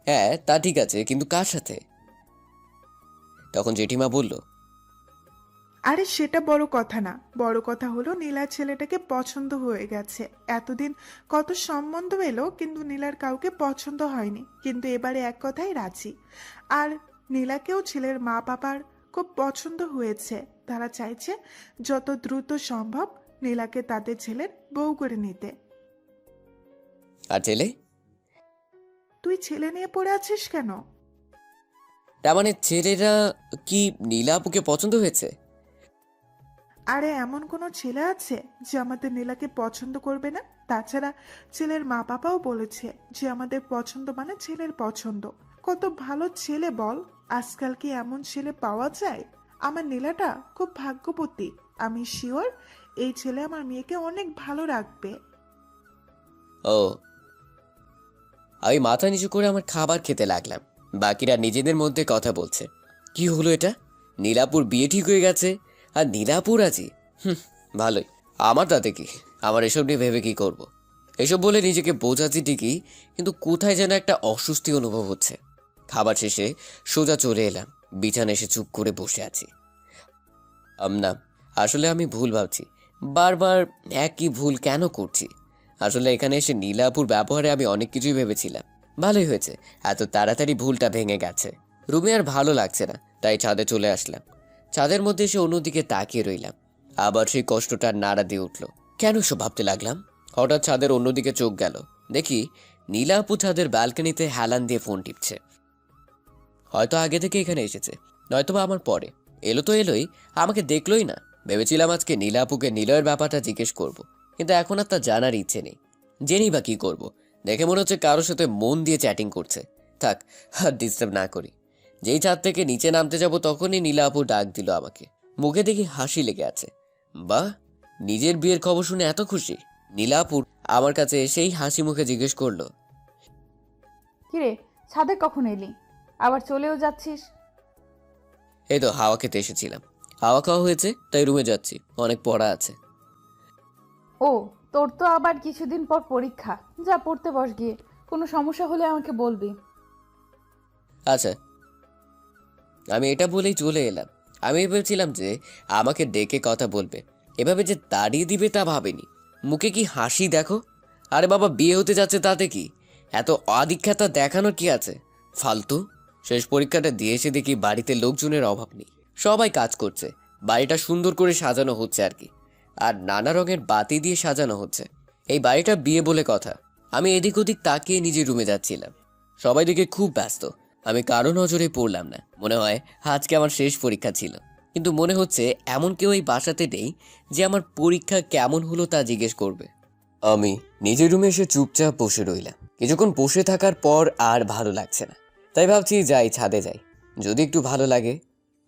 হ্যাঁ, তা ঠিক আছে, কিন্তু কার সাথে? তখন জেঠিমা বলল, আরে সেটা বড় কথা না, বড় কথা হলো নীলার ছেলেটাকে পছন্দ হয়ে গেছে। এতদিন কত সম্বন্ধ এলো, কিন্তু নীলার কাউকে পছন্দ হয়নি, কিন্তু এবারে এক কথায় রাজি। আর নীলাকেও ছেলের মা বাবার খুব পছন্দ হয়েছে। তারা চাইছে যত দ্রুত সম্ভব নীলাকে তাদের ছেলের বউ করে নিতে। আর ছেলে? তুই ছেলে নিয়ে পড়ে আছিস কেন? তার মানে ছেলেরা কি নীলা আপুকে পছন্দ হয়েছে? আরে এমন কোনো ছেলে আছে যে আমাদের নীলাকে পছন্দ করবে না? তাছাড়া ছেলের মা বাবাও বলেছে যে আমাদের পছন্দ মানে ছেলের পছন্দ। কত ভালো ছেলে বল, আজকাল কি এমন ছেলে পাওয়া যায়? আমার নীলাটা খুব ভাগ্যবতী। আমি শিওর এই ছেলে আমার মেয়েকে অনেক ভালো রাখবে। ও। আমি মাথা নিচু করে আমার খাবার খেতে লাগলাম। বাকিরা নিজেদের মধ্যে কথা বলছে। কি হলো এটা? নীলাপুর বিয়ে ঠিক হয়ে গেছে, আর নীলাপুর আছি। ভালোই। আমার তাতে কি? আমার এসব নিয়ে ভেবে কি করব? এসব বলে নিজেকে বোঝাচ্ছি ঠিকই, কিন্তু কোথায় যেন একটা অস্বস্তি অনুভব হচ্ছে। খাবার শেষে সোজা চলে এলাম, বিছানা এসে চুপ করে বসে আছি। না, আসলে আমি ভুল ভাবছি। বারবার একই ভুল কেন করছি? আসলে এখানে এসে নীলাপুর ব্যবহারে আমি অনেক কিছুই ভেবেছিলাম। ভালোই হয়েছে, এত তাড়াতাড়ি ভুলটা ভেঙে গেছে। রুমে আর ভালো লাগছে না, তাই ছাদে চলে আসলাম। ছাদের মধ্যে এসে অন্যদিকে তাকিয়ে রইলাম। আবার সেই কষ্টটা নাড়া দিয়ে উঠল। কেন সব ভাবতে লাগলাম? হঠাৎ ছাদের অন্যদিকে চোখ গেল। দেখি নীলাপু ছাদের ব্যালকনিতে হেলান দিয়ে ফোন টিপছে। হয়তো আগে থেকে এখানে এসেছে, নয়তোবা আমার পরে। এলো তো এলোই, আমাকে দেখলোই না। ভেবেছিলাম আজকে নীলাপুকে নিলয়ের ব্যাপারটা জিজ্ঞেস করব, কিন্তু এখন আর তা জানার ইচ্ছে নেই। জেনেই বা কি করব? দেখে মনে হচ্ছে কারোর সাথে মন দিয়ে চ্যাটিং করছে। থাক, আর ডিস্টার্ব না করি। যেই ছাদ থেকে নিচে নামতে যাব তখনই নীলাপু ডাক দিল আমাকে। মুখে দেখি হাসি লেগে আছে। বাহ, নিজের বিয়ের খবর শুনে এত খুশি? নীলাপুর আমার কাছে এসেই হাসি মুখে জিজ্ঞেস করলো, কিরে, ছাদে কখন এলি? আবার চলেও যাচ্ছিস? এই তো হাওয়া খেতে এসেছিলাম। হাওয়া খাওয়া হয়েছে, তাই রুমে যাচ্ছি, অনেক পড়া আছে। ও, তোর তো আবার কিছুদিন পর পরীক্ষা। যা, পড়তে বস গিয়ে। কোনো সমস্যা হলে আমাকে বলবি। আচ্ছা। আমি এটা বলেই চলে এলাম। আমি ভেবেছিলাম যে আমাকে ডেকে কথা বলবে, এভাবে যে তাড়িয়ে দিবে তা ভাবিনি। মুখে কি হাসি দেখো! আরে বাবা, বিয়ে হতে যাচ্ছে তাতে কি? এত আদিক্ষেতা দেখানোর কি আছে? ফালতু। শেষ পরীক্ষাটা দিয়ে এসে দেখি বাড়িতে লোকজনের অভাব নেই, সবাই কাজ করছে। বাড়িটা সুন্দর করে সাজানো হচ্ছে আর কি, আর নানা রঙের বাতি দিয়ে সাজানো হচ্ছে। এই বাড়িটা বিয়ে বলে কথা, আমি এদিক ওদিক তাকিয়ে নিজের রুমে যাচ্ছিলাম। সবাই দিকে খুব ব্যস্ত। আমি কারো নজরে পড়লাম না। মনে হয় আজকে আমার শেষ পরীক্ষা ছিল, কিন্তু মনে হচ্ছে এমন কেউ এই বাসাতে নেই যে আমার পরীক্ষা কেমন হলো তা জিজ্ঞেস করবে। আমি নিজের রুমে এসে চুপচাপ বসে রইলাম। কিছুক্ষণ বসে থাকার পর আর ভালো লাগছে না, তাই ভাবছি যাই ছাদে যাই, যদি একটু ভালো লাগে।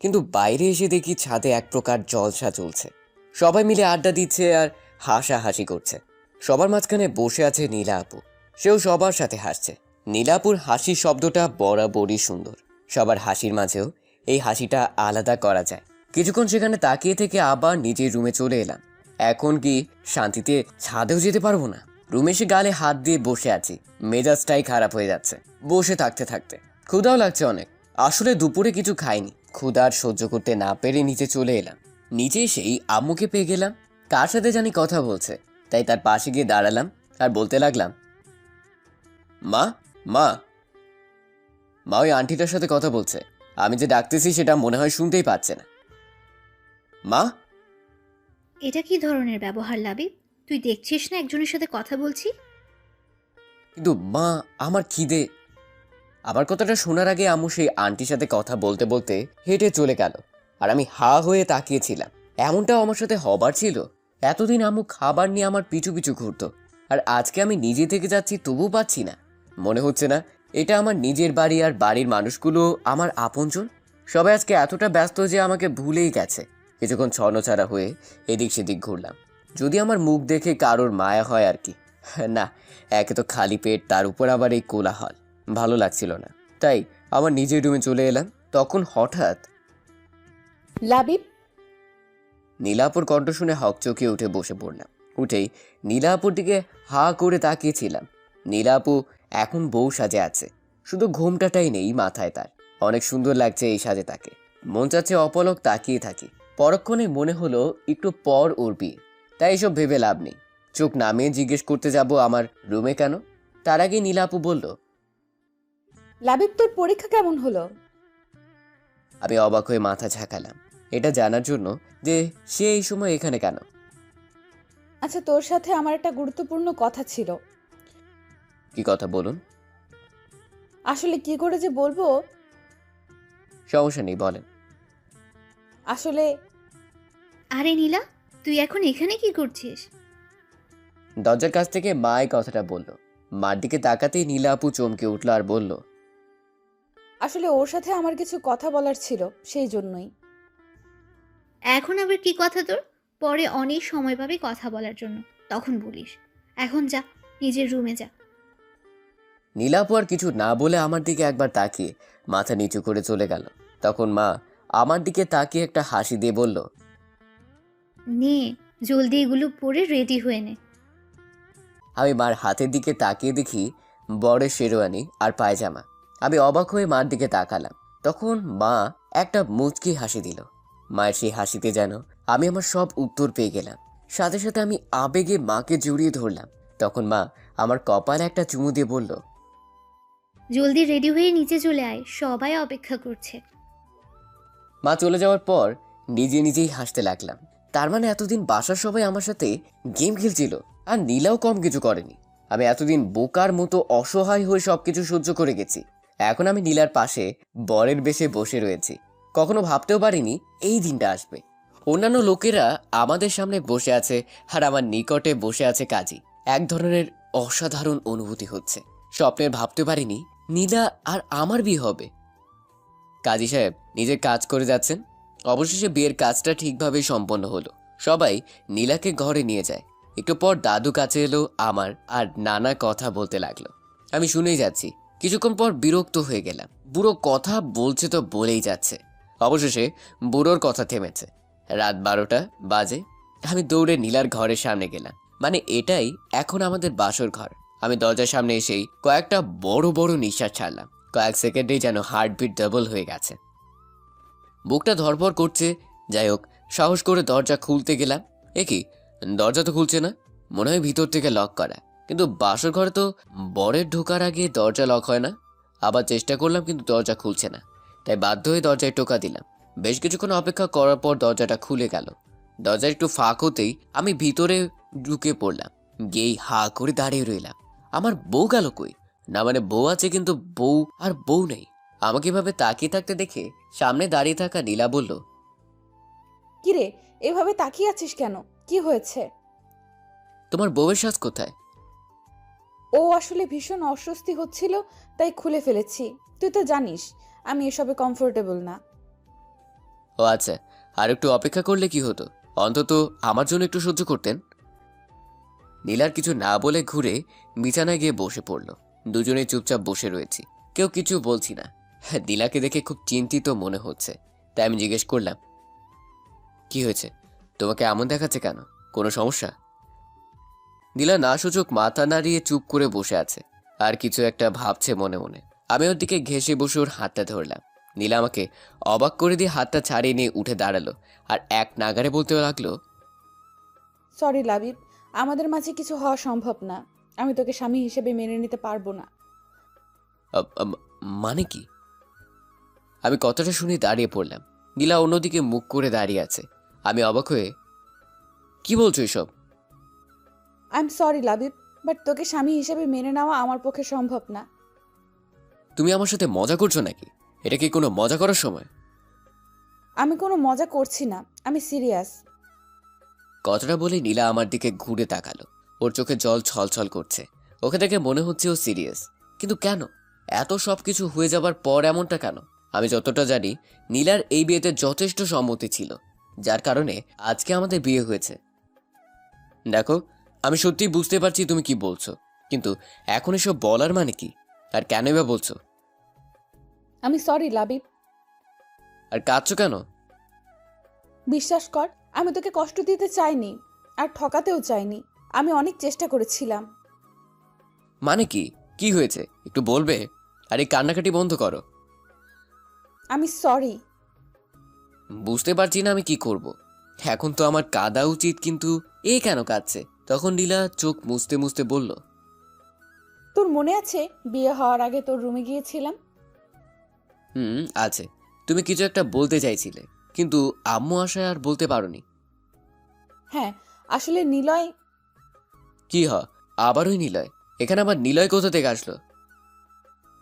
কিন্তু বাইরে এসে দেখি ছাদে এক প্রকার জলসা চলছে। সবাই মিলে আড্ডা দিচ্ছে আর হাসাহাসি করছে। সবার মাঝখানে বসে আছে নীলা আপু, সেও সবার সাথে হাসছে। নীলা আপুর হাসির শব্দটা বরাবরই সুন্দর। সবার হাসির মাঝেও এই হাসিটা আলাদা করা যায়। কিছুক্ষণ সেখানে তাকিয়ে থেকে আবার নিজের রুমে চলে এলাম। এখন কি শান্তিতে ছাদেও যেতে পারবো না? রুমে এসে গালে হাত দিয়ে বসে আছি, মেজাজটাই খারাপ হয়ে যাচ্ছে বসে থাকতে থাকতে। ক্ষুধাও লাগছে অনেক। আসলে দুপুরে কিছু খাইনি। ক্ষুধা আর সহ্য করতে না পেরে নিচে চলে এলাম। নিচে এসেই আম্মুকে পেয়ে গেলাম। কার সাথে জানি কথা বলছে, তাই তার পাশে গিয়ে দাঁড়ালাম আর বলতে লাগলাম, মা মা মা ওই আন্টিটার সাথে কথা বলছে। আমি যে ডাকতেছি সেটা মনে হয় শুনতেই পাচ্ছে না। মা, এটা কি ধরনের ব্যবহার লাবিব? তুই দেখছিস না একজনের সাথে কথা বলছি? কিন্তু মা আমার খিদে। আমার কথাটা শোনার আগে আম্মু সেই আন্টির সাথে কথা বলতে বলতে হেঁটে চলে গেল, আর আমি হা হয়ে তাকিয়েছিলাম। এমনটাও আমার সাথে হবার ছিল? এতদিন আম্মু খাবার নিয়ে আমার পিছু পিছু ঘুরতো, আর আজকে আমি নিজে থেকে যাচ্ছি তবুও পাচ্ছি না। মনে হচ্ছে না এটা আমার নিজের বাড়ি আর বাড়ির মানুষগুলো আমার আপনজন। সবাই আজকে এতটা ব্যস্ত যে আমাকে ভুলেই গেছে। কিছুক্ষণ ছন্নছাড়া হয়ে এদিক সেদিক ঘুরলাম, যদি আমার মুখ দেখে কারোর মায়া হয় আর কি। না, একে তো খালি পেট, তার উপর আবার এই কোলাহল, ভালো লাগছিল না। তাই আমার নিজের রুমে চলে এলাম। তখন হঠাৎ লাবিব, নীলাপুর কণ্ঠ শুনে হকচকিয়ে উঠে বসে পড়লাম। উঠেই নীলাপুর দিকে হা করে তাকিয়েছিলাম। নীলাপু এখন বউ সাজে আছে, শুধু ঘোমটাটাই নেই মাথায় তার। অনেক সুন্দর লাগছে এই সাজে তাকে। মন চাচ্ছে অপলক তাকিয়ে থাকি। পরক্ষণে মনে হলো একটু পর ওর বিয়ে, তাই এসব ভেবে লাভ নেই। চোখ নামিয়ে জিজ্ঞেস করতে যাব আমার রুমে কেন। তার আগে নীলাপু বলল, লাবিব তোর পরীক্ষা কেমন হলো? আমি অবাক হয়ে মাথা ঝাঁকালাম, এটা জানার জন্য যে সে এই সময় এখানে কেন। আচ্ছা, তোর সাথে আমার একটা গুরুত্বপূর্ণ কথা ছিল। কি কথা বলুন। আসলে কি করে যে বলবো, সমস্যা নেই, বলেন। আসলে আরে নীলা, তুই এখন এখানে কি করছিস? দরজার কাছ থেকে মা এই কথাটা বলল। মার দিকে তাকাতেই নীলা আপু চমকে উঠল আর বলল, আসলে ওর সাথে আমার কিছু কথা বলার ছিল, সেই জন্যই। এখন আবার কি কথা তোর? পরে অনেক সময় পাবি কথা বলার জন্য, তখন বলিস। এখন যা, নিজের রুমে যা। নীলা আপু আর কিছু না বলে আমার দিকে একবার তাকিয়ে মাথা নিচু করে চলে গেল। তখন মা আমার দিকে তাকিয়ে একটা হাসি দিয়ে বলল, নে, জলদি এগুলো পরে রেডি হয়ে নে। আমি মার হাতের দিকে তাকিয়ে দেখি বড়ের শেরওয়ানি আর পায়জামা। আমি অবাক হয়ে মার দিকে তাকালাম। তখন মা একটা মুচকি হাসি দিল। মায়ের সেই হাসিতে যেন আমি আমার সব উত্তর পেয়ে গেলাম। সাথে সাথে আমি আবেগে মাকে জড়িয়ে ধরলাম। তখন মা আমার কপালে একটা চুমু দিয়ে বলল, জলদি রেডি হয়ে নিচে চলে আয়, সবাই অপেক্ষা করছে। মা চলে যাওয়ার পর নিজে নিজেই হাসতে লাগলাম। তার মানে এতদিন বাসার সবাই আমার সাথে গেম খেলছিল, আর নীলাও কম কিছু করেনি। আমি এতদিন বোকার মতো অসহায় হয়ে সবকিছু সহ্য করে গেছি। এখন আমি নীলার পাশে বরের বেশে বসে রয়েছি। কখনো ভাবতেও পারিনি এই দিনটা আসবে। অন্যান্য লোকেরা আমাদের সামনে বসে আছে আর আমার নিকটে বসে আছে কাজী। এক ধরনের অসাধারণ অনুভূতি হচ্ছে। স্বপ্নের ভাবতে পারিনি নীলা আর আমার বিয়ে হবে। কাজী সাহেব নিজের কাজ করে যাচ্ছেন। অবশেষে বিয়ের কাজটা ঠিকভাবেই সম্পন্ন হলো। সবাই নীলাকে ঘরে নিয়ে যায়। একটু পর দাদু কাছে এলো আমার, আর নানা কথা বলতে লাগলো। আমি শুনেই যাচ্ছি। কিছুক্ষণ পর বিরক্ত হয়ে গেলাম। বুড়ো কথা বলছে তো বলেই যাচ্ছে। অবশেষে বুড়োর কথা থেমেছে। রাত 12টা বাজে। আমি দৌড়ে নীলার ঘরের সামনে গেলাম। মানে এটাই এখন আমাদের বাসর ঘর। আমি দরজার সামনে এসেই কয়েকটা বড় বড় নিঃশ্বাস ছাড়লাম। কয়েক সেকেন্ডেই যেন হার্টবিট ডাবল হয়ে গেছে, বুকটা ধড়ফড় করছে। যাই হোক, সাহস করে দরজা খুলতে গেলাম। কি, দরজা তো খুলছে না, মনে হয় ভিতর থেকে লক করা। কিন্তু বাসর ঘরে তো বরের ঢোকার আগে দরজা লক হয় না। আবার চেষ্টা করলাম কিন্তু দরজা খুলছে না, তাই বাধ্য হয়ে দরজায় টোকা দিলাম। বেশ কিছুক্ষণ অপেক্ষা করার পর দরজাটা খুলে গেল। দরজা একটু ফাঁক হতেই আমি ভিতরে ঢুকে পড়লাম। গিয়েই হা করে দাঁড়িয়ে রইলাম। আমার বউ গেল কই? না মানে বউ আছে কিন্তু বউ আর বউ নেই। আমাকে এভাবে তাকিয়ে থাকতে দেখে সামনে দাঁড়িয়ে থাকা নীলা বলল, কিরে, এভাবে তাকিয়ে আছিস কেন? কি হয়েছে? তোমার বউয়ের সাজ কোথায়? ও আসলে ভীষণ অস্বস্তি হচ্ছিল, তাই খুলে ফেলেছি। তুই তো জানিস আমি এসবে কমফোর্টেবল না। ও আচ্ছা, আর একটু অপেক্ষা করলে কি হতো? অন্তত আমার জন্য একটু সহ্য করতেন। নীলার কিছু না বলে ঘুরে বিছানায় গিয়ে বসে পড়ল। দুজনেই চুপচাপ বসে রয়েছি, কেউ কিছু বলছি না। নীলাকে দেখে খুব চিন্তিত মনে হচ্ছে, তাই আমি জিজ্ঞেস করলাম, কি হয়েছে? তোমাকে এমন দেখাচ্ছে কেন? কোনো সমস্যা? নীলা না সূচক মাথা নাড়িয়ে চুপ করে বসে আছে, আর কিছু একটা ভাবছে মনে মনে। আমি ওর দিকে ঘেঁষে বসে ওর হাতটা ধরলাম। নীলা আমাকে অবাক করে দিয়ে হাতটা ছাড়িয়ে নিয়ে উঠে দাঁড়ালো, আর এক নাগারে বলতে লাগলো, সরি লাবিব, আমাদের মাঝে কিছু হওয়া সম্ভব না। আমি তোকে স্বামী হিসেবে মেনে নিতে পারবো না। মানে কি? আমি কথাটা শুনে দাঁড়িয়ে পড়লাম। নীলা অন্যদিকে মুখ করে দাঁড়িয়ে আছে। আমি অবাক হয়ে, কি বলছো এসব? I am sorry Labib, but তোকে স্বামী হিসেবে মেনে নেওয়া আমার পক্ষে সম্ভব না। তুমি আমার সাথে মজা করছো নাকি? এটা কি কোনো মজা করার সময়? আমি কোনো মজা করছি না, আমি সিরিয়াস। কথাটা বলে নীলা আমার দিকে ঘুরে তাকালো। ওর চোখে জল ছলছল করছে। ওকে দেখে মনে হচ্ছে ও সিরিয়াস, কিন্তু কেন? এত সব কিছু হয়ে যাবার পর এমনটা কেন? আমি যতটা জানি, নীলার এই বিয়েতে যথেষ্ট সম্মতি ছিল, যার কারণে আজকে আমাদের বিয়ে হয়েছে। দেখো, আমি সত্যিই বুঝতে পারছি তুমি কি বলছো, কিন্তু এখন এসব বলার মানে কি? আর কেনই বা বলছো? আমি সরি লাবিব। আর কাঁদছো কেন? বিশ্বাস কর, আমি তোকে কষ্ট দিতে চাইনি, আর ঠকাতেও চাইনি। আমি অনেক চেষ্টা করেছিলাম। মানে কি? কি হয়েছে একটু বলবে? আর এই কান্নাকাটি বন্ধ করো। আমি সরি। বুঝতে পারছি না আমি কি করব। এখন তো আমার কাঁদা উচিত, কিন্তু এ কেন কাঁদছে? তখন নীলা চোখ মুছতে মুছতে বলল, তোর মনে আছে বিয়ে হওয়ার আগে তোর রুমে গিয়েছিলাম? আছে। তুমি কিছু একটা বলতে চাইছিলে, কিন্তু আম্মু আশায় আর বলতে পারোনি। হ্যাঁ, আসলে নিলয়। কি আবারই নিলয়? এখানে আবার নিলয় কোথা থেকে আসলো?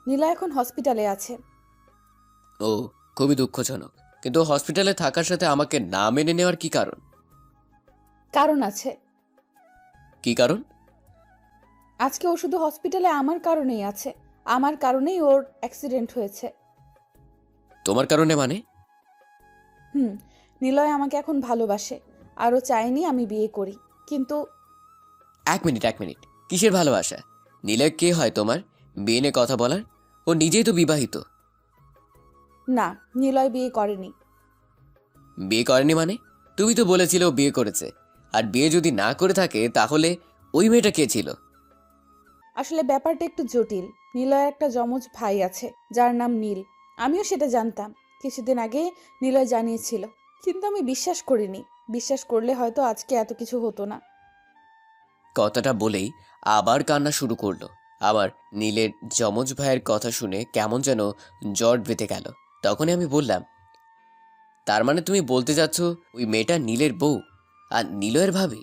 নিলয় এখন হসপিটালে আছে। ও, খুবই দুঃখজনক। কিন্তু হসপিটালে থাকার সাথে আমাকে না মেনে নেওয়ার কি কারণ? কারণ আছে। কি কারণ? আজকে ও শুধু হসপিটালে আমার কারণেই আছে। আমার কারণেই ওর অ্যাক্সিডেন্ট হয়েছে। তোমার কারণে মানে? নিলয় আমাকে এখন ভালোবাসে, আরও চায়নি আমি বিয়ে করি, কিন্তু এক মিনিট, কিসের ভালোবাসা? নিলয় কে হয় তোমার বিয়ে নিয়ে কথা বলার? ও নিজেই তো বিবাহিত। না, নিলয় বিয়ে করেনি। বিয়ে করেনি মানে? তুমি তো বলেছিলে ও বিয়ে করেছে। আর বিয়ে যদি না করে থাকে, তাহলে ওই মেয়েটা কে ছিল? আসলে ব্যাপারটা একটু জটিল। নিলয়ের একটা যমজ ভাই আছে যার নাম নীল। আমিও সেটা জানতাম। কিছুদিন আগে নিলয় জানিয়েছিল, কিন্তু আমি বিশ্বাস করিনি। বিশ্বাস করলে হয়তো আজকে এত কিছু হতো না। কথাটা বলেই আবার কান্না শুরু করলো। আবার নীলের যমজ ভাইয়ের কথা শুনে কেমন যেন জট বেঁধে গেল। তখনই আমি বললাম, তার মানে তুমি বলতে চাচ্ছ ওই মেয়েটা নীলের বউ আর নিলয়ের ভাবি?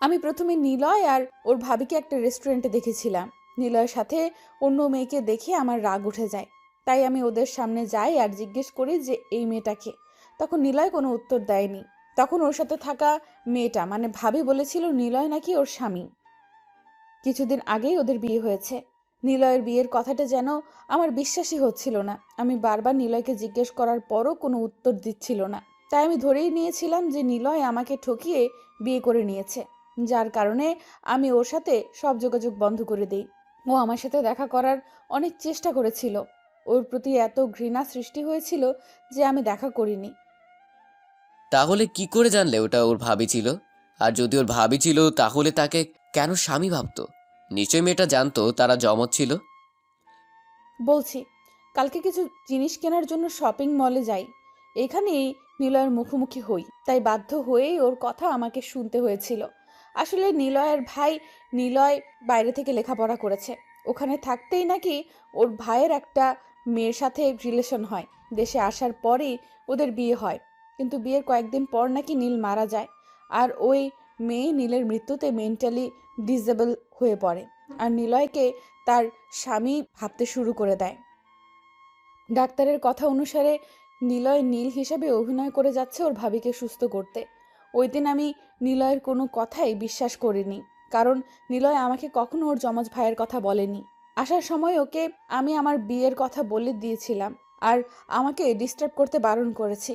আমি প্রথমে নিলয় আর ওর ভাবিকে একটা রেস্টুরেন্টে দেখেছিলাম। নিলয়ের সাথে অন্য মেয়েকে দেখে আমার রাগ উঠে যায়। তাই আমি ওদের সামনে যাই আর জিজ্ঞেস করি যে এই মেয়েটাকে। তখন নিলয় কোনো উত্তর দেয়নি। তখন ওর সাথে থাকা মেয়েটা মানে ভাবি বলেছিল নিলয় নাকি ওর স্বামী। কিছুদিন আগেই ওদের বিয়ে হয়েছে। নিলয়ের বিয়ের কথাটা যেন আমার বিশ্বাসই হচ্ছিল না। আমি বারবার নিলয়কে জিজ্ঞেস করার পরও কোনো উত্তর দিচ্ছিল না। তাই আমি ধরেই নিয়েছিলাম যে নিলয় আমাকে ঠকিয়ে বিয়ে করে নিয়েছে, যার কারণে আমি ওর সাথে সব যোগাযোগ বন্ধ করে দিই। ও আমার সাথে দেখা করার অনেক চেষ্টা করেছিল। ওর প্রতি এত ঘৃণা সৃষ্টি হয়েছিল যে আমি দেখা করিনি। তাহলে কি করে জানলে ওটা ওর ভাবি ছিল? আর যদি ওর ভাবি ছিল, তাহলে তাকে কেন স্বামী ভাবতো? নিশ্চয়ই মেয়েটা জানতো তারা জমজ ছিল। বলছি, কালকে কিছু জিনিস কেনার জন্য শপিং মলে যাই। এখানেই নিলয়ের মুখোমুখি হই, তাই বাধ্য হয়েই ওর কথা আমাকে শুনতে হয়েছিল। আসলে নিলয়ের ভাই নিলয় বাইরে থেকে লেখাপড়া করেছে। ওখানে থাকতেই নাকি ওর ভাইয়ের একটা মেয়ের সাথে রিলেশন হয়। দেশে আসার পরেই ওদের বিয়ে হয়, কিন্তু বিয়ের কয়েকদিন পর নাকি নীল মারা যায়। আর ওই মেয়ে নীলের মৃত্যুতে মেন্টালি ডিসেবল হয়ে পড়ে আর নিলয়কে তার স্বামী ভাবতে শুরু করে দেয়। ডাক্তারের কথা অনুসারে নিলয় নীল হিসেবে অভিনয় করে যাচ্ছে ওর ভাবিকে সুস্থ করতে। ওই দিন আমি নিলয়ের কোনো কথাই বিশ্বাস করিনি, কারণ নিলয় আমাকে কখনো ওর যমজ ভাইয়ের কথা বলেনি। আসার সময় ওকে আমি আমার বিয়ের কথা বলে দিয়েছিলাম আর আমাকে ডিস্টার্ব করতে বারণ করেছি।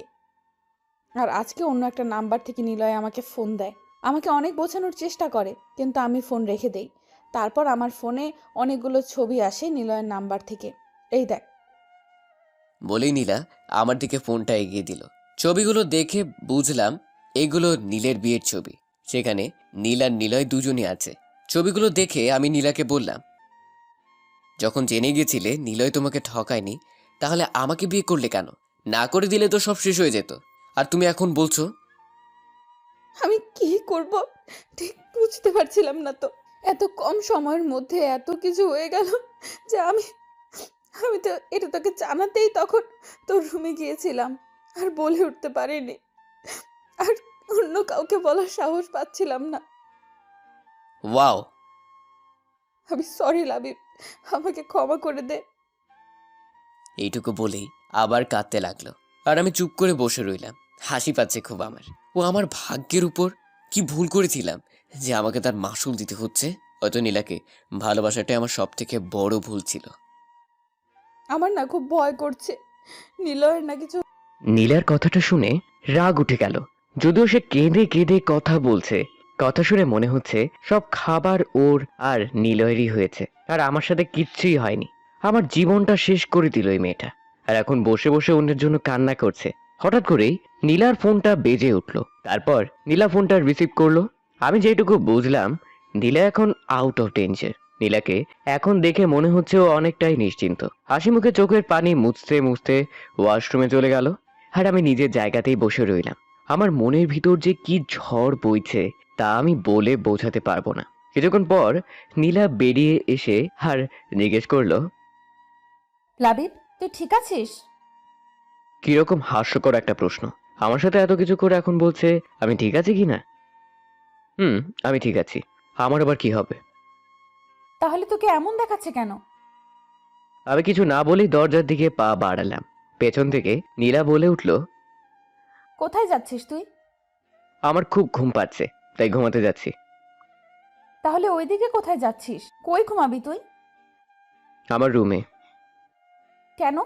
আর আজকে অন্য একটা নাম্বার থেকে নিলয় আমাকে ফোন দেয়, আমাকে অনেক বোঝানোর চেষ্টা করে, কিন্তু আমি ফোন রেখে দেই। তারপর আমার ফোনে অনেকগুলো ছবি আসে নিলয়ের নাম্বার থেকে। এই দেখ। বলেই নীলা আমার দিকে ফোনটা এগিয়ে দিল। ছবিগুলো দেখে বুঝলাম এগুলো নীলের বিয়ের ছবি। সেখানে নীল আর নিলয় দুজনই আছে। ছবিগুলো দেখে আমি নীলাকে বললাম, যখন জেনে গেছিলে নিলয় তোমাকে ঠকায়নি, তাহলে আমাকে বিয়ে করলে কেন? না করে দিলে তো সব শেষ হয়ে যেত। আর তুমি এখন বলছো। আমি কি করব ঠিক বুঝতে পারছিলাম না তো। এত কম সময়ের মধ্যে এত কিছু হয়ে গেল যে আমি তো এটা তোকে জানাতেই তখন তোর রুমে গিয়েছিলাম আর বলে উঠতে পারিনি, আর অন্য কাউকে বলার সাহস পাচ্ছিলাম না। ওয়াও। আমি সরি লাবিব, আমাকে ক্ষমা করে দে। এইটুকু বলেই আবার কাঁদতে লাগলো আর আমি চুপ করে বসে রইলাম। হাসি পাচ্ছে খুব আমার। ও আমার ভাগ্যের উপর কি ভুল করেছিলাম যে আমাকে তার মাসুল দিতে হচ্ছে? হয়তো নীলাকে ভালোবাসাটাই আমার সব থেকে বড় ভুল ছিল। আমার না খুব ভয় করছে, নিলয়ের না কিছু। নীলার কথাটা শুনে রাগ উঠে গেল। যদিও সে কেঁদে কেঁদে কথা বলছে, কথা শুনে মনে হচ্ছে সব খাবার ওর আর নিলয়েরই হয়েছে, আর আমার সাথে কিচ্ছুই হয়নি। আমার জীবনটা শেষ করে দিল এই মেয়েটা, আর এখন বসে বসে অন্যের জন্য কান্না করছে। হঠাৎ করেই নীলার ফোনটা বেজে উঠলো। তারপর নীলা ফোনটা রিসিভ করলো। আমি যেটুকু বুঝলাম, নীলা এখন আউট অফ ডেঞ্জার। নীলাকে এখন দেখে মনে হচ্ছে ও অনেকটাই নিশ্চিন্ত। হাসি মুখে চোখের পানি মুছতে মুছতে ওয়াশরুমে চলে গেল, আর আমি নিজের জায়গাতেই বসে রইলাম। আমার মনের ভিতর যে কি ঝড় বইছে তা আমি বলে বোঝাতে পারবো না। কিছুক্ষণ পর নীলা বেরিয়ে এসে আর জিজ্ঞেস করলো, লাবিব, তুই ঠিক আছিস? কিরকম হাস্যকর একটা প্রশ্ন! আমার সাথে এত কিছু করে এখন বলছে আমি ঠিক আছি কিনা। আমি ঠিক আছি। আমার আবার কি হবে? তাহলে তোকে এমন দেখাচ্ছে কেন? আমি কিছু না বলেই দরজার দিকে পা বাড়ালাম। পেছন থেকে নীলা বলে উঠল, কোথায় যাচ্ছিস তুই? আমার খুব ঘুম পাচ্ছে, তাই ঘুমাতে যাচ্ছি। তাহলে ওইদিকে কোথায় যাচ্ছিস? কই ঘুমাবি তুই? আমার রুমে। কেন?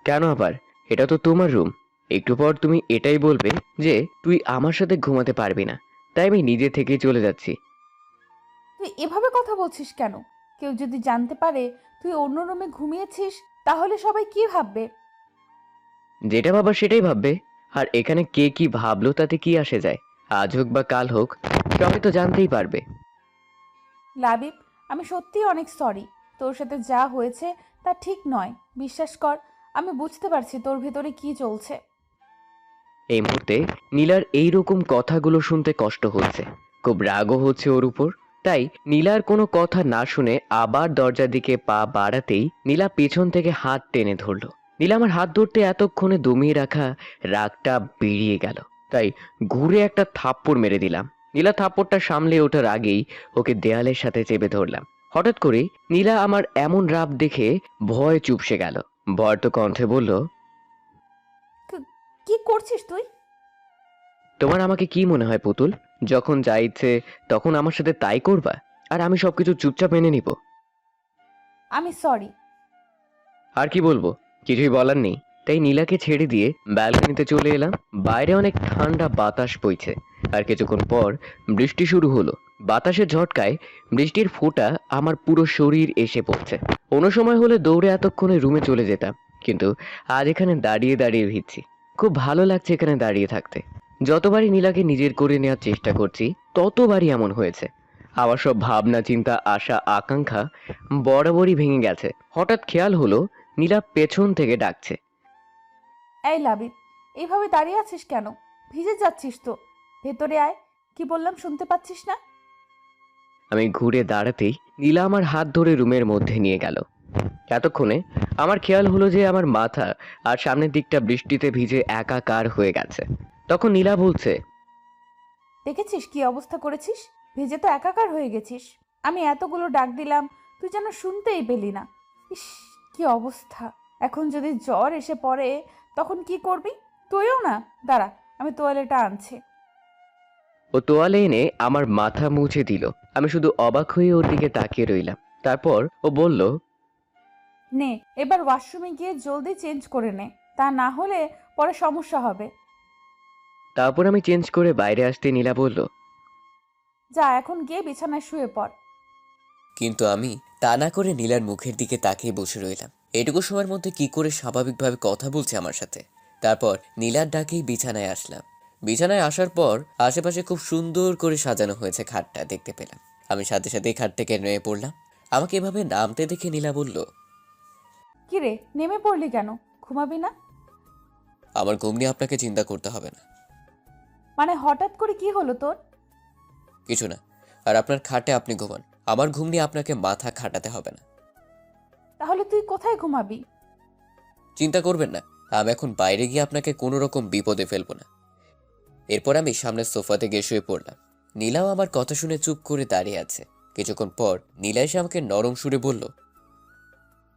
কেন আবার? এটা তো তোমার রুম। একটু পর তুমি এটাই বলবে যে তুই আমার সাথে ঘুমাতে পারবি না, তাই আমি নিজে থেকেই চলে যাচ্ছি। তুই এভাবে কথা বলছিস কেন? কেউ যদি জানতে পারে তুই অন্য রুমে ঘুমিয়েছিস, তাহলে সবাই কি ভাববে? যেটা ভাবার সেটাই ভাববে, আর এখানে কে কি ভাবলো তাতে কি আসে যায়? আজ হোক বা কাল হোক, সবাই তো জানতেই পারবে। লাবিব, আমি সত্যিই অনেক সরি। তোর সাথে যা হয়েছে তা ঠিক নয়। বিশ্বাস কর, আমি বুঝতে পারছি তোর ভেতরে কি চলছে। এই মুহূর্তে নীলার এইরকম কথাগুলো শুনতে কষ্ট হচ্ছে, খুব রাগও হচ্ছে ওর উপর। তাই নীলার কোনো কথা না শুনে আবার দরজার দিকে পা বাড়াতেই নীলা পেছন থেকে হাত টেনে ধরলো। নীলা আমার হাত ধরতে এতক্ষণে দমিয়ে রাখা রাগটা বেরিয়ে গেল, তাই ঘুরে একটা থাপ্পড় মেরে দিলাম। নীলা থাপ্পড়টা সামলে ওঠার আগেই ওকে দেয়ালের সাথে চেপে ধরলাম। হঠাৎ করে নীলা আমার এমন রাগ দেখে ভয় চুপসে গেল। ভয়তো কণ্ঠে বলল, কি করছিস তুই? তোমার আমাকে কি মনে হয় পুতুল? যখন যা ইচ্ছে তখন আমার সাথে তাই করবা, আর আমি সবকিছু চুপচাপ মেনে নিব? আমি সরি। আর কি বলবো, কিছুই বলার নেই। তাই নীলাকে ছেড়ে দিয়ে ব্যালকনিতে চলে এলাম। বাইরে অনেক ঠান্ডা বাতাস বইছে, আর কিছুক্ষণ পর বৃষ্টি শুরু হলো। বাতাসের ঝটকায় বৃষ্টির ফোঁটা আমার পুরো শরীর এসে পড়ছে। অন্য সময় হলে দৌড়ে এতক্ষণে রুমে চলে যেতাম, কিন্তু আজ এখানে দাঁড়িয়ে দাঁড়িয়ে ভিজছি। খুব ভালো লাগছে এখানে দাঁড়িয়ে থাকতে। যতবারই নীলাকে নিজের করে নেওয়ার চেষ্টা করছি, ততবারই এমন হয়েছে। আমার সব ভাবনা চিন্তা আশা আকাঙ্ক্ষা বরাবরই ভেঙে গেছে। হঠাৎ খেয়াল হলো নীলা পেছন থেকে ডাকছে। এই লাবিব, এইভাবে দাঁড়িয়ে আছিস কেন? ভিজে যাচ্ছিস তো। ভেতরে আয়। কি বললাম শুনতে পাচ্ছিস না? আমি ঘুরে দাঁড়াতেই নীলা আমার হাত ধরে রুমের মধ্যে নিয়ে গেল। এতক্ষণে আমার খেয়াল হলো যে আমার মাথা আর সামনের দিকটা বৃষ্টিতে ভিজে একাকার হয়ে গেছে। তখন নীলা বলছে, দেখেছিস কি অবস্থা করেছিস? ভেজে তো একাকার হয়ে গেছিস। আমি এতগুলো ডাক দিলাম, তুই যেন শুনতেই পেলি না। ইস, কি অবস্থা! এখন যদি জ্বর এসে পড়ে তখন কি করবি? তুইও না, দাঁড়া, আমি তোয়ালেটা আনছি। ও তোয়ালে এনে আমার মাথা মুছে দিল। আমি শুধু অবাক হয়ে ওর দিকে তাকিয়ে রইলাম। তারপর ও বলল, নে, এবার ওয়াশরুমে গিয়ে জলদি চেঞ্জ করে নে, তা না হলে পরে সমস্যা হবে। তারপর আমি চেঞ্জ করে বাইরে আসতে নীলা বলল, যা, এখন গিয়ে বিছানায় শুয়ে পড়। কিন্তু আমি তা না করে নীলার মুখের দিকে তাকিয়ে বসে রইলাম। এটুকু সময়ের মধ্যে কি করে স্বাভাবিকভাবে কথা বলছে আমার সাথে। তারপর নীলার ডাকেই বিছানায় আসলাম। বিছানায় আসার পর আশেপাশে খুব সুন্দর করে সাজানো হয়েছে খাটটা দেখতে পেলাম। আমি সাথে সাথেই খাট থেকে নেমে পড়লাম। আমাকে এভাবে নামতে দেখে নীলা বলল, কি রে, নেমে পড়লি কেন? ঘুমাবি না? আমার ঘুম নিয়ে আপনাকে চিন্তা করতে হবে না। মানে হঠাৎ করে কি হলো তোর? কিছু না। আর আপনার খাটে আপনি ঘুমান, আমার ঘুম নিয়ে আপনাকে মাথা খাটাতে হবে না। তাহলে তুই কোথায় ঘুমাবি? চিন্তা করবেন না, আমি এখন বাইরে গিয়ে আপনাকে কোনো রকম বিপদে ফেলবো না। এরপর আমি সামনের সোফাতে গিয়ে শুয়ে পড়লাম। নীলাও আমার কথা শুনে চুপ করে দাঁড়িয়ে আছে। কিছুক্ষণ পর নীলা এসে আমাকে নরম সুরে বলল,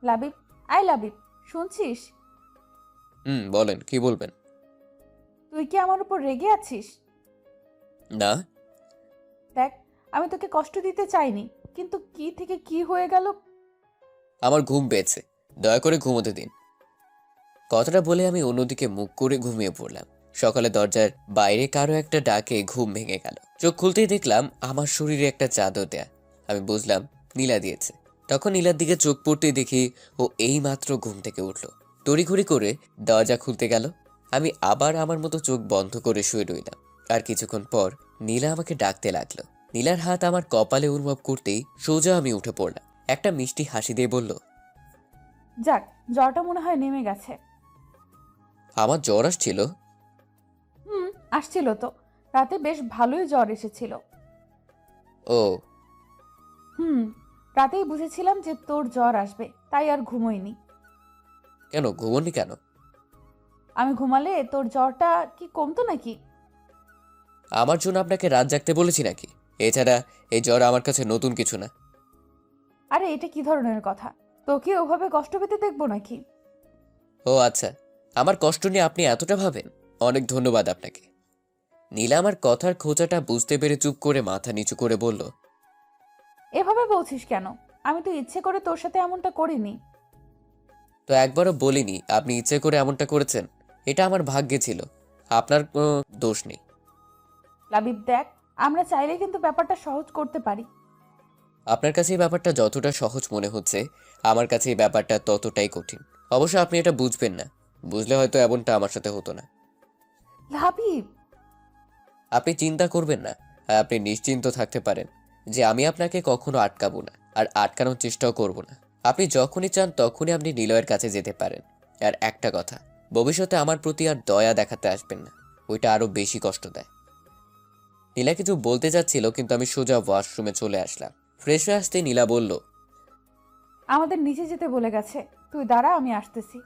লাবিব, আই লাবিব, শুনছিস? বলেন, কি বলবেন? তুই কি আমার উপর রেগে আছিস? না। দেখ, আমি তোকে কষ্ট দিতে চাইনি, কিন্তু কি থেকে কি হয়ে গেল। আমার ঘুম পেয়েছে, দয়া করে ঘুমোতে দিন। কথাটা বলে আমি অন্যদিকে মুখ করে ঘুমিয়ে পড়লাম। সকালে দরজার বাইরে কারো একটা ডাকে ঘুম ভেঙে গেল। চোখ খুলতেই দেখলাম আমার শরীরে একটা চাদর দেয়া। আমি বুঝলাম নীলা দিয়েছে। তখন নীলার দিকে চোখ পড়তেই দেখি ও এইমাত্র ঘুম থেকে উঠল। তড়িঘড়ি করে দরজা খুলতে গেল। আমি আবার আমার মতো চোখ বন্ধ করে শুয়ে রইলাম। আর কিছুক্ষণ পর নীলা আমাকে ডাকতে লাগলো। নীলার হাত আমার কপালে অনুভব করতেই সোজা আমি উঠে পড়লাম। একটা মিষ্টি হাসি দিয়ে বলল, যাক, জ্বরটা মনে হয় নেমে গেছে। আমার জ্বর আসছিল? আসছিল তো। রাতে বেশ ভালোই জ্বর এসেছিল। ও। রাতেই বুঝেছিলাম যে তোর জ্বর আসবে, তাই আর ঘুমোইনি। কেন ঘুমোনি কেন? আমি ঘুমালে তোর জ্বরটা কি কমতো নাকি? আমার জন্য আপনাকে রাত জাগতে বলেছি নাকি? এছাড়া এই জ্বর আমার কাছে নতুন কিছু না। আরে, এটা কি ধরনের কথা? তোকে ওভাবে কষ্ট পেতে দেখবো নাকি? ও আচ্ছা, আমার কষ্ট নিয়ে আপনি এতটা ভাবেন? অনেক ধন্যবাদ আপনাকে। নীলা আমার কথার খোঁচাটা বুঝতে পেরে চুপ করে মাথা নিচু করে বলল, এভাবে বলছিস কেন? আমি তো ইচ্ছে করে তোর সাথে এমনটা করিনি। তো একবারও বলিনি আপনি ইচ্ছে করে এমনটা করেছেন। এটা আমার ভাগ্যে ছিল, আপনার কোনো দোষ নেই। লাবিব দেখ, আমরা চাইলে কিন্তু ব্যাপারটা সহজ করতে পারি। আপনার কাছে এই ব্যাপারটা যতটা সহজ মনে হচ্ছে, আমার কাছে এই ব্যাপারটা ততটাই কঠিন। অবশ্য আপনি এটা বুঝবেন না। বুঝলে হয়তো এমনটা আমার সাথে হতো না। লাবিব, আপনি চিন্তা করবেন না, আর আপনি নিশ্চিন্ত থাকতে পারেন যে আমি আপনাকে কখনো আটকাবো না, আর আটকানোর চেষ্টাও করব না। আপনি যখনই চান তখনই আপনি নিলয়ের কাছে যেতে পারেন। আর একটা কথা, ভবিষ্যতে আমার প্রতি আর দয়া দেখাতে আসবেন না, ওইটা আরো বেশি কষ্ট দেয়। নীলা কিছু বলতে যাচ্ছিল, কিন্তু আমি সোজা ওয়াশরুমে চলে আসলাম। ফ্রেশ হয়ে আসতে নীলা বলল, আমাদের নিচে যেতে বলে গেছে, তুই দাঁড়া, আমি আসতেছি।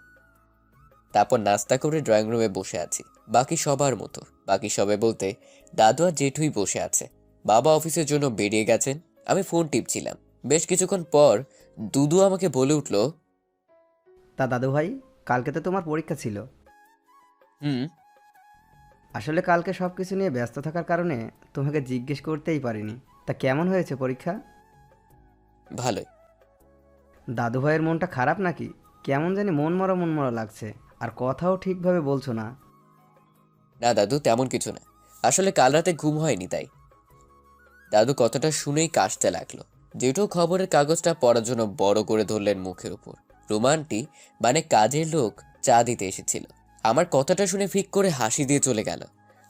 তারপর নাস্তা করে ড্রয়িং রুমে বসে আছি বাকি সবার মতো। বাকি সবাই বলতে দাদু আর জেঠুই বসে আছে। বাবা অফিসের জন্য বেরিয়ে গেছেন। আমি ফোন টিপছিলাম। বেশ কিছুক্ষণ পর দুদু আমাকে বলে উঠল, তা দাদু ভাই, কালকে তো তোমার পরীক্ষা ছিল। হুম। আসলে কালকে সব কিছু নিয়ে ব্যস্ত থাকার কারণে তোমাকে জিজ্ঞেস করতেই পারিনি। তা কেমন হয়েছে পরীক্ষা? ভালোই। দাদু ভাইয়ের মনটা খারাপ নাকি? কেমন জানি মন মরা লাগছে, আর কথাও ঠিকভাবে বলছো না। না দাদু, তেমন কিছু না। আসলে কাল রাতে ঘুম হয়নি তাই। দাদু কথাটা শুনেই কাশতে লাগলো। জেঠু খবরের কাগজটা পড়ার জন্য বড় করে ধরলেন মুখের উপর। রোমান্টি মানে কাজের লোক চা দিতে এসেছিল। আমার কথাটা শুনে ফিক করে হাসি দিয়ে চলে গেল।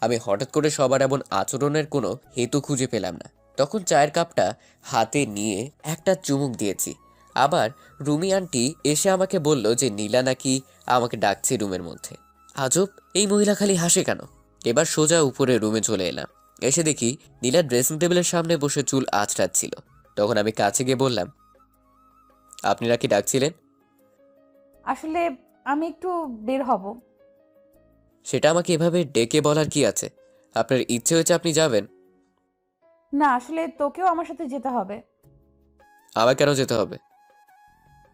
আমি হঠাৎ করে সবার এমন আচরণের কোনো হেতু খুঁজে পেলাম না। তখন চায়ের কাপটা হাতে নিয়ে একটা চুমুক দিয়েছি। আবার রুমি আন্টি এসে আমাকে বলল যে নীলা নাকি আমাকে ডাকছে রুমের মধ্যে। আজব, এই মহিলা খালি হাসে কেন? এবার সোজা উপরে রুমে চলে এলাম। এসে দেখি নীলা ড্রেসিং টেবিলের সামনে বসে চুল আঁচড়াচ্ছিল। তখন আমি কাছে গিয়ে বললাম, আপনারা কি ডাকছিলেন? আসলে আমি একটু বের হব। সেটা আমাকে এভাবে ডেকে বলার কি আছে? আপনার ইচ্ছে হয়েছে আপনি যাবেন, না আসলে তোকেও আমার সাথে যেতে হবে। আমার কেন যেতে হবে?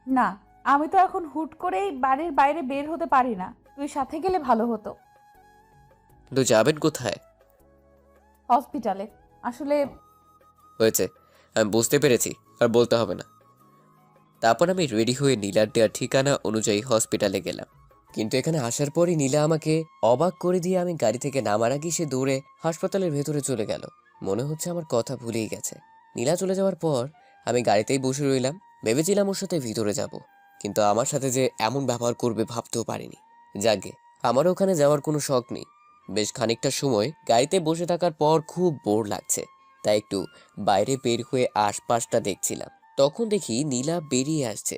না, আমি তো এখন হুট করেই বাড়ির বাইরে বের হতে পারি না, তুই সাথে গেলে ভালো হতো। কিন্তু যাবেন কোথায়? হসপিটালে। আসলে হয়েছে, আমি বুঝতে পেরেছি, আর বলতে হবে না। তারপর আমি রেডি হয়ে নীলার দেওয়ার ঠিকানা অনুযায়ী হসপিটালে গেলাম। কিন্তু এখানে আসার পরই নীলা আমাকে অবাক করে দিয়ে আমি গাড়ি থেকে নামার আগে সে দৌড়ে হাসপাতালের ভেতরে চলে গেল। মনে হচ্ছে আমার কথা ভুলেই গেছে। নীলা চলে যাওয়ার পর আমি গাড়িতেই বসে রইলাম। ভেবেছিলাম ওর সাথে ভিতরে যাব, কিন্তু আমার সাথে যে এমন ব্যবহার করবে ভাবতেও পারিনি। যাকে আমারও ওখানে যাওয়ার কোনো শখ নেই। বেশ খানিকটা সময় গাড়িতে বসে থাকার পর খুব বোর লাগছে, তাই একটু বাইরে বের হয়ে আশপাশটা দেখছিলাম। তখন দেখি নীলা বেরিয়ে আসছে।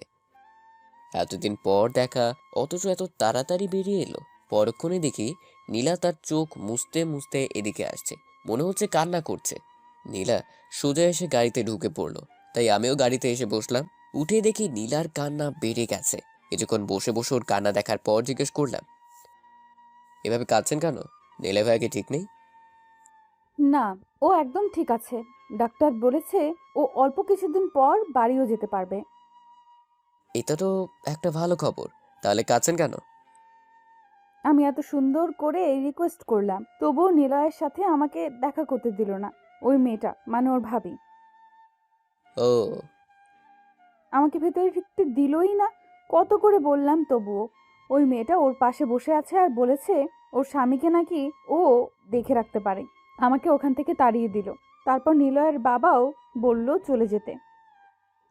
এতদিন পর দেখা, অথচ এত তাড়াতাড়ি বেরিয়ে এলো। পরক্ষণে দেখি নীলা তার চোখ মুছতে মুছতে এদিকে আসছে, মনে হচ্ছে কান্না করছে। নীলা সোজা এসে গাড়িতে ঢুকে পড়লো, তাই আমিও গাড়িতে এসে বসলাম। উঠে দেখি নীলার কান্না বেড়ে গেছে। কিছুক্ষণ বসে বসে ওর কান্না দেখার পর জিজ্ঞেস করলাম, এভাবে কাঁদছেন কেন? নীলা ভাইকে ঠিক নেই? না, ও একদম ঠিক আছে। ডাক্তার বলেছে ও অল্প কিছুদিন পর বাড়িও যেতে পারবে। এটা তো একটা ভালো খবর, তাহলে কাঁদছেন কেন? আমি এত সুন্দর করে রিকোয়েস্ট করলাম, তবুও নিলয়ের সাথে আমাকে দেখা করতে দিল না। ওই মেয়েটা, মানে ওর ভাবি, ও, আমাকে ভেতরে ঢুকতে দিলই না। কত করে বললাম তবুও। ওই মেয়েটা ওর পাশে বসে আছে আর বলেছে ওর স্বামীকে নাকি ও দেখে রাখতে পারে। আমাকে ওখান থেকে তাড়িয়ে দিল। তারপর নিলয়ের বাবাও বলল চলে যেতে।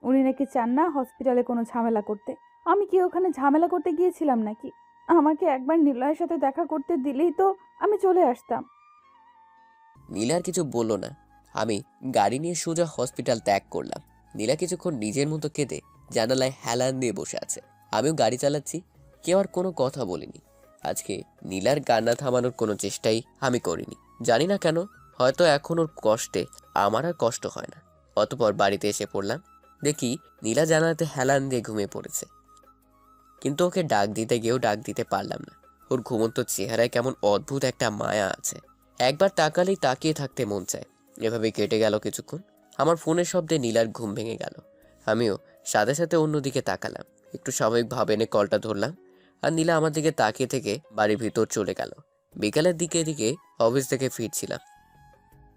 উনি নাকি চান না হসপিটালে কোনো ঝামেলা করতে। আমি কি ওখানে ঝামেলা করতে গিয়েছিলাম নাকি? আমাকে একবার নিলয়ের সাথে দেখা করতে দিলেই তো আমি চলে আসতাম। নীলা আর কিছু বলল না। আমি গাড়ি নিয়ে সোজা হসপিটাল ত্যাগ করলাম। নীলা কিছুক্ষণ নিজের মতো কেঁদে জানালায় হেলান দিয়ে বসে আছে। আমিও গাড়ি চালাচ্ছি, কেউ আর কোনো কথা বলিনি। আজকে নীলার কান্না থামানোর কোনো চেষ্টাই আমি করিনি। জানি না কেন, হয়তো এখন ওর কষ্টে আমার আর কষ্ট হয় না। অতপর বাড়িতে এসে পড়লাম। দেখি নীলা জানালাতে হেলান দিয়ে ঘুমিয়ে পড়েছে, কিন্তু ওকে ডাক দিতে গিয়েও ডাক দিতে পারলাম না। ওর ঘুমন্ত চেহারায় কেমন অদ্ভুত একটা মায়া আছে। একবার তাকালেই তাকিয়ে থাকতে মন চায়। এভাবে কেটে গেল কিছুক্ষণ। আমার ফোনের শব্দে নীলার ঘুম ভেঙে গেল। আমিও সাথে সাথে অন্যদিকে তাকালাম। একটু স্বাভাবিকভাবে এনে কলটা ধরলাম, আর নীলা আমার দিকে তাকিয়ে থেকে বাড়ির ভিতর চলে গেল। বিকালের দিকে এদিকে অফিস থেকে ফিরছিলাম।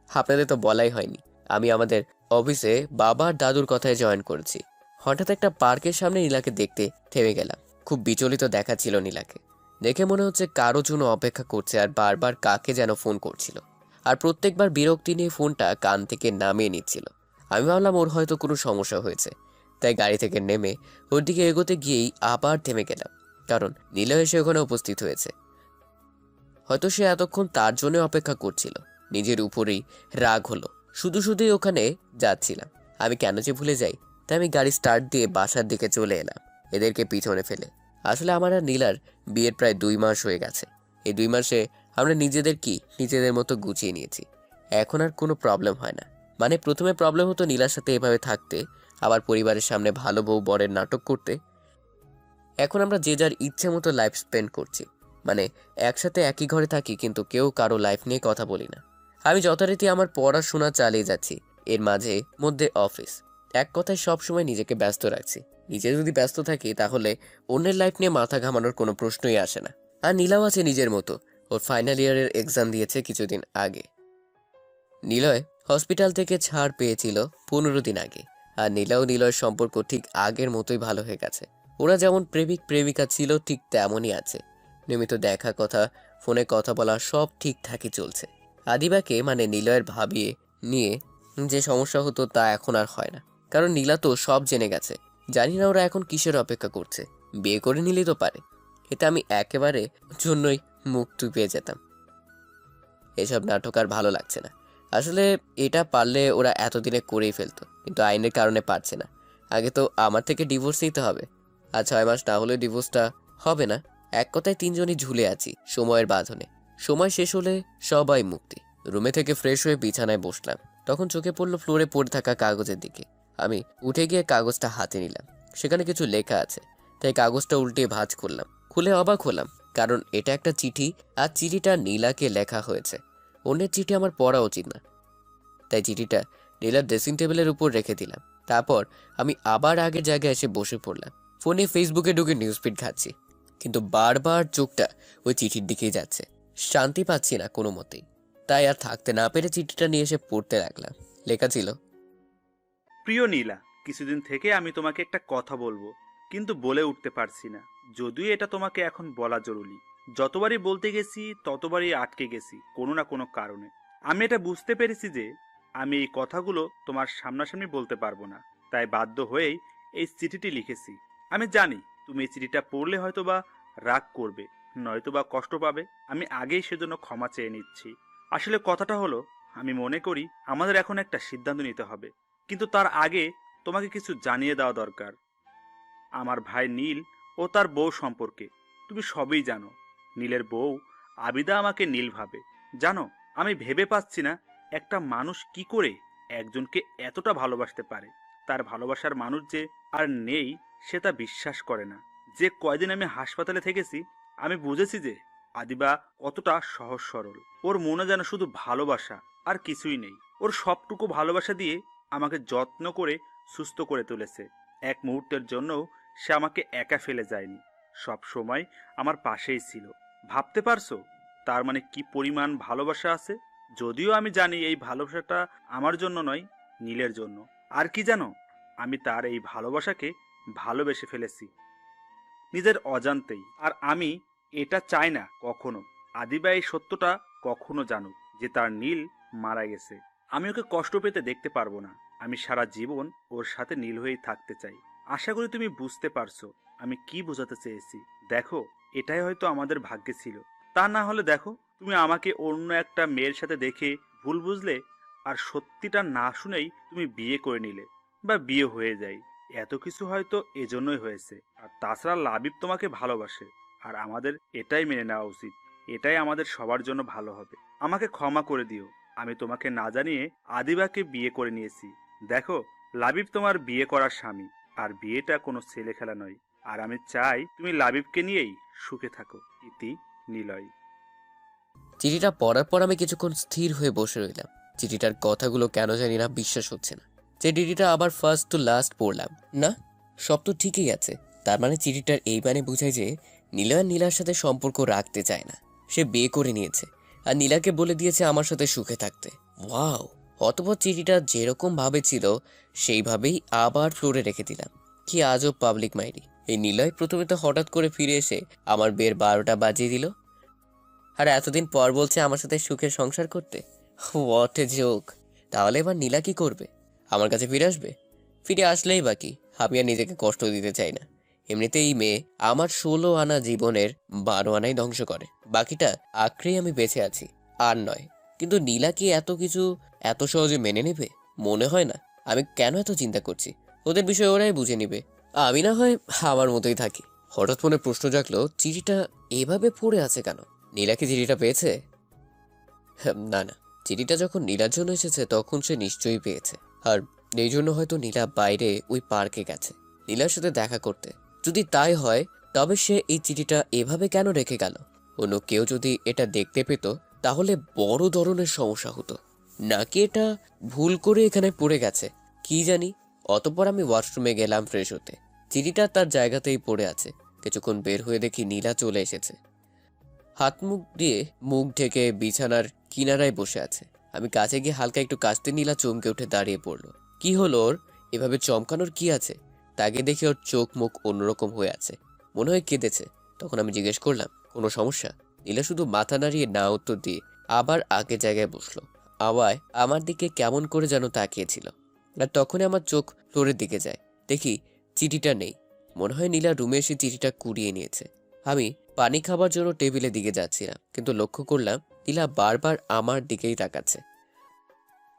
আপনাদের তো বলাই হয়নি, আমি আমাদের অফিসে বাবার দাদুর কথায় জয়েন করেছি। হঠাৎ একটা পার্কের সামনে নীলাকে দেখতে থেমে গেলাম। খুব বিচলিত দেখাচ্ছিল নীলাকে। দেখে মনে হচ্ছে কারো জন্য অপেক্ষা করছে আর বারবার কাকে যেন ফোন করছিল, আর প্রত্যেকবার বিরক্তি নিয়ে ফোনটা কান থেকে নামিয়ে নিচ্ছিল। আমি ভাবলাম ওর হয়তো কোনো সমস্যা হয়েছে, তাই গাড়ি থেকে নেমে ওর দিকে এগোতে গিয়েই আবার থেমে গেলাম, কারণ নীলা এসে ওখানে উপস্থিত হয়েছে। হয়তো সে এতক্ষণ তার জন্য অপেক্ষা করছিল। নিজের উপরেই রাগ হলো। শুধু শুধুই ওখানে যাচ্ছিলাম, আমি কেন যে ভুলে যাই। তাই আমি গাড়ি স্টার্ট দিয়ে বাসার দিকে চলে এলাম, এদেরকে পিছনে ফেলে। আসলে আমার আর নীলার বিয়ের প্রায় 2 মাস হয়ে গেছে। এই 2 মাসে আমরা নিজেদের মতো গুছিয়ে নিয়েছি। এখন আর কোনো প্রবলেম হয় না। মানে প্রথমে প্রবলেম হতো নীলার সাথে এভাবে থাকতে, আবার পরিবারের সামনে ভালো বউ বরের নাটক করতে। এখন আমরা যে যার ইচ্ছে মতো লাইফ স্পেন্ড করছি। মানে একসাথে একই ঘরে থাকি, কিন্তু কেউ কারো লাইফ নিয়ে কথা বলি না। আমি যথারীতি আমার পড়াশোনা চালিয়ে যাচ্ছি, এর মাঝে মধ্যে অফিস। এক কথায় সবসময় নিজেকে ব্যস্ত রাখছি। নিজে যদি ব্যস্ত থাকি তাহলে অন্যের লাইফ নিয়ে মাথা ঘামানোর কোনো প্রশ্নই আসে না। আর নীলাও আছে নিজের মতো, ওর ফাইনাল ইয়ারের এক্সাম দিয়েছে কিছুদিন আগে। নিলয় হসপিটাল থেকে ছাড় পেয়েছিল 15 দিন আগে। আর নীলাও নিলয়ের সম্পর্ক ঠিক আগের মতোই ভালো হয়ে গেছে। ওরা যেমন প্রেমিক প্রেমিকা ছিল ঠিক তেমনই আছে। নিয়মিত দেখা, কথা, ফোনে কথা বলা সব ঠিকঠাকই চলছে। আদিবাকে মানে নিলয়ের ভাবিয়ে নিয়ে যে সমস্যা হতো তা এখন আর হয় না, কারণ নীলা তো সব জেনে গেছে। জানি না ওরা এখন কিসের অপেক্ষা করছে। বিয়ে করে নিলেই তো পারে। এতে আমি একেবারে জন্যই মুখ টুপিয়ে যেতাম। এসব নাটক আর ভালো লাগছে না। আসলে এটা পারলে ওরা এতদিনে করেই ফেলতো, কিন্তু আইনের কারণে পারছে না। আগে তো আমার থেকে ডিভোর্স নিতে হবে, আর 6 মাস না হলে ডিভোর্সটা হবে না। এক কথায় 3 জনই ঝুলে আছি সময়ের বাঁধনে। সময় শেষ হলে সবাই মুক্তি। রুমে থেকে ফ্রেশ হয়ে বিছানায় বসলাম, তখন চোখে পড়লো ফ্লোরে পড়ে থাকা কাগজের দিকে। আমি উঠে গিয়ে কাগজটা হাতে নিলাম। সেখানে কিছু লেখা আছে, তাই কাগজটা উল্টে ভাঁজ করলাম। খুলে অবাক হলাম, কারণ এটা একটা চিঠি, আর চিঠিটা নীলাকে লেখা হয়েছে। অন্যের চিঠি আমার পড়া উচিত না। তাই চিঠিটা নীলার ড্রেসিং টেবিলের উপর রেখে দিলাম। তারপর আমি আবার আগের জায়গায় এসে বসে পড়লাম। ফোনে ফেসবুকে ঢুকে নিউজ ফিড ঘাটছি, কিন্তু বারবার চোখটা ওই চিঠির দিকেই যাচ্ছে। শান্তি পাচ্ছি না কোনো মতেই। তাই আর থাকতে না পেরে চিঠিটা নিয়ে এসে পড়তে লাগলাম। লেখা ছিল, প্রিয় নীলা, কিছুদিন থেকে আমি তোমাকে একটা কথা বলবো, কিন্তু বলে উঠতে পারছি না। যদিও এটা তোমাকে এখন বলা জরুরি। যতবারই বলতে গেছি ততবারই আটকে গেছি কোনো না কোনো কারণে। আমি এটা বুঝতে পেরেছি যে আমি এই কথাগুলো তোমার সামনাসামনি বলতে পারবো না, তাই বাধ্য হয়েই এই চিঠিটি লিখেছি। আমি জানি তুমি এই চিঠিটা পড়লে হয়তোবা রাগ করবে, নয়তোবা কষ্ট পাবে। আমি আগেই সেজন্য ক্ষমা চেয়ে নিচ্ছি। আসলে কথাটা হলো, আমি মনে করি আমাদের এখন একটা সিদ্ধান্ত নিতে হবে, কিন্তু তার আগে তোমাকে কিছু জানিয়ে দেওয়া দরকার। আমার ভাই নীল ও তার বউ সম্পর্কে তুমি সবই জানো। নীলের বউ আবিদা আমাকে নীল ভাবে। জানো, আমি ভেবে পাচ্ছি না একটা মানুষ কি করে একজনকে এতটা ভালোবাসতে পারে। তার ভালোবাসার মানুষ যে আর নেই সে তা বিশ্বাস করে না। যে কয়দিন আমি হাসপাতালে থেকেছি আমি বুঝেছি যে আদিবা কতটা সহজ সরল। ওর মনে যেন শুধু ভালোবাসা আর কিছুই নেই। ওর সবটুকু ভালোবাসা দিয়ে আমাকে যত্ন করে সুস্থ করে তুলেছে। এক মুহূর্তের জন্যও সে আমাকে একা ফেলে যায়নি, সব সময় আমার পাশেই ছিল। ভাবতে পারছো তার মানে কি পরিমাণ ভালোবাসা আছে? যদিও আমি জানি এই ভালোবাসাটা আমার জন্য নয়, নীলের জন্য। আর কি জানো, আমি তার এই ভালোবাসাকে ভালোবেসে ফেলেছি নিজের অজান্তেই। আর আমি এটা চাই না কখনো আদিবা এই সত্যটা কখনো জানুক যে তার নীল মারা গেছে। আমি ওকে কষ্ট পেতে দেখতে পারবো না। আমি সারা জীবন ওর সাথে নীল হয়েই থাকতে চাই। আশা করি তুমি বুঝতে পারছো আমি কি বোঝাতে চেয়েছি। দেখো, এটাই হয়তো আমাদের ভাগ্যে ছিল। তা না হলে দেখো, তুমি আমাকে অন্য একটা মেয়ের সাথে দেখে ভুল বুঝলে, আর সত্যিটা না শুনেই তুমি বিয়ে করে নিলে, বা বিয়ে হয়ে যায়। এত কিছু হয়তো এজন্যই হয়েছে। আর তাছাড়া লাবিব তোমাকে ভালোবাসে, আর আমাদের এটাই মেনে নেওয়া উচিত। এটাই আমাদের সবার জন্য ভালো হবে। আমাকে ক্ষমা করে দিও, আমি তোমাকে না জানিয়ে আদিবাকে বিয়ে করে নিয়েছি। দেখো, লাবিব তোমার বিয়ে করার স্বামী, আর বিয়েটা কোনো ছেলে খেলা নয়। আর আমি চাই তুমি লাবিবকে নিয়েই সুখে থাকো। ইতি, নিলয়। চিঠিটা পড়ার পর আমি কিছুক্ষণ স্থির হয়ে বসে রইলাম। চিঠিটার কথাগুলো কেন জানি না বিশ্বাস হচ্ছে না। যে চিঠিটা আবার ফার্স্ট টু লাস্ট পড়লাম, না সব তো ঠিকই আছে। তার মানে চিঠিটার এই মানে বোঝায় যে নীলা নীলার সাথে সম্পর্ক রাখতে চায় না, সে বিয়ে করে নিয়েছে আর নীলাকে বলে দিয়েছে আমার সাথে সুখে থাকতে। ওয়াও! অতঃপর চিঠিটা যেরকম ভাবে ছিল সেইভাবেই আবার ফ্লোরে রেখে দিলাম। কি আজব পাবলিক মাইরি। এই নিলয় প্রথমে তো হঠাৎ করে ফিরে এসে আমার বিয়ের 12টা বাজিয়ে দিল, আর এতদিন পর বলছে আমার সাথে সুখের সংসার করতে। What a joke! তাহলে এবার নীলা কি করবে? আমার কাছে ফিরে আসবে? ফিরে আসলেই বাকি, আমি আর নিজেকে কষ্ট দিতে চাই না। এমনিতেই এই মেয়ে আমার 16 আনা জীবনের 12 আনাই ধ্বংস করে, বাকিটা আঁকড়েই আমি বেঁচে আছি। আর নয়, কিন্তু নীলা কি এত কিছু এত সহজে মেনে নেবে? মনে হয় না। আমি কেন এত চিন্তা করছি? ওদের বিষয় ওরাই বুঝে নিবে, আমি না হয় আমার মতোই থাকি। হঠাৎ মনে প্রশ্ন জাগলো, চিঠিটা এভাবে পড়ে আছে কেন? নীলা কি চিঠিটা পেয়েছে? না না, চিঠিটা যখন নীলার জন্য এসেছে তখন সে নিশ্চয়ই পেয়েছে। আর এই জন্য হয়তো নীলা বাইরে ওই পার্কে গেছে নীলার সাথে দেখা করতে। যদি তাই হয় তবে সে এই চিঠিটা এভাবে কেন রেখে গেল? অন্য কেউ যদি এটা দেখতে পেত তাহলে বড় ধরনের সমস্যা হতো। নাকি এটা ভুল করে এখানে পড়ে গেছে, কি জানি। অতঃপর আমি ওয়াশরুমে গেলাম ফ্রেশ হতে। চিঠিটা তার জায়গাতেই পড়ে আছে। কিছুক্ষণ বের হয়ে দেখি নীলা চলে এসেছে। হাত মুখ দিয়ে মুখ ঢেকে বিছানার কিনারায় বসে আছে। আমি কাছে গিয়ে হালকা একটু কাশতে নীলা চমকে উঠে দাঁড়িয়ে পড়লো। কি হলো ওর? এভাবে চমকানোর কি আছে? তাকে দেখে ওর চোখ মুখ অন্যরকম হয়ে আছে, মনে হয় কেঁদেছে। তখন আমি জিজ্ঞেস করলাম, কোনো সমস্যা? নীলা শুধু মাথা নাড়িয়ে না উত্তর দিয়ে আবার আগের জায়গায় বসলো। আওয়ায় আমার দিকে কেমন করে যেন তাকিয়েছিল। আর তখনই আমার চোখ ফ্লোরের দিকে যায়, দেখি চিঠিটা নেই। মনে হয় নীলা রুমে এসে চিঠিটা কুড়িয়ে নিয়েছে। আমি পানি খাবার জন্য টেবিলের দিকে যাচ্ছিলাম, কিন্তু লক্ষ্য করলাম নীলা বারবার আমার দিকেই তাকাচ্ছে।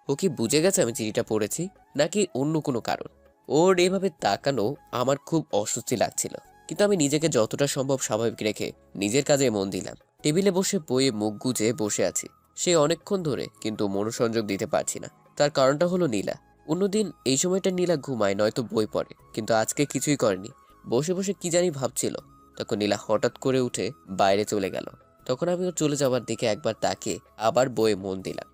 ও কি বুঝে গেছে আমি চিঠিটা পড়েছি, নাকি অন্য কোনো কারণ? ওর এভাবে তাকানো আমার খুব অস্বস্তি লাগছিল, কিন্তু আমি নিজেকে যতটা সম্ভব স্বাভাবিক রেখে নিজের কাজে মন দিলাম। টেবিলে বসে বইয়ে মুখ গুজে বসে আছি সে অনেকক্ষণ ধরে, কিন্তু মনোসংযোগ দিতে পারছি না। তার কারণটা হলো নীলা। অন্যদিন এই সময়টা নীলা ঘুমায় নয়তো বই পড়ে, কিন্তু আজকে কিছুই করেনি, বসে বসে কি জানি ভাবছিল। তখন নীলা হঠাৎ করে উঠে বাইরে চলে গেল। তখন আমি ওর চলে যাওয়ার দিকে একবার তাকিয়ে আবার বইয়ে মন দিলাম।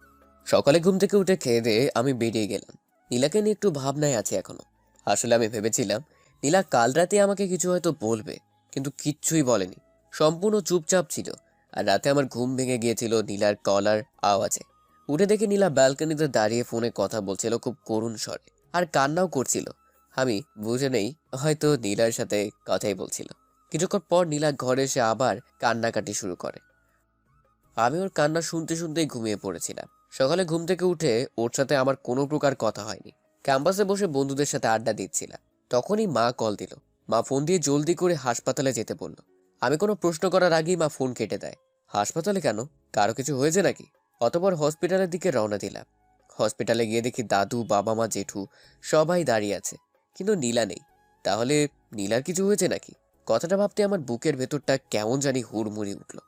সকালে ঘুম থেকে উঠে খেয়ে দিয়ে আমি বেরিয়ে গেলাম। নীলাকে নিয়ে একটু ভাবনায় আছি এখনো। আসলে আমি ভেবেছিলাম নীলা কাল রাতে আমাকে কিছু হয়তো বলবে, কিন্তু কিচ্ছুই বলেনি। সম্পূর্ণ চুপচাপ ছিল। আর রাতে আমার ঘুম ভেঙে গিয়েছিল নীলার গলার আওয়াজে। উঠে দেখি নীলা ব্যালকনিতে দাঁড়িয়ে ফোনে কথা বলছিল খুব করুণ স্বরে, আর কান্নাও করছিল। আমি বুঝে নেই হয়তো নীলার সাথে কথাই বলছিল। কিছুক্ষণ পর নীলা ঘরে এসে আবার কান্নাকাটি শুরু করে। আমি ওর কান্না শুনতে শুনতেই ঘুমিয়ে পড়েছিলাম। সকালে ঘুম থেকে উঠে ওর সাথে আমার কোনো প্রকার কথা হয়নি। ক্যাম্পাসে বসে বন্ধুদের সাথে আড্ডা দিচ্ছিলাম। তখনই মা কল দিল। মা ফোন দিয়ে জলদি করে হাসপাতালে যেতে বলল। আমি কোনো প্রশ্ন করার আগেই মা ফোন কেটে দেয়। হাসপাতালে কেন? কারো কিছু হয়েছে নাকি? অতঃপর হসপিটালের দিকে রওনা দিলাম। হসপিটালে গিয়ে দেখি দাদু, বাবা মা, জেঠু সবাই দাঁড়িয়ে আছে, কিন্তু নীলা নেই। তাহলে নীলার কিছু হয়েছে নাকি? কথাটা ভাবতে আমার বুকের ভেতরটা কেমন জানি হুড়মুড়ি উঠল।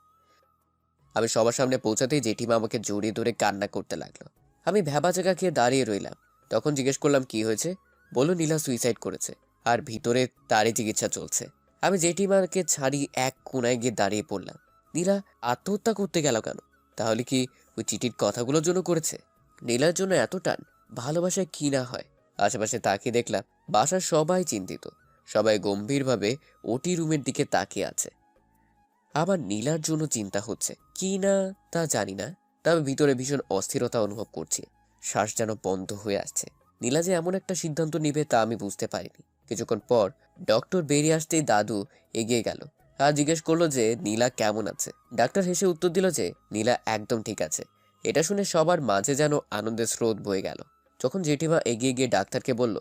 আমি সবার সামনে পৌঁছাতেই জেঠিমা আমাকে জড়িয়ে ধরে কান্না করতে লাগলো। আমি ভ্যাবাচাকা খেয়ে দাঁড়িয়ে রইলাম। তখন জিজ্ঞেস করলাম কি হয়েছে। বলল নীলা সুইসাইড করেছে, আর ভিতরে তারই চিকিৎসা চলছে। আমি জেঠিমাকে ছাড়ি এক কোনায় গিয়ে দাঁড়িয়ে পড়লাম। নীলা আত্মহত্যা করতে গেল কেন? তাহলে কি ওই চিঠির কথাগুলোর জন্য করেছে? নীলার জন্য এত টান, ভালোবাসায় কি না হয়। আশেপাশে তাকিয়ে দেখলাম বাসার সবাই চিন্তিত। সবাই গম্ভীরভাবে ওটি রুমের দিকে তাকিয়ে আছে। আমার নীলার জন্য চিন্তা হচ্ছে কি না তা জানি না, তবে ভিতরে ভীষণ অস্থিরতা অনুভব করছি। শ্বাস যেন বন্ধ হয়ে আসছে। নীলা যে এমন একটা সিদ্ধান্ত নিবে তা আমি বুঝতে পারিনি। কিছুক্ষণ পর ডক্টর বেরিয়ে আসতেই দাদু এগিয়ে গেল আর জিজ্ঞেস করলো যে নীলা কেমন আছে। ডাক্তার হেসে উত্তর দিল যে নীলা একদম ঠিক আছে। এটা শুনে সবার মাঝে যেন আনন্দের স্রোত বয়ে গেল। যখন জেঠিমা এগিয়ে গিয়ে ডাক্তারকে বলল,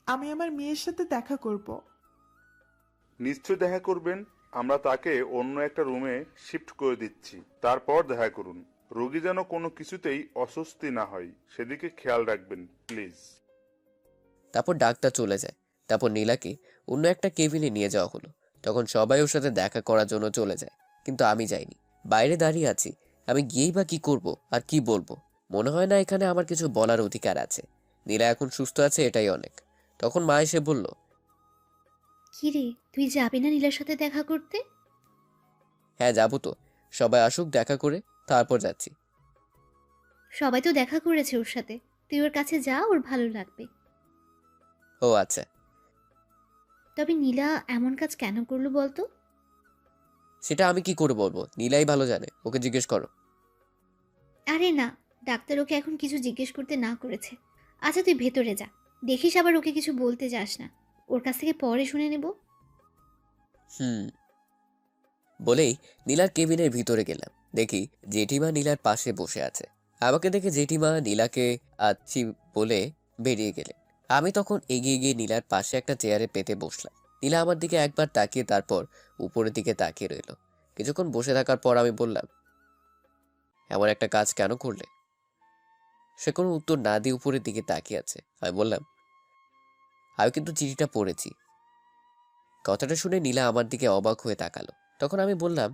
আমি আমার মেয়ের সাথে দেখা করব। নিশ্চয় দেখা করবেন। আমরা তাকে অন্য একটা রুমে শিফট করে দিচ্ছি, তারপর দেখা করুন। রোগী যেন কোনো কিছুতেই অস্বস্তি না হয়, সেদিকে খেয়াল রাখবেন প্লিজ। তারপর ডাক্তার চলে যায়। তারপর নীলাকে অন্য একটা কেবিনে নিয়ে যাওয়া হলো। তখন সবাই ওর সাথে দেখা করার জন্য চলে যায়, কিন্তু আমি যাইনি। বাইরে দাঁড়িয়ে আছি। আমি গিয়েই বা কি করব আর কি বলবো? মনে হয় না এখানে আমার কিছু বলার অধিকার আছে। নীলা এখন সুস্থ আছে, এটাই অনেক। তখন মা এসে বলল, কি রে, তুই যাবি না নীলার সাথে দেখা করতে? হ্যাঁ যাবো তো। সবাই আসুক, দেখা করে তারপর যাচ্ছি। সবাই তো দেখা করেছে ওর সাথে, তুই ওর কাছে যা, ওর ভালো লাগবে। ও আচ্ছা। তবে নীলা এমন কাজ কেন করলো বলতো? সেটা আমি কি করে বলবো? নীলাই ভালো জানে, ওকে জিজ্ঞেস করো। আরে না, ডাক্তার ওকে এখন কিছু জিজ্ঞেস করতে না করেছে। আচ্ছা তুই ভেতরে যা, দেখিস আবার ওকে কিছু বলতে যাস না। ওর কাছ থেকে পরে শুনে নেব। হুম। বলেই নীলার কেবিনের ভিতরে গেলাম। দেখি জেঠিমা নীলার পাশে বসে আছে। আমাকে দেখে জেঠিমা নীলাকে আছি বলে বেরিয়ে গেলেন। আমি তখন এগিয়ে গিয়ে নীলার পাশে একটা চেয়ারে পেতে বসলাম। নীলা আমার দিকে একবার তাকিয়ে তারপর উপরের দিকে তাকিয়ে রইল। কিছুক্ষণ বসে থাকার পর আমি বললাম, এমন একটা কাজ কেন করলে? সে কোনো উত্তর না দিয়ে উপরের দিকে তাকিয়ে আছে। আমি বললাম, আমি কিন্তু চিঠিটা পড়েছি। কথাটা শুনে নীলা আমার দিকে অবাক হয়ে তাকালো। তখন আমি বললাম,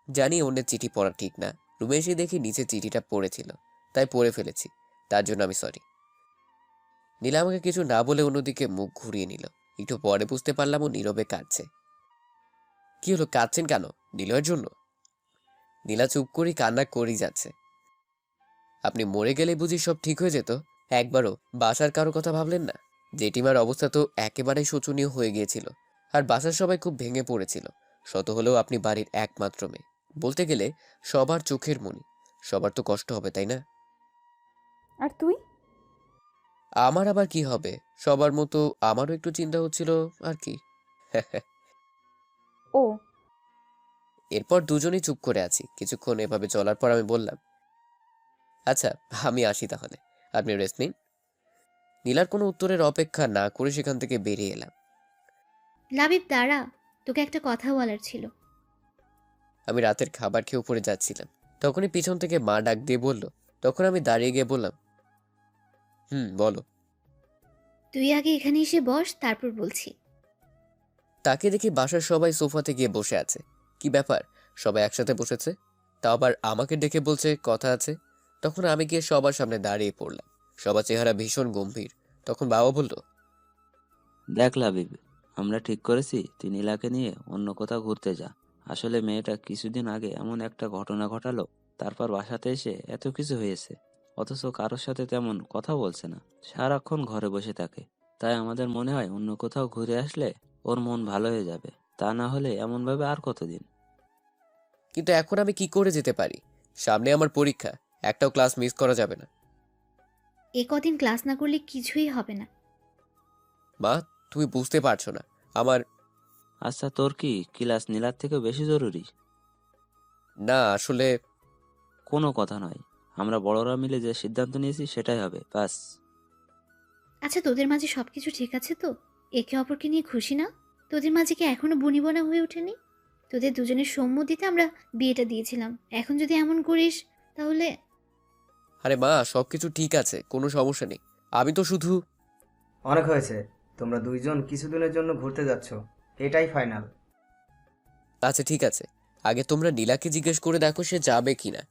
জানি অন্যের চিঠি পড়া ঠিক না। রুমে এসে দেখি নিচে চিঠিটা পড়েছিল, তাই পড়ে ফেলেছি। তার জন্য আমি সরি। নীলা আমাকে কিছু না বলে অন্যদিকে মুখ ঘুরিয়ে নিল। একটু পরে বুঝতে পারলাম ও নীরবে কাঁদছে। কি হলো, কাঁদছেন কেন? নীলয়ের জন্য? নীলা চুপ করে কান্না করেই যাচ্ছে। আপনি মরে গেলে বুঝি সব ঠিক হয়ে যেত? একবারও বাসার কারো কথা ভাবলেন না? জেঠিমার অবস্থা তো একেবারেই শোচনীয় হয়ে গিয়েছিল, আর বাসার সবাই খুব ভেঙে পড়েছিল। শত হলেও আপনি বাড়ির একমাত্র মেয়ে, বলতে গেলে সবার চোখের মণি। সবার তো কষ্ট হবে, তাই না? আর তুই? আমার আবার কি হবে? সবার মতো আমারও একটু চিন্তা হচ্ছিল আর কি। ও, এরপর দুজনেই চুপ করে আছি। কিছুক্ষণ এভাবে চলার পর আমি বললাম, আচ্ছা আমি আসি তাহলে, আপনি রেস্ট নিন। নীলার কোনো উত্তরের অপেক্ষা না করে সেখান থেকে বেরিয়ে এলাম। লাবিব দাঁড়া, তোকে একটা কথা বলার ছিল। আমি রাতের খাবার খেয়ে উপরে যাচ্ছিলাম, তখনই পিছন থেকে মা ডাক দিয়ে বলল। তখন আমি দাঁড়িয়ে গিয়ে বললাম, বলো। তুই আগে এখানে এসে বস, তারপর বলছি। তাকে দেখি বাসার সবাই সোফাতে গিয়ে বসে আছে। কি ব্যাপার, সবাই একসাথে বসেছে? তা আবার আমাকে ডেকে বলছে কথা আছে। তখন আমি গিয়ে সবার সামনে দাঁড়িয়ে পড়লাম। সবার চেহারা ভীষণ গম্ভীর। তখন বাবা বলল, দেখ লাবিব, আমরা ঠিক করেছি তুই নীলাকে নিয়ে অন্য কোথাও ঘুরতে যা। আসলে মেয়েটা কিছুদিন আগে এমন একটা ঘটনা ঘটালো তারপর বাসাতে এসে এত কিছু হয়েছে, অথচ কারোর সাথে তেমন কথা বলছে না, সারাক্ষণ ঘরে বসে থাকে। তাই আমাদের মনে হয় অন্য কোথাও ঘুরে আসলে ওর মন ভালো হয়ে যাবে। তা না হলে এমনভাবে আর কতদিন? কিন্তু এখন আমি কি করে যেতে পারি? সামনে আমার পরীক্ষা, একটাও ক্লাস মিস করা যাবে না। এ কদিন ক্লাস না করলে কিছুই হবে না। মা, তুমি বুঝতে পারছো না আমার। আচ্ছা, তোর কি ক্লাস নীলার থেকে বেশি জরুরি? না আসলে কোনো কথা নয়, আমরা বড়রা মিলে যে সিদ্ধান্ত নিয়েছি সেটাই হবে, বাস। আচ্ছা, তোদের মাঝে সবকিছু ঠিক আছে তো? একে অপরকে নিয়ে খুশি না? তোদের মাঝে কি এখনো বনিবনা হয়ে ওঠেনি? তোদের দুজনের সম্মতিতে আমরা বিয়েটা দিয়েছিলাম, এখন যদি এমন করিস তাহলে। আরে মা, সবকিছু ঠিক আছে, কোনো সমস্যা নেই। আমি তো শুধু অনেক হয়েছে, তোমরা দুইজন কিছুদিনের জন্য ঘুরতে যাচ্ছ, এটাই ফাইনাল। আচ্ছা ঠিক আছে, আগে তোমরা নীলাকে জিজ্ঞেস করে দেখো সে যাবে কিনা।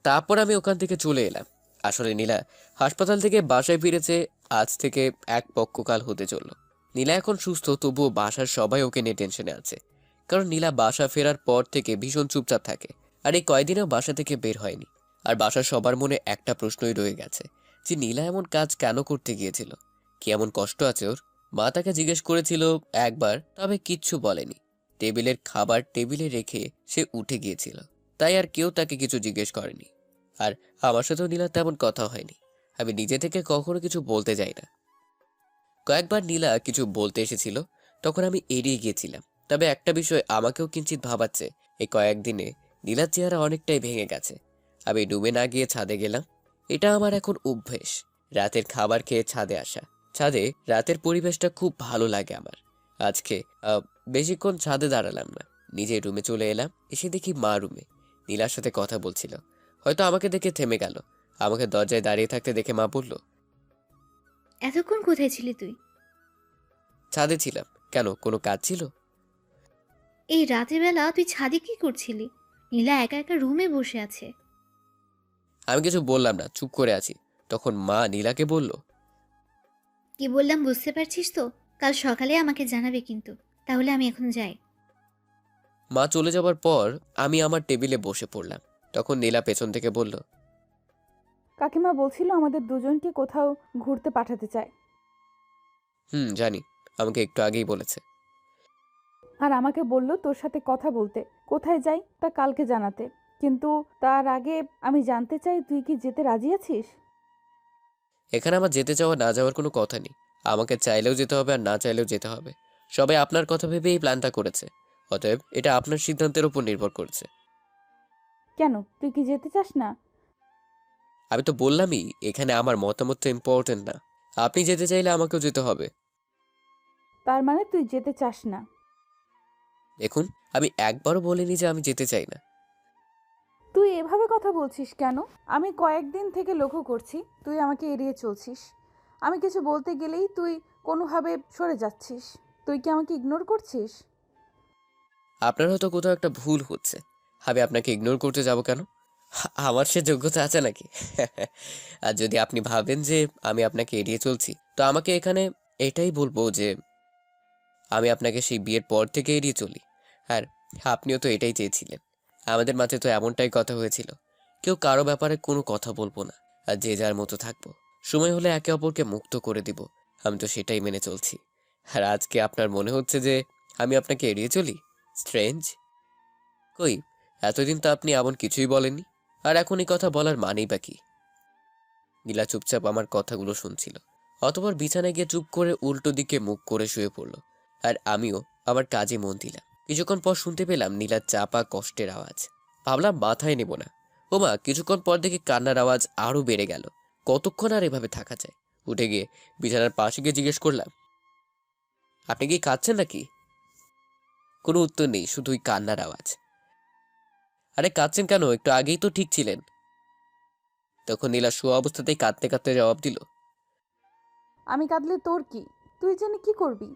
তারপর আমি ওখান থেকে চলে এলাম। আসলে নীলা হাসপাতাল থেকে বাসায় ফিরেছে আজ থেকে এক পক্ষকাল হতে চলল। নীলা এখন সুস্থ, তবুও বাসার সবাই ওকে নিয়ে টেনশনে আছে। কারণ নীলা বাসা ফেরার পর থেকে ভীষণ চুপচাপ থাকে, আর এই কয়দিনেও বাসা থেকে বের হয়নি। আর বাসার সবার মনে একটা প্রশ্নই রয়ে গেছে, যে নীলা এমন কাজ কেন করতে গিয়েছিল, কি এমন কষ্ট আছে ওর। মা তাকে জিজ্ঞেস করেছিল একবার, তবে কিচ্ছু বলেনি। টেবিলের খাবার টেবিলে রেখে সে উঠে গিয়েছিল, তাই আর কেউ তাকে কিছু জিজ্ঞেস করেনি। আর আমার সাথেও নীলার তেমন কথা হয়নি। আমি নিজে থেকে কখনো কিছু বলতে যাই না। কয়েকবার নীলা কিছু বলতে এসেছিল, তখন আমি এড়িয়ে গিয়েছিলাম। তবে একটা বিষয় আমাকেও কিঞ্চিত ভাবাচ্ছে, এই কয়েকদিনে নীলার চেহারা অনেকটাই ভেঙে গেছে। আমি রুমে না গিয়ে ছাদে গেলাম। এটা আমার এখন অভ্যেস, রাতের খাবার খেয়ে ছাদে আসা। ছাদে রাতের পরিবেশটা খুব ভালো লাগে আমার। আজকে বেশিক্ষণ ছাদে দাঁড়ালাম না, নিজের রুমে চলে এলাম। এসে দেখি মা রুমে নীলার সাথে কথা বলছিল। হয়তো আমাকে দেখে থেমে গেল। আমাকে দরজায় দাঁড়িয়ে থাকতে দেখে মা বলল, এতক্ষণ কোথায় ছিলি তুই? ছাদে ছিলাম। কেন, কোনো কাজ ছিল? এই রাতের বেলা তুই ছাদে কি করছিলি? নীলা একা একা রুমে বসে আছে। আমি কিছু বললাম না, চুপ করে আছি। তখন মা নীলাকে বলল, কি বললাম বুঝতে পারছিস তো? কাল সকালে আমাকে জানাবে কিন্তু। তাহলে আমি এখন যাই। মা চলে যাবার পর আমি আমার টেবিলে বসে পড়লাম। তখন নীলা পেছন থেকে বলল, কাকিমা বলছিল আমাদের দুজনকে কোথাও ঘুরতে পাঠাতে চায়। জানি, আমাকে একটু আগেই বলেছে। আর আমাকে বলল তোর সাথে কথা বলতে, কোথায় যাই তা কালকে জানাতে। কিন্তু তার আগে আমি জানতে চাই তুই কি যেতে রাজি আছিস? এখানে আমার যেতে চাওয়া না যাওয়ার কোনো কথা নেই। আমাকে চাইলেও যেতে হবে আর না চাইলেও যেতে হবে। সবাই আপনার কথা ভেবে এই প্ল্যানটা করেছে, অতএব এটা আপনার সিদ্ধান্তের উপর নির্ভর করছে। কেন, তুই কি যেতে চাস না? আমি তো বললামই, এখানে আমার মতামত ইম্পর্টেন্ট না। আপনি যেতে চাইলে আমাকেও যেতে হবে। তার মানে তুই যেতে চাস না? দেখুন, আমি একবারও বলিনি যে আমি যেতে চাই না। তুই এভাবে কথা বলছিস কেন? আমি কয়েকদিন থেকে লক্ষ্য করছি তুই আমাকে এড়িয়ে চলছিস। আমি কিছু বলতে গেলেই তুই কোনোভাবে সরে যাচ্ছিস। তুই কি আমাকে ইগনোর করছিস? আপনার হয়তো কোথাও একটা ভুল হচ্ছে। আমি আপনাকে ইগনোর করতে যাব কেন? আমার সে যোগ্যতা আছে নাকি? আর যদি আপনি ভাবেন যে আমি আপনাকে এড়িয়ে চলছি, তো আমাকে এখানে এটাই বলবো যে আমি আপনাকে সেই বিয়ের পর থেকে এড়িয়ে চলি। আর আপনিও তো এটাই চেয়েছিলেন। আমাদের মাঝে তো এমনটাই কথা হয়েছিল, কেউ কারো ব্যাপারে কোনো কথা বলবো না, আর যে যার মতো থাকবো। সময় হলে একে অপরকে মুক্ত করে দিব। আমি তো সেটাই মেনে চলছি। আর আজকে আপনার মনে হচ্ছে যে আমি আপনাকে এড়িয়ে চলি? স্ট্রেঞ্জ। কই, এতদিন তো আপনি এমন কিছুই বলেননি, আর এখন এই কথা বলার মানেই বা কি? নীলা চুপচাপ আমার কথাগুলো শুনছিল। অতঃপর বিছানায় গিয়ে চুপ করে উল্টো দিকে মুখ করে শুয়ে পড়ল। আর আমিও আমার কাজে মন দিলাম। কিছুক্ষণ পর শুনতে পেলাম নীলার চাপা কষ্টের আওয়াজ। ভাবলাম মাথায় নেব না। ওমা, কিছুক্ষণ পর দেখি কান্নার আওয়াজ আরো বেড়ে গেল। কতক্ষণ আর এভাবে থাকা যায়? উঠে গিয়ে বিছানার পাশে গিয়ে জিজ্ঞেস করলাম, আপনি কি কাঁদছেন নাকি? কোনো উত্তর নেই, শুধুই কান্নার আওয়াজ। আরে কাঁদছেন কেন, একটু আগেই তো ঠিক ছিলেন। তখন নীলা শোয়া অবস্থাতেই কাঁদতে কাঁদতে জবাব দিল, আমি কাঁদলে তোর কি? তুই জেনে কি করবি?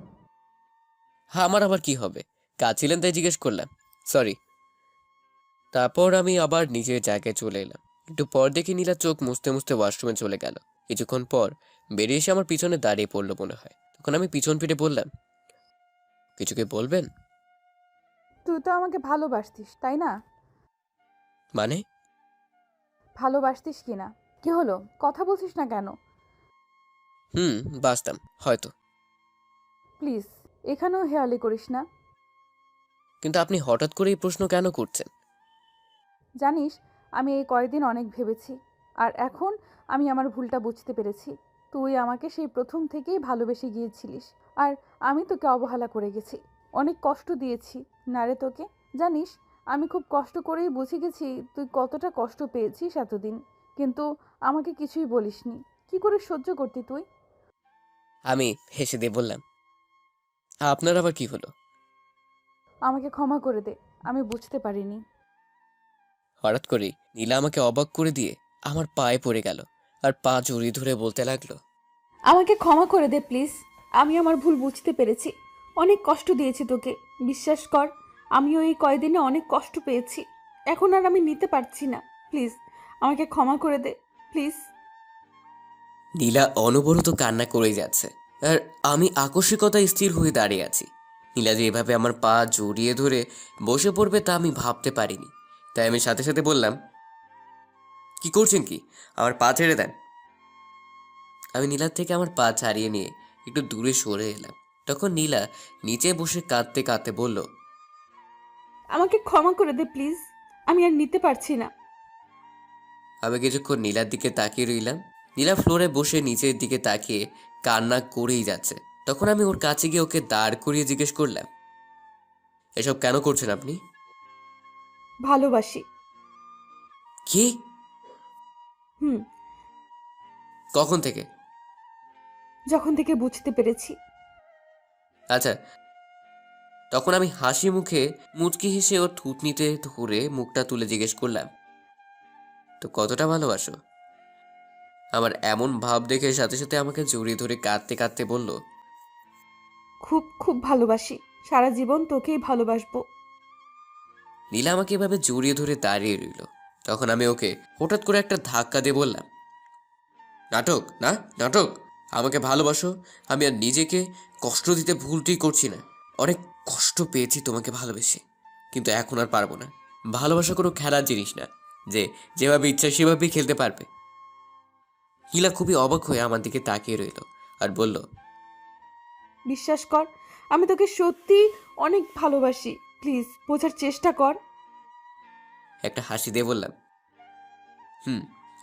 হ্যাঁ, আমার আবার কি হবে? কাঁদছিলেন তাই জিজ্ঞেস করলাম, সরি। তারপর আমি আবার নিজের জায়গায় চলে এলাম। একটু পর দেখি নীলা চোখ মুছতে মুছতে ওয়াশরুমে চলে গেল। কিছুক্ষণ পর বেরিয়ে এসে আমার পিছনে দাঁড়িয়ে পড়লো মনে হয়। তখন আমি পিছন ফিরে বললাম, কিছু কি বলবেন? তুই তো আমাকে ভালোবাসতিস, তাই না? মানে? ভালোবাসতিস কিনা? কি হলো, কথা বলছিস না কেন? বাসতাম হয়তো। প্লিজ, এখানেও হেয়ালি করিস না। কিন্তু আপনি হঠাৎ করে এই প্রশ্ন কেন করছেন? জানিস, আমি এই কয়েকদিন অনেক ভেবেছি, আর এখন আমি আমার ভুলটা বুঝতে পেরেছি। তুই আমাকে সেই প্রথম থেকেই ভালোবেসে গিয়েছিলিস, আর আমি তোকে অবহেলা করে গেছি, অনেক কষ্ট দিয়েছি না রে তোকে। জানিস, আমি খুব কষ্ট করেই বুঝে গেছি তুই কতটা কষ্ট পেয়েছিস এতদিন, কিন্তু আমাকে কিছুই বলিসনি। কি করে সহ্য করতি তুই? আমি হেসে দিয়ে বললাম, আপনার আবার কি হলো? আমাকে ক্ষমা করে দে, আমি বুঝতে পারিনি। হঠাৎ করে নীলা আমাকে অবাক করে দিয়ে আমার পায়ে পড়ে গেল আর পা জড়িয়ে ধরে বলতে লাগলো, আমাকে ক্ষমা করে দে প্লিজ, আমি আমার ভুল বুঝতে পেরেছি, অনেক কষ্ট দিয়েছি তোকে। বিশ্বাস কর, আমিও এই কয়দিনে অনেক কষ্ট পেয়েছি, এখন আর আমি নিতে পারছি না। প্লিজ আমাকে ক্ষমা করে দে, প্লিজ। নীলা অনবরত কান্না করেই যাচ্ছে, আর আমি আকস্মিকতায় স্থির হয়ে দাঁড়িয়ে আছি। নীলা যে এভাবে আমার পা জড়িয়ে ধরে বসে পড়বে তা আমি ভাবতে পারিনি। তাই আমি সাথে সাথে বললাম, কি করছেন কি, আমার পা ছেড়ে দেন। আমি নীলার থেকে আমার পা ছাড়িয়ে নিয়ে একটু দূরে সরে এলাম। তখন নীলা নিচে বসে কাঁদতে কাঁদতে বলল, আমাকে ক্ষমা করে দে প্লিজ, আমি আর নিতে পারছি না। আমি কিছুক্ষণ নীলার দিকে তাকিয়ে রইলাম। নীলা ফ্লোরে বসে নিচের দিকে তাকিয়ে কান্না করেই যাচ্ছে। তখন আমি ওর কাছে গিয়ে ওকে দাঁড় করিয়ে জিজ্ঞেস করলাম, এসব কেন করছেন আপনি? ভালোবাসি। কি? হুম, কখন থেকে? যখন থেকে বুঝতে পেরেছি। আচ্ছা। তখন আমি হাসি মুখে মুচকি হেসে ওর থুতনিতে ধরে মুখটা তুলে জিজ্ঞেস করলাম, তো কতটা ভালোবাসো? আমার এমন ভাব দেখে সাথে সাথে আমাকে জড়িয়ে ধরে কাঁদতে কাঁদতে বলল, খুব খুব ভালোবাসি, সারা জীবন তোকেই ভালোবাসবো। নীলা আমাকে এভাবে জড়িয়ে ধরে দাঁড়িয়ে রইল। তখন আমি ওকে হঠাৎ করে একটা ধাক্কা দিয়ে বললাম, নাটক না, নাটক। আমাকে ভালোবাসো, আমি আর নিজেকে কষ্ট দিতে ভুলটি করছি না। অনেক কষ্ট পেয়েছি তোমাকে ভালোবেসে, কিন্তু এখন আর পারবো না। ভালোবাসা কোনো খেলার জিনিস না যে যেভাবে ইচ্ছা সেভাবেই খেলতে পারবে। নীলা খুবই অবাক হয়ে আমার দিকে তাকিয়ে রইল আর বলল, বিশ্বাস কর, আমি তোকে সত্যি অনেক ভালোবাসি, প্লিজ বোঝার চেষ্টা কর। একটা হাসি দিয়ে বললাম,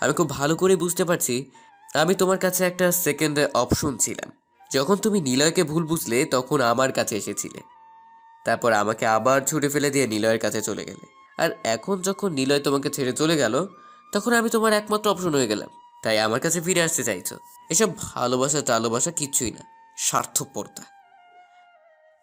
আমি খুব ভালো করে বুঝতে পারছি আমি তোমার কাছে একটা সেকেন্ড অপশন ছিলাম। যখন তুমি নিলয়কে ভুল বুঝলে তখন আমার কাছে এসেছিলে, তারপর আমাকে আবার ছুটে ফেলে দিয়ে নিলয়ের কাছে চলে গেলে, আর এখন যখন নিলয় তোমাকে ছেড়ে চলে গেল তখন আমি তোমার একমাত্র অপশন হয়ে গেলাম। তাই আমার কাছে ফিরে আসতে চাইছো? এসব ভালোবাসা টালোবাসা কিচ্ছুই না, স্বার্থপরতা।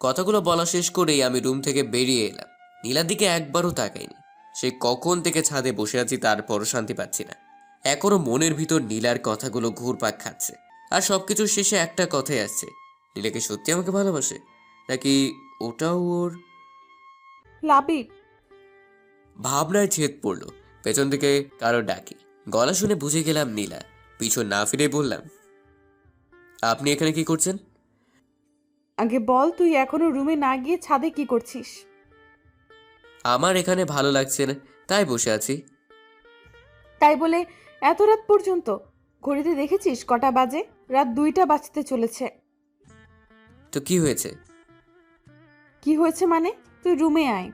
কথাগুলো বলা শেষ করেই আমি রুম থেকে বেরিয়ে এলাম। নীলার দিকে একবারও তাকাইনি। সে কখন থেকে ছাদে বসে আছি তারপরও শান্তি পাচ্ছি না। এখনো মনের ভিতর নীলার কথাগুলো ঘুরপাক খাচ্ছে, আর সবকিছুর শেষে একটা কথাই আসছে, নীলাকে সত্যি আমাকে ভালোবাসে নাকি ওটাও ওর? লাবিব, ভাবনায় ছেদ পড়লো। পেছন থেকে কারো ডাকি, গলা শুনে বুঝে গেলাম নীলা। পিছন না ফিরে বললাম, আপনি এখানে কি করছেন? আগে বল, তুই এখনো রুমে না গিয়ে ছাদে কি করছিস? আমার এখানে ভালো লাগছে না, তাই বসে আছি। তাই বলে এত রাত পর্যন্ত? ঘড়িতে দেখেছিস কটা বাজে? রাত 2টা বাজতে চলেছে। তো কি হয়েছে? কি হয়েছে মানে? তুই রুমে আয়।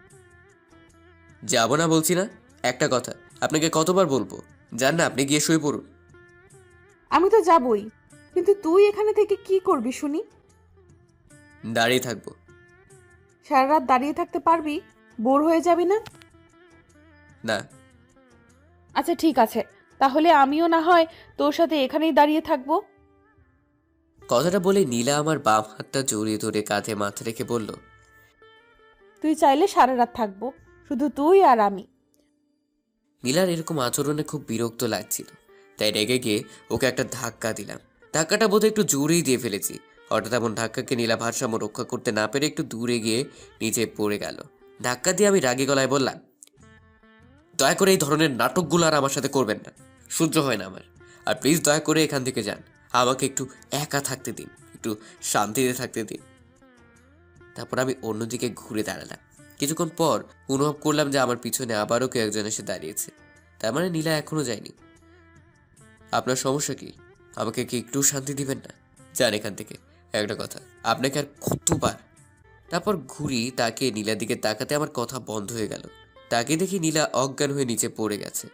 যাব না বলছি না। একটা কথা আপনাকে কতবার বলবো, যান না, আপনি গিয়ে শুয়ে পড়ুন। আমি তো যাবই, কিন্তু তুই এখানে থেকে কি করবি শুনি? দাঁড়িয়ে থাকবো। সারা রাত দাঁড়িয়ে থাকতে পারবি? বোর হয়ে যাবি না? না। আচ্ছা ঠিক আছে, তাহলে আমিও না হয় তোর সাথে এখানেই দাঁড়িয়ে থাকবো। কথাটা বলে নীলা আমার বাম হাতটা জড়িয়ে ধরে কাঁধে মাথা রেখে বলল, তুই চাইলে সারা রাত থাকবো, শুধু তুই আর আমি। নীলার এরকম আচরণে খুব বিরক্ত লাগছিল, তাই রেগে গিয়ে ওকে একটা ধাক্কা দিলাম। ধাক্কাটা বোধহয় একটু জোরেই দিয়ে ফেলেছি। হঠাৎ এমন ধাক্কাকে নীলা ভারসাম্য রক্ষা করতে না পেরে একটু দূরে গিয়ে নিচে পড়ে গেল। ধাক্কা দিয়ে আমি রাগী গলায় বললাম, দয়া করে এই ধরনের নাটকগুলো আর আমার সাথে করবেন না, সহ্য হয় না আমার। আর প্লিজ দয়া করে এখান থেকে যান, আমাকে একটু একা থাকতে দিন, একটু শান্তিতে থাকতে দিন। তারপর আমি অন্যদিকে ঘুরে দাঁড়ালাম। কিছুক্ষণ পর অনুভব করলাম যে আমার পিছনে আবারও কেউ একজন এসে দাঁড়িয়েছে। তার মানে নীলা এখনো যায়নি। আপনার সমস্যা কি? আমাকে কি একটু শান্তি দিবেন না? যান এখান থেকে। একটা কথা, আপনাকে আর কতবার? তারপর ঘুরি, তাকে নীলার দিকে তাকাতে আমার কথা বন্ধ হয়ে গেল। তাকে দেখি নীলা অজ্ঞান হয়ে নিচে পড়ে গেছে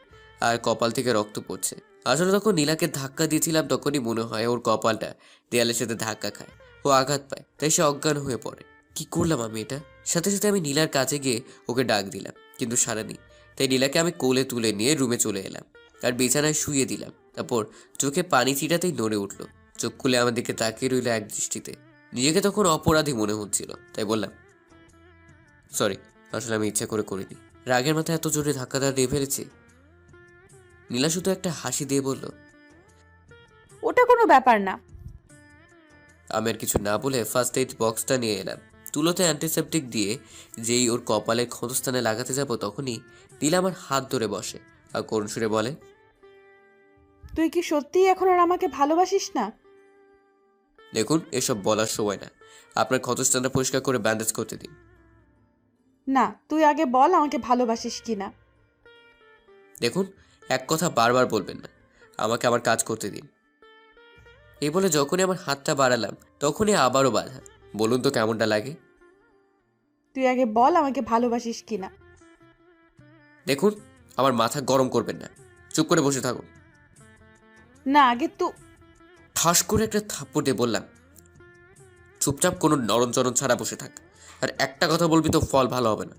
আর কপাল থেকে রক্ত পড়ছে। আসলে তখন নীলাকে ধাক্কা দিয়েছিলাম, তখনই মনে হয় ওর কপালটা দেয়ালের সাথে ধাক্কা খায়, ও আঘাত পায়, তাই সে অজ্ঞান হয়ে পড়ে। কি করলাম আমি এটা? সাথে সাথে আমি নীলার কাছে গিয়ে ওকে ডাক দিলাম, কিন্তু সারা নেই। তাই নীলাকে আমি কোলে তুলে নিয়ে রুমে চলে এলাম আর বিছানায় শুয়ে দিলাম। তারপর চোখে পানি ছিটাতেই নড়ে উঠলো। চোখ খুলে আমার দিকে তাকিয়ে রইল এক দৃষ্টিতে। নিজেকে তখন অপরাধী মনে হচ্ছিল, তাই বললাম, সরি, আসলে আমি ইচ্ছা করে করিনি। রাগের মাথায় এত জোরে ধাক্কাটা দিয়ে ফেলেছি। নীলা শুধু একটা হাসি দিয়ে বলল, ওটা কোনো ব্যাপার না। আমি আর কিছু না বলে ফার্স্ট এইড বক্সটা নিয়ে এলাম। তুলোতে অ্যান্টিসেপটিক দিয়ে যেই ওর কপালের ক্ষতস্থানে লাগাতে যাব, তখনই নীলা আমার হাত ধরে বসে আর করুণ সুরে বলে, তুই কি সত্যিই এখন আর আমাকে ভালোবাসিস না? দেখুন, এসব বলার সময় না। আপনার ক্ষতস্থানটা পরিষ্কার করে ব্যান্ডেজ করতে দিন। না, তুই আগে বল আমাকে ভালোবাসিস কি না। দেখুন, এক কথা বারবার বলবেন না। আমাকে আমার কাজ করতে দিন। এই বলে যখনই আমার হাতটা বাড়ালাম, তখনই আবারও বাধা। বলুন তো কেমনটা লাগে? তুই আগে বল আমাকে ভালোবাসিস কি না। দেখুন, আমার মাথা গরম করবেন না। চুপ করে বসে থাকুন। না, আগে ঠাস করে একটা থাপ্পড় দিয়ে বললাম, চুপচাপ কোনো নরমচরণ ছাড়া বসে থাক, আর একটা কথা বলবি তো ফল ভালো হবে না।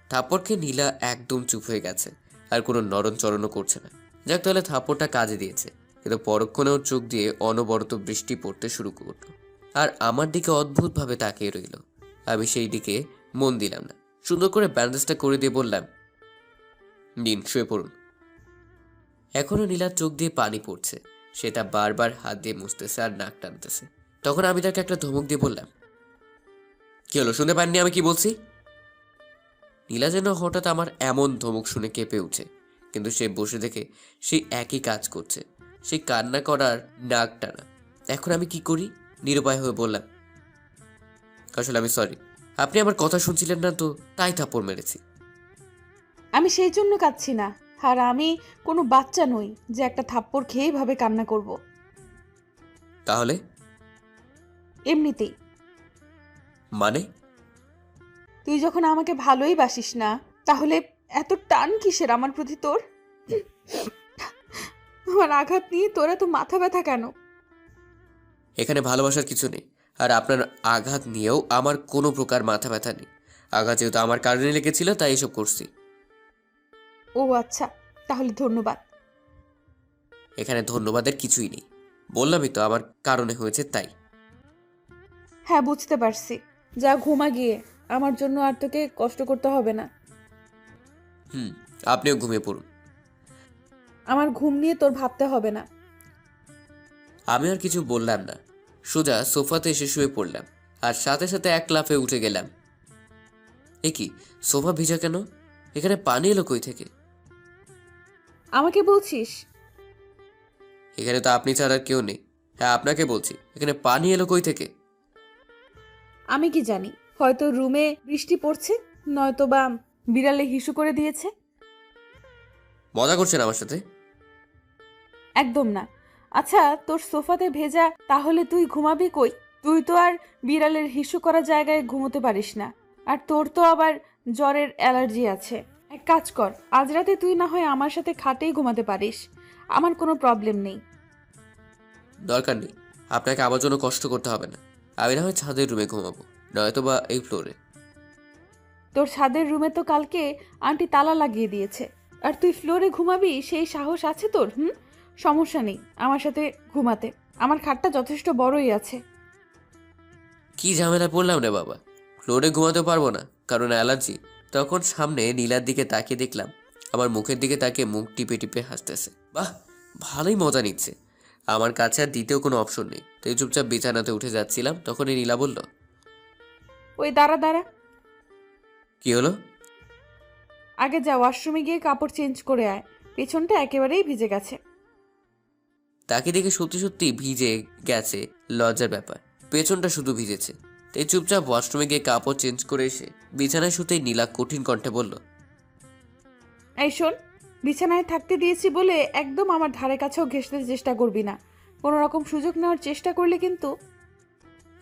থাপ্পড়কে নীলা একদম চুপ হয়ে গেছে আর কোনো নরমচরণও করছে না। যাক, তাহলে থাপ্পড়টা কাজে দিয়েছে। কিন্তু পরক্ষণে ওর চোখ দিয়ে অনবরত বৃষ্টি পড়তে শুরু করলো আর আমার দিকে অদ্ভুতভাবে তাকিয়ে রইল। আমি সেই দিকে মন দিলাম না। সুন্দর করে ব্যান্ডেজটা করে দিয়ে বললাম, নিন, শুয়ে পড়ুন। এখনো নীলার চোখ দিয়ে পানি পড়ছে। সেটা বারবার হাত দিয়ে মুছতেছে আর নাক টানতেছে। তখন আমি তাকে একটা ধমক দিয়ে বললাম, কি হলো, শুনতে পাননি আমি কি বলছি? নীলা যেন হঠাৎ আমার এমন ধমক শুনে কেঁপে উঠে, কিন্তু সে বসে দেখে সেই একই কাজ করছে। সেই কান্না করার, নাক টানা। এখন আমি কি করি? নিরুপায় হয়ে বললাম, আসলে আমি সরি, আপনি আমার কথা শুনছিলেন না তো, তাই থাপ্পড় মেরেছি। আমি সেই জন্য কাঁদছি না, আর আমি কোনো বাচ্চা নই যে একটা থাপ্পড় খেয়েই ভাবে কান্না করব। তাহলে? এমনিতেই। মানে? তুই যখন আমাকে ভালোই বাসিস না, তাহলে এত টান কিসের আমার প্রতি তোর? আমার আঘাত নিয়ে তোর এত মাথা ব্যথা কেন? এখানে ভালোবাসার কিছু নেই, আর আপনার আঘাত নিয়েও আমার কোনো প্রকার মাথা ব্যথা নেই। আঘাত যেহেতু আমার কারণে লেগেছিল, তাই এসব করছি। ও আচ্ছা, তাহলে ধন্যবাদ। এখানে ধন্যবাদের কিছুই নেই। বললামই তো আমার কারণে হয়েছে, তাই। হ্যাঁ, বুঝতে পারছি। যা ঘুমা গিয়ে, আমার জন্য আর তোকে কষ্ট করতে হবে না। আপনিও ঘুমিয়ে পড়ুন। আমার ঘুম নিয়ে তোর ভাবতে হবে না। আমি আর কিছু বললাম না, সোজা সোফাতে এসে শুয়ে পড়লাম আর সাথে সাথে এক লাফে উঠে গেলাম। এ কি, সোফা ভিজা কেন? এখানে পানি এলো কই থেকে? আমাকে বলছিস? এখানে তো আপনি ছাড়া আর কেউ নেই। হ্যাঁ, আপনাকে বলছি, এখানে পানি এলো কই থেকে? আমি কি জানি, হয়তো রুমে বৃষ্টি পড়ছে, নয়তো বা বিড়ালে হিসু করে দিয়েছে। মজা করছেন আমার সাথে? একদম না। আচ্ছা, তোর সোফাতে ভেজা, তাহলে তুই ঘুমাবি কই? তুই তো আর বিড়ালের হিসু করা জায়গায় ঘুমোতে পারিস না, আর তোর তো আবার জ্বরের অ্যালার্জি আছে। এক কাজ কর, আজ রাতে তুই না হয় আমার সাথে খাটেই ঘুমাতে পারিস, আমার কোনো প্রবলেম নেই। দরকার নেই, আপনাকে আমার জন্য কষ্ট করতে হবে না। আমি না হয় ছাদের রুমে ঘুমাবো, নয়তো বা এই ফ্লোরে। তোর ছাদের রুমে তো কালকে আন্টি তালা লাগিয়ে দিয়েছে, আর তুই ফ্লোরে ঘুমাবি সেই সাহস আছে তোর? সমস্যা নেই আমার সাথে ঘুমাতে, আমার খাটটা যথেষ্ট বড়ই আছে। কি ঝামেলা পড়লাম রে বাবা! ফ্লোরে ঘুমাতে পারবো না কারণ অ্যালার্জি। তখন সামনে নীলার দিকে তাকিয়ে দেখলাম আমার মুখের দিকে তাকিয়ে মুখ টিপে টিপে হাসতেছে। বাহ, ভালোই মজা নিচ্ছে। আমার কাছে আর দ্বিতীয় কোনো অপশন নেই, তাই চুপচাপ বিছানাতে উঠে যাচ্ছিলাম, তখনই নীলা বলল, ওই দাঁড়া দাঁড়া, কি হলো? আগে যা ওয়াশরুমে গিয়ে কাপড় চেঞ্জ করে আয়, পেছনটা একেবারেই ভিজে গেছে। তাকে দেখে সত্যি সত্যি ভিজে গেছে, লজ্জার ব্যাপার। পেছনটা শুধু ভিজেছে। তাই চুপচাপ ওয়াশরুমে গিয়ে কাপড় চেঞ্জ করে এসে বিছানায় শুতেই নীলা কঠিন কণ্ঠে বলল, এই শোন, বিছানায় থাকতে দিয়েছি বলে একদম আমার ধারে কাছেও ঘেঁষতে চেষ্টা করবি না। কোনো রকম সুযোগ নেওয়ার চেষ্টা করলে কিন্তু।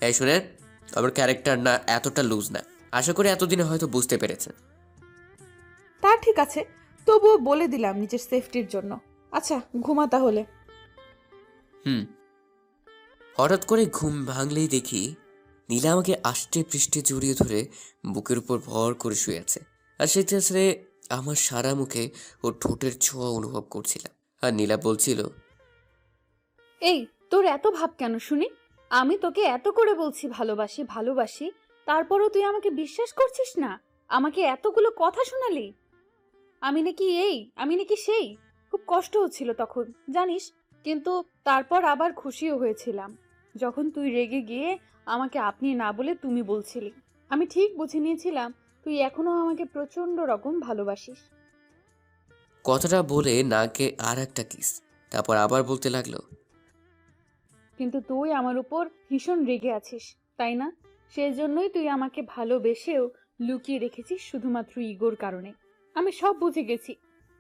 এই শোনেন, আমার ক্যারেক্টার না এতটা লুজ না। আশা করি এতদিনে হয়তো বুঝতে পেরেছেন। তা ঠিক আছে, তবুও বলে দিলাম নিজের সেফটির জন্য। আচ্ছা ঘুমা তাহলে। হুম। হঠাৎ করে ঘুম ভাঙলেই দেখি নীলা আমাকে আষ্টে পৃষ্ঠে জড়িয়ে ধরে বুকের উপর ভর করে শুয়ে আছে। আর সেটা আসলে আমার সারা মুখে ওর ঠোঁটের ছোঁয়া অনুভব করছিলাম। আর নীলা বলছিল, এই তোর এত ভাব কেন শুনি? আমি তোকে এত করে বলছি ভালোবাসি ভালোবাসি, তারপরও তুই আমাকে বিশ্বাস করছিস না। আমাকে এতগুলো কথা শোনালি। আমি নাকি এই, আমি নাকি সেই। খুব কষ্ট হচ্ছিল তখন জানিস, কিন্তু তারপর আবার খুশিও হয়েছিলাম যখন তুই রেগে গিয়ে আমাকে আপনি না বলে তুমি বলছিলি। আমি ঠিক বুঝে নিয়েছিলাম তুই এখনো আমাকে প্রচন্ড রকম ভালোবাসিস। কথাটা বলে নাকে আর একটা কিস। তারপর আবার বলতে লাগলো, কিন্তু তুই আমার উপর ভীষণ রেগে আছিস, তাই না? সেজন্যই তুই আমাকে ভালোবেসেও লুকিয়ে রেখেছিস শুধুমাত্র ইগোর কারণে। আমি সব বুঝে গেছি,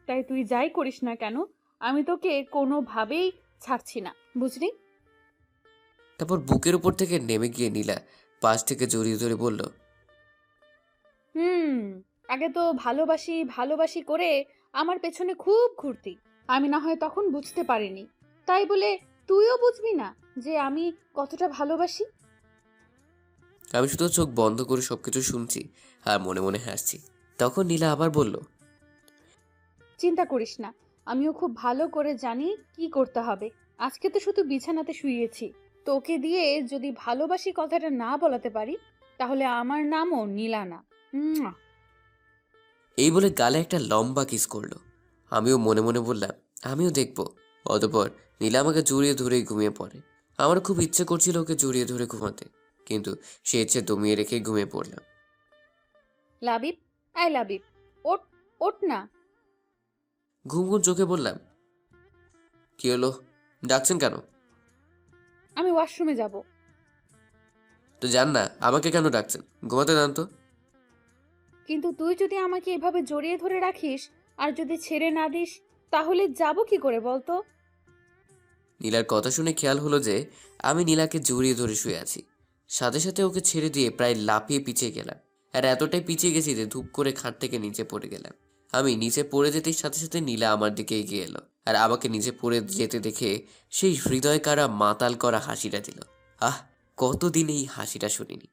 তাই তুই যাই করিস না কেন আমি তোকে কোনোভাবেই ছাড়ছি না, বুঝলি? তারপর বুকের উপর থেকে নেমে গিয়ে নীলা পাশ থেকে জড়িয়ে ধরে বলল, হুম, আগে তো ভালোবাসি ভালোবাসি করে আমার পেছনে খুব ঘুরতি। আমি না হয় তখন বুঝতে পারিনি, তাই বলে তুইও বুঝবি না যে আমি কতটা ভালোবাসি? আমি শুধু চোখ বন্ধ করে সবকিছু শুনছি আর মনে মনে হাসছি। তখন নীলা আবার বলল, চিন্তা করিস না, আমিও খুব ভালো করে জানি কি করতে হবে। আজকে তো শুধু বিছানাতে শুয়েছি, তোকে দিয়ে যদি ভালোবাসি কথাটা না বলাতে পারি তাহলে আমার নামও নীলা না। মুয়া। এই বলে গালে একটা লম্বা কিস করলো। আমিও মনে মনে বললাম আমিও দেখব। অতঃপর নীলা আমাকে জড়িয়ে ধরেই ঘুমিয়ে পড়ে। আমার খুব ইচ্ছে করছিল ওকে জড়িয়ে ধরে ঘুমাতে, কিন্তু সে ইচ্ছে দমিয়ে রেখে ঘুমিয়ে পড়লাম। লাবিব, আই লাবিব, ওঠ, ওঠ না। ঘুম ঘুম চোখে বললাম, কি হলো, ডাকছেন কেন? আমি ওয়াশরুমে যাব। তো যান না, আমাকে কেন ডাকছেন? ঘুমাতে দেন তো। কিন্তু তুই যদি আমাকে এভাবে জড়িয়ে ধরে রাখিস আর যদি ছেড়ে না দিস তাহলে যাব কি করে বলতো? নীলার কথা শুনে খেয়াল হলো যে আমি নীলাকে জড়িয়ে ধরে শুয়ে আছি। সাথে সাথে ওকে ছেড়ে দিয়ে প্রায় লাফিয়ে পিছিয়ে গেলাম। আর এতটাই পিছিয়ে গেছি যে ধূপ করে খাট থেকে নিচে পড়ে গেলাম। আমি নিচে পড়ে যেতেই সাথে সাথে নীলা আমার দিকে এগিয়ে এলো আর আমাকে নিচে পড়ে যেতে দেখে সেই হৃদয় কারা মাতাল করা হাসিটা দিল। আহ, কতদিন এই হাসিটা শুনিনি।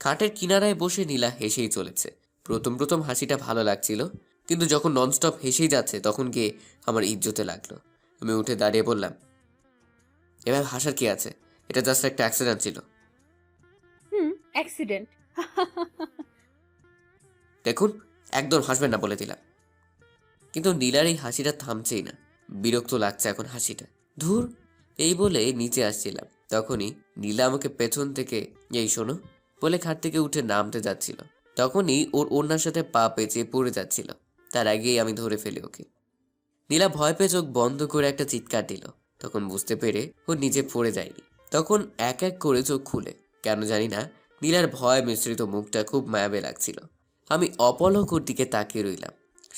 খাটের কিনারায় বসে নীলা হেসেই চলেছে। প্রথম প্রথম হাসিটা ভালো লাগছিল, কিন্তু যখন ননস্টপ হেসেই যাচ্ছে তখন গিয়ে আমার ইজ্জতে লাগলো। আমি উঠে দাঁড়িয়ে বললাম, এবার হাসার কি আছে, এটা জাস্ট একটা অ্যাক্সিডেন্ট ছিল। অ্যাক্সিডেন্ট? দেখুন, একদম হাসবেন না বলে দিলাম। কিন্তু নীলার এই হাসিটা থামছেই না। বিরক্ত লাগছে এখন হাসিটা। ধুর, এই বলে নিচে আসছিলাম তখনই নীলা আমাকে পেছন থেকে এই শোনো বলে খাট থেকে উঠে নামতে যাচ্ছিল। তখনই ওর ওড়নার সাথে পা পেঁচিয়ে পড়ে যাচ্ছিল। তার আগেই আমি ধরে ফেলি ওকে। নীলা ভয় পেয়ে চোখ বন্ধ করে একটা চিৎকার দিল। তখন বুঝতে পেরে ও নিচে পড়ে যায়নি। তখন এক এক করে চোখ খুলে, কেন জানি না নীলার ভয় মিশ্রিত মুখটা খুব মায়াবে লাগছিল। আমি অপলক ওর দিকে তাকিয়ে রইলাম।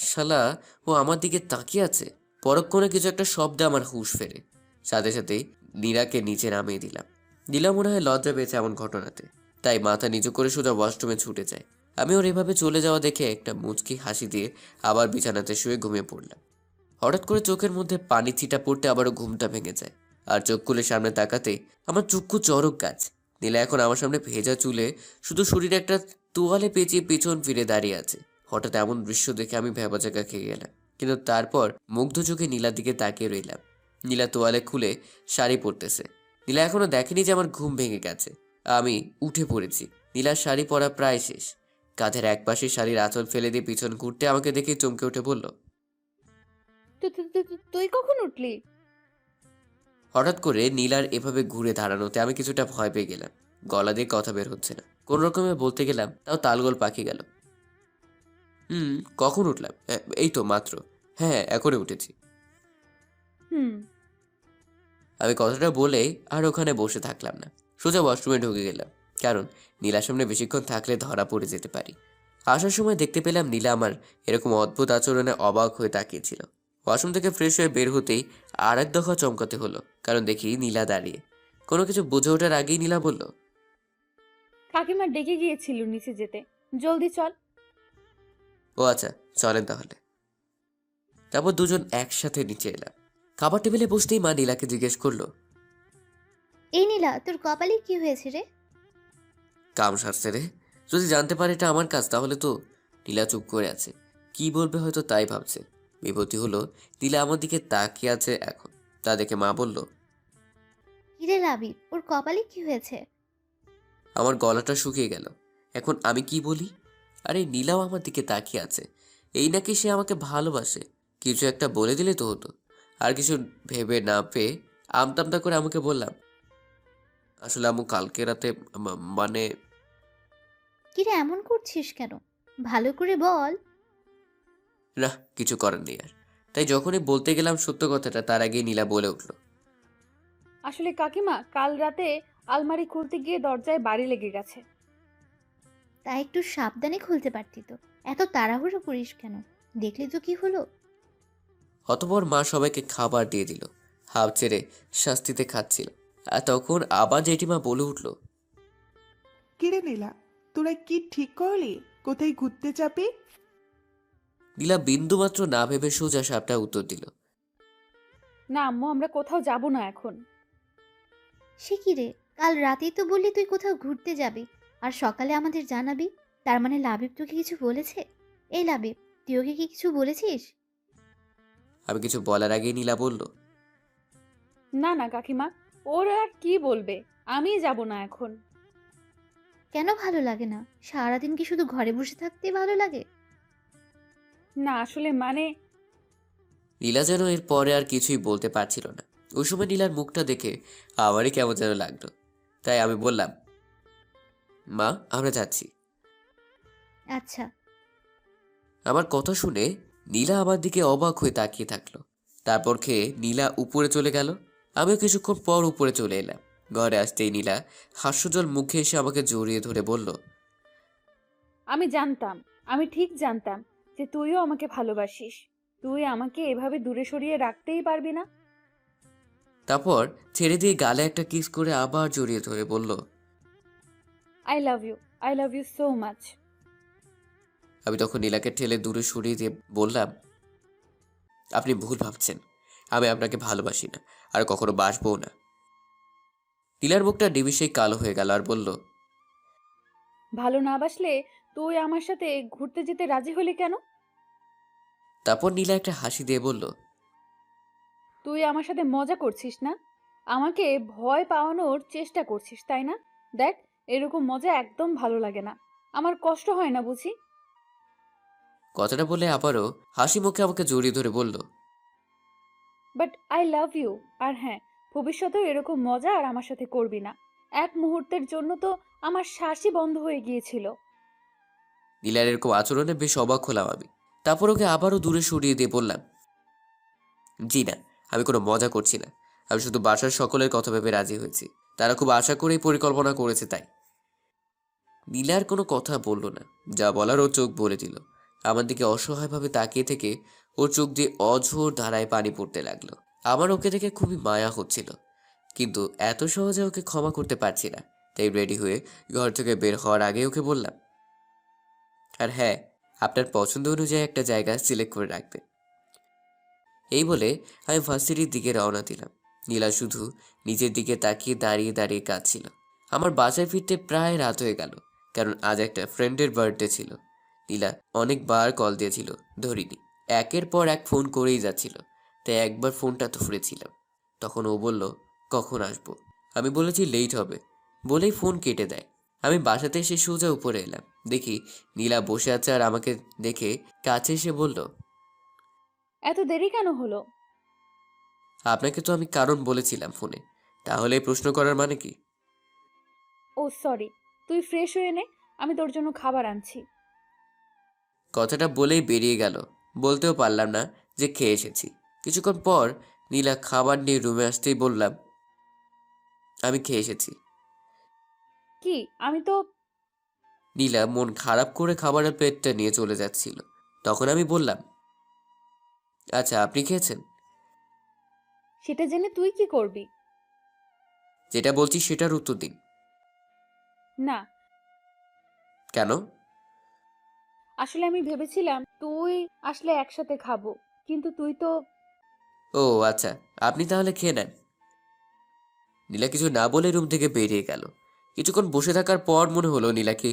শালা, ও আমার দিকে তাকিয়ে আছে। পরক্ষণে কিছু একটা শব্দে আমার হুঁশ ফেরে। সাথে সাথেই নীলাকে নিচে নামিয়ে দিলাম। নীলা মনে হয় লজ্জা পেয়েছে এমন ঘটনাতে, তাই মাথা নিচু করে সোজা ওয়াশরুমে ছুটে যায়। আমি ওর এভাবে চলে যাওয়া দেখে একটা মুচকি হাসি দিয়ে আবার বিছানাতে শুয়ে ঘুমিয়ে পড়লাম। হঠাৎ করে চোখের মধ্যে পানি ছিটা পড়তে আবারও ঘুমটা ভেঙে যায়। আর চোখ খুলে সামনে তাকাতেই আমার চক্ষু চড়ক গাছ। নীলা এখন আমার সামনে ভেজা চুলে শুধু শরীরে একটা তোয়ালে পেঁচিয়ে পেছন ফিরে দাঁড়িয়ে আছে। হঠাৎ এমন দৃশ্য দেখে আমি ভ্যাবাচাকা খেয়ে গেলাম, কিন্তু তারপর মুগ্ধ চোখে নীলার দিকে তাকিয়ে রইলাম। নীলা তোয়ালে খুলে শাড়ি পরতেছে। নীলা এখনো দেখেনি যে আমার ঘুম ভেঙে গেছে। আমি উঠে পড়েছি। নীলার শাড়ি পরা প্রায় শেষ। কাঁধের একপাশে শাড়ির আঁচল ফেলে দিয়ে পিছন ঘুরতে আমাকে দেখে চমকে উঠে বলল, তুই কখন উঠলি? হঠাৎ করে নীলার এভাবে ঘুরে দাঁড়ানোতে আমি কিছুটা ভয় পেয়ে গেলাম। গলা দিয়ে কথা বের হচ্ছে না। কোন রকমে বলতে গেলাম, তাও তালগোল পাখি গেল। কখন উঠলাম? এই তো মাত্র। হ্যাঁ, এখনই উঠেছি। হুম। আমি কথাটা বলে আর ওখানে বসে থাকলাম না, সোজা ওয়াশরুমে ঢুকে গেলাম। কারণ নীলার সামনে বেশিক্ষণ থাকলে ধরা পড়ে যেতে পারি। আসার সময় দেখতে পেলাম নীলা আমার এরকম অদ্ভুত আচরণে অবাক হয়ে তাকিয়েছিল। ওয়াশরুম থেকে ফ্রেশ হয়ে বের হতেই আর এক দফা চমকাতে হলো, কারণ দেখি নীলা দাঁড়িয়ে। কোনো কিছু বুঝে ওঠার আগেই নীলা বলল, কাকিমা ডেকে গিয়েছিল নিচে যেতে, জলদি চল। ও আচ্ছা, চলেন তাহলে। তারপর দুজন একসাথে নিচে এলাম। খাবার টেবিলে বসতেই মা নীলাকে জিজ্ঞেস করলো, এই নীলা, তোর কপালে কি হয়েছে রে? কাম সারছে রে। যদি জানতে পারে এটা আমার কাজ তাহলে তো। নীলা চুপ করে আছে, কি বলবে হয়তো তাই ভাবছে। বিপত্তি হলো নীলা আমার দিকে তাকিয়ে আছে এখন। তা দেখে মা বলল, কিরে লাবিব, ওর কপালে কি হয়েছে? আমার গলাটা শুকিয়ে গেল, এখন আমি কি বলি? আরে নীলাও আমার দিকে তাকিয়ে আছে, এই নাকি সে আমাকে ভালোবাসে। কিছু একটা বলে দিলে তো হতো। আর কিছু ভেবে না পেয়ে আমতামতা করে আমাকে বললাম, আসলে আম্মু কালকে রাতে মানে। কিরে এমন করছিস কেন? ভালো করে বল। না, কিছু করার নেই আর। তাই যখনই বলতে গেলাম সত্য কথাটা, তার আগেই নীলা বলে উঠল, আসলে কাকিমা, কাল রাতে আলমারি খুলতে গিয়ে দরজায় বাড়ি লেগে গেছে। তা একটু সাবধানে খুলতে পারতি তো, এত তাড়াহুড়ো করিস কেন? দেখলি তো কি হলো। অতপর মা সবাইকে খাবার দিয়ে দিল। হাফ ছেড়ে শাস্তিতে খাচ্ছিল। আর তখন আবার জেঠিমা বলে উঠল, কিরে নীলা, তোরা কি ঠিক করলি কোথায় ঘুরতে যাবি? নীলা বিন্দুমাত্র না ভেবে সোজা সাপটা উত্তর দিল, না আম্মু, আমরা কোথাও যাব না এখন। সে কি রে, কাল রাতেই তো বললি তুই কোথাও ঘুরতে যাবি, আর সকালে আমাদের জানাবি। তার মানে লাবিব তোকে কিছু বলেছে? এই লাবিব, তুই ওকে কি কিছু বলেছিস? আমি কিছু বলার আগেই নীলা বলল, না না কাকিমা, ওর আর কি বলবে, আমিই যাব না এখন। কেন ভালো লাগে না? সারাদিন কি শুধু ঘরে বসে থাকতেই ভালো লাগে? না আসলে মানে। নীলা যেন এর পরে আর কিছুই বলতে পারছিল না। ওই সময় নীলার মুখটা দেখে আমারই কেমন যেন লাগলো। তাই আমি বললাম, মা আমরা যাচ্ছি। আচ্ছা। আমার কথা শুনে নীলা আমার দিকে অবাক হয়ে তাকিয়ে থাকলো। তারপর খেয়ে নীলা উপরে চলে গেল। আমিও কিছুক্ষণ পর উপরে চলে এলাম। ঘরে আসতেই নীলা হাস্যজ্জ্বল মুখে এসে আমাকে জড়িয়ে ধরে বলল, আমি জানতাম, আমি ঠিক জানতাম যে তুইও আমাকে ভালোবাসিস। তুই আমাকে এভাবে দূরে সরিয়ে রাখতেই পারবি না। তারপর ছেড়ে দিয়ে গালে একটা কিস করে আবার জড়িয়ে ধরে বলল, I love you, I love you so much. আমি তখন নীলাকে ঠেলে দূরে সরিয়ে দিয়ে বললাম, আপনি ভুল ভাবছেন, আমি আপনাকে ভালোবাসি না, আর কখনো বাসবও না। নীলার মুখটা নিমিষেই কালো হয়ে গেল আর বলল, ভালো না বাসলে তুই আমার সাথে ঘুরতে যেতে রাজি হলি কেন? তারপর নীলা একটা হাসি দিয়ে বলল, তুই আমার সাথে মজা করছিস না? আমাকে ভয় পাওয়ানোর চেষ্টা করছিস, তাই না? দেখ, এরকম মজা একদম ভালো লাগে না। আমার কষ্ট হয় না বুঝি? কথাটা বলে আবারও হাসি মুখে আমাকে জড়িয়ে ধরে বলল, বাট আই লাভ ইউ। আর হ্যাঁ, ভবিষ্যতেও এরকম মজা আর আমার সাথে করবি না। এক মুহূর্তের জন্য তো আমার শ্বাসই বন্ধ হয়ে গিয়েছিল। নীলার এরকম আচরণে বেশ অবাক হলাম আমি। তারপর ওকে আবারও দূরে সরিয়ে দিয়ে বললাম, জি না, আমি কোনো মজা করছি না। আমি শুধু বাসার সকলের কথা ভেবে রাজি হয়েছি। তারা খুব আশা করেই পরিকল্পনা করেছে তাই। নীলার কোনো কথা বলল না। যা বলার ও চোখ বলে দিল। আমার দিকে অসহায়ভাবে তাকিয়ে থেকে ওর চোখ দিয়ে অঝোর ধারায় পানি পড়তে লাগলো। আমার ওকে দেখে খুবই মায়া হচ্ছিল, কিন্তু এত সহজে ওকে ক্ষমা করতে পারছি না। তাই রেডি হয়ে ঘর থেকে বের হওয়ার আগে ওকে বললাম, আর হ্যাঁ, আপনার পছন্দ অনুযায়ী একটা জায়গা সিলেক্ট করে রাখবে। এই বলে আমি ভার্সিটির দিকে রওনা দিলাম। নীলা শুধু নিজের দিকে তাকিয়ে দাঁড়িয়ে দাঁড়িয়ে কাঁদছিল। আমার বাসায় ফিরতে প্রায় রাত হয়ে গেল, কারণ আজ একটা ফ্রেন্ডের বার্থডে ছিল। নীলা অনেকবার কল দিয়েছিল, ধরিনি। একের পর এক ফোন করেই যাচ্ছিল, তাই একবার ফোনটা ধরেছিলাম। তখন ও বলল, কখন আসবো? আমি বলেছি লেট হবে, বলেই ফোন কেটে দেয়। আমি বাসাতে এসে সোজা উপরে এলাম। দেখি নীলা বসে আছে আর আমাকে দেখে কাছে এসে বলল, এত দেরি কেন হলো? আপনাকে তো আমি কারণ বলেছিলাম ফোনে, তাহলে এই প্রশ্ন করার মানে কি? ও সরি, তুই ফ্রেশ হয়ে নে, আমি তোর জন্য খাবার আনছি। কথাটা বলেই বেরিয়ে গেল। বলতেও পারলাম না যে খেয়ে এসেছি। কিছুক্ষণ পর নীলা খাবার নিয়ে রুমে আসতেই বললাম, আমি খেয়ে এসেছি। কি আমি তো নীলা মন খারাপ করে খাবারের প্লেটটা নিয়ে চলে যাচ্ছিল। তখন আমি বললাম, আচ্ছা আপনি খেয়েছেন? সেটা জেনে তুই কি করবি? যেটা বলছি সেটার উত্তর দিন। না, কেন? আসলে আমি ভেবেছিলাম তুই আসলে একসাথে খাবো, কিন্তু তুই তো ও আচ্ছা, আপনি তাহলে খেয়ে নেন। নীলা কিছু না বলে রুম থেকে বেরিয়ে গেল। কিছুক্ষণ বসে থাকার পর মনে হলো নীলা কি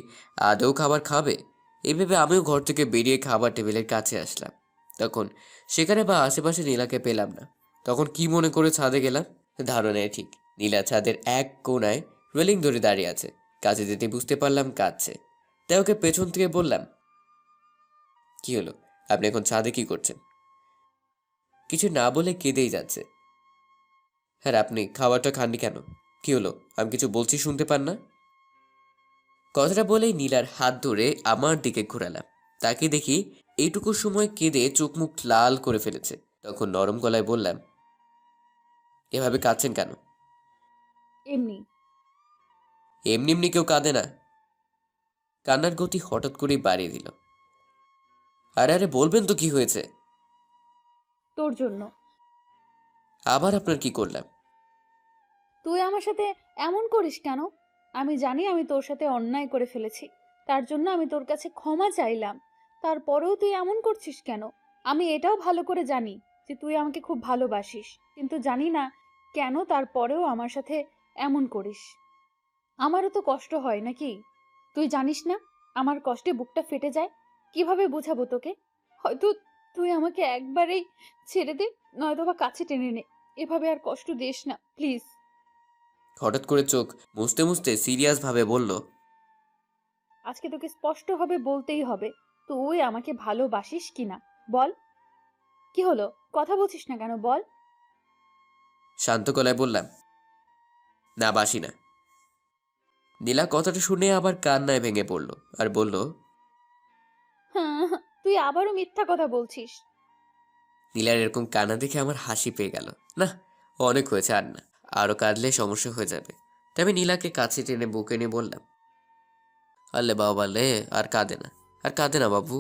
আদৌ খাবার খাবে। এই ভেবে আমিও ঘর থেকে বেরিয়ে খাবার টেবিলের কাছে আসলাম। তখন সেখানে বা আশেপাশে নীলাকে পেলাম না। তখন কি মনে করে ছাদে গেলাম? ধারণায় ঠিক, নীলা ছাদের এক কোণায় রেলিং ধরে দাঁড়িয়ে আছে। কাছে যেতে বুঝতে পারলাম কাঁদছে। তাই ওকে পেছন থেকে বললাম, কি হলো, আপনি এখন ছাদে কি করছেন? কিছু না বলে কেঁদেই যাচ্ছে। হ্যাঁ আপনি খাবারটা খাননি কেন? কি হলো, আমি কিছু বলছি শুনতে পান না? কথাটা বলেই নীলার হাত ধরে আমার দিকে ঘোরালাম। তাকে দেখি এইটুকু সময় কেঁদে চোখ মুখ লাল করে ফেলেছে। তখন নরম গলায় বললাম, এভাবে কাঁদছেন কেন? এমনি। এমনি এমনি কেউ কাঁদে না। কান্নার গতি হঠাৎ করেই বাড়িয়ে দিল। আরে আরে বলবেন তো কি হয়েছে? তোর জন্য। আবার আপনার কি করলাম? তুই আমার সাথে এমন করিস কেন? আমি জানি আমি তোর সাথে অন্যায় করে ফেলেছি, তার জন্য আমি তোর কাছে ক্ষমা চাইলাম। তারপরেও তুই এমন করছিস কেন? আমি এটাও ভালো করে জানি যে তুই আমাকে খুব ভালোবাসিস, কিন্তু জানি না কেন তারপরেও আমার সাথে এমন করিস। আমারও তো কষ্ট হয় নাকি? তুই জানিস না আমার কষ্টে বুকটা ফেটে যায়? কিভাবে বোঝাবো তোকে? হয়তো তুই আমাকে একবারেই ছেড়ে দে, নয়তোবা কাছে টেনে নে। এভাবে আর কষ্ট দিস না প্লিজ। হঠাৎ করে চোখ মুছতে মুছতে সিরিয়াস ভাবে বলল, আজকে তোকে স্পষ্টভাবে বলতেই হবে, তুই আমাকে ভালোবাসিস কিনা বল। কি হলো, কথা বলছিস না কেন বল? শান্ত গলায় বললাম, না বাসি না। নীলা কথাটা শুনে আবার কান্নায় ভেঙে পড়ল আর বলল, হ্যাঁ, তুই আবারও মিথ্যা কথা বলছিস। নীলার এরকম কান্না দেখে আমার হাসি পেয়ে গেল। না, অনেক হয়েছে, আর না, আরো কাঁদলে সমস্যা হয়ে যাবে। তাই আমি নীলাকে কাছে টেনে বুকে নিয়ে বললাম, আলে বাবা লে, আর কাঁদে না, আর কাঁদে না বাবু।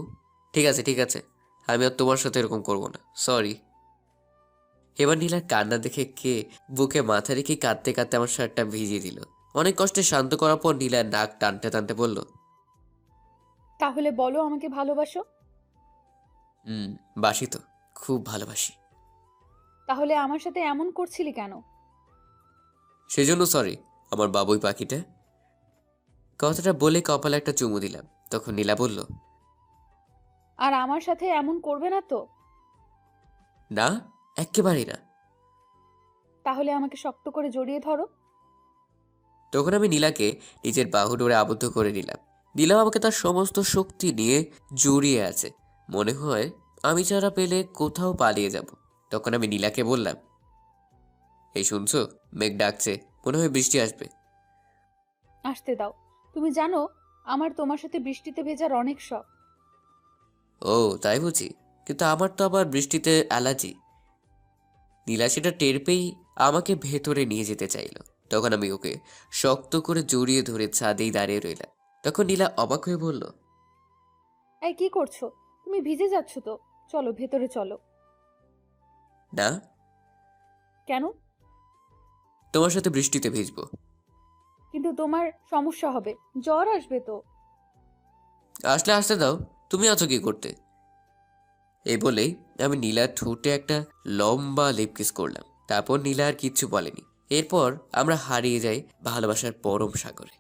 ঠিক আছে ঠিক আছে, আমি আর তোমার সাথে এরকম করবো না, সরি। এবার নীলার কান্না দেখে কে বুকে মাথা রেখে কাঁদতে কাঁদতে আমার শার্টটা ভিজিয়ে দিল। অনেক কষ্টে শান্ত করার পর নীলার নাক টানতে টানতে বলল, তাহলে বলো আমাকে ভালোবাসো। হুম, বাসি তো, খুব ভালোবাসি। তাহলে আমার সাথে এমন করছিলি কেন? সেজন্য সরি আমার বাবুই পাখিটা। কথাটা বলে কপালে একটা চুমু দিলাম। তখন নীলা বলল, আর আমার সাথে এমন করবে না তো? না, একেবারেই না। তাহলে আমাকে শক্ত করে জড়িয়ে ধরো। তখন আমি নীলাকে নিজের বাহু ডোরে আবদ্ধ করে নিলাম। নীলাও আমাকে তার সমস্ত শক্তি নিয়ে জড়িয়ে আছে। মনে হয় আমি ছাড়া পেলে কোথাও পালিয়ে যাব। তখন আমি নীলাকে বললাম, এই শুনছো, মেঘ ডাকছে, মনে হয় বৃষ্টি আসবে। আসতে দাও। তুমি জানো আমার তোমার সাথে বৃষ্টিতে ভেজার অনেক শখ। ও তাই বুঝি, কিন্তু আমার তো আবার বৃষ্টিতে অ্যালার্জি। নীলা সেটা টের পেয়েই আমাকে ভেতরে নিয়ে যেতে চাইলো। তখন আমি ওকে শক্ত করে জড়িয়ে ধরে ছাদেই দাঁড়িয়ে রইলাম। তখন নীলা অবাক হয়ে বলল, এই কি করছো? তুমি ভিজে যাচ্ছ তো, চলো ভেতরে চলো। না, কেন? তোমার সাথে বৃষ্টিতে ভিজবো। কিন্তু তোমার সমস্যা হবে, জ্বর আসবে তো। আসলে আসতে দাও, তুমি আছো কি করতে? এই বলেই আমি নীলার ঠোঁটে একটা লম্বা লিপ কিস করলাম। তারপর নীলা আর কিচ্ছু বলেনি। এরপর আমরা হারিয়ে যাই ভালোবাসার পরম সাগরে।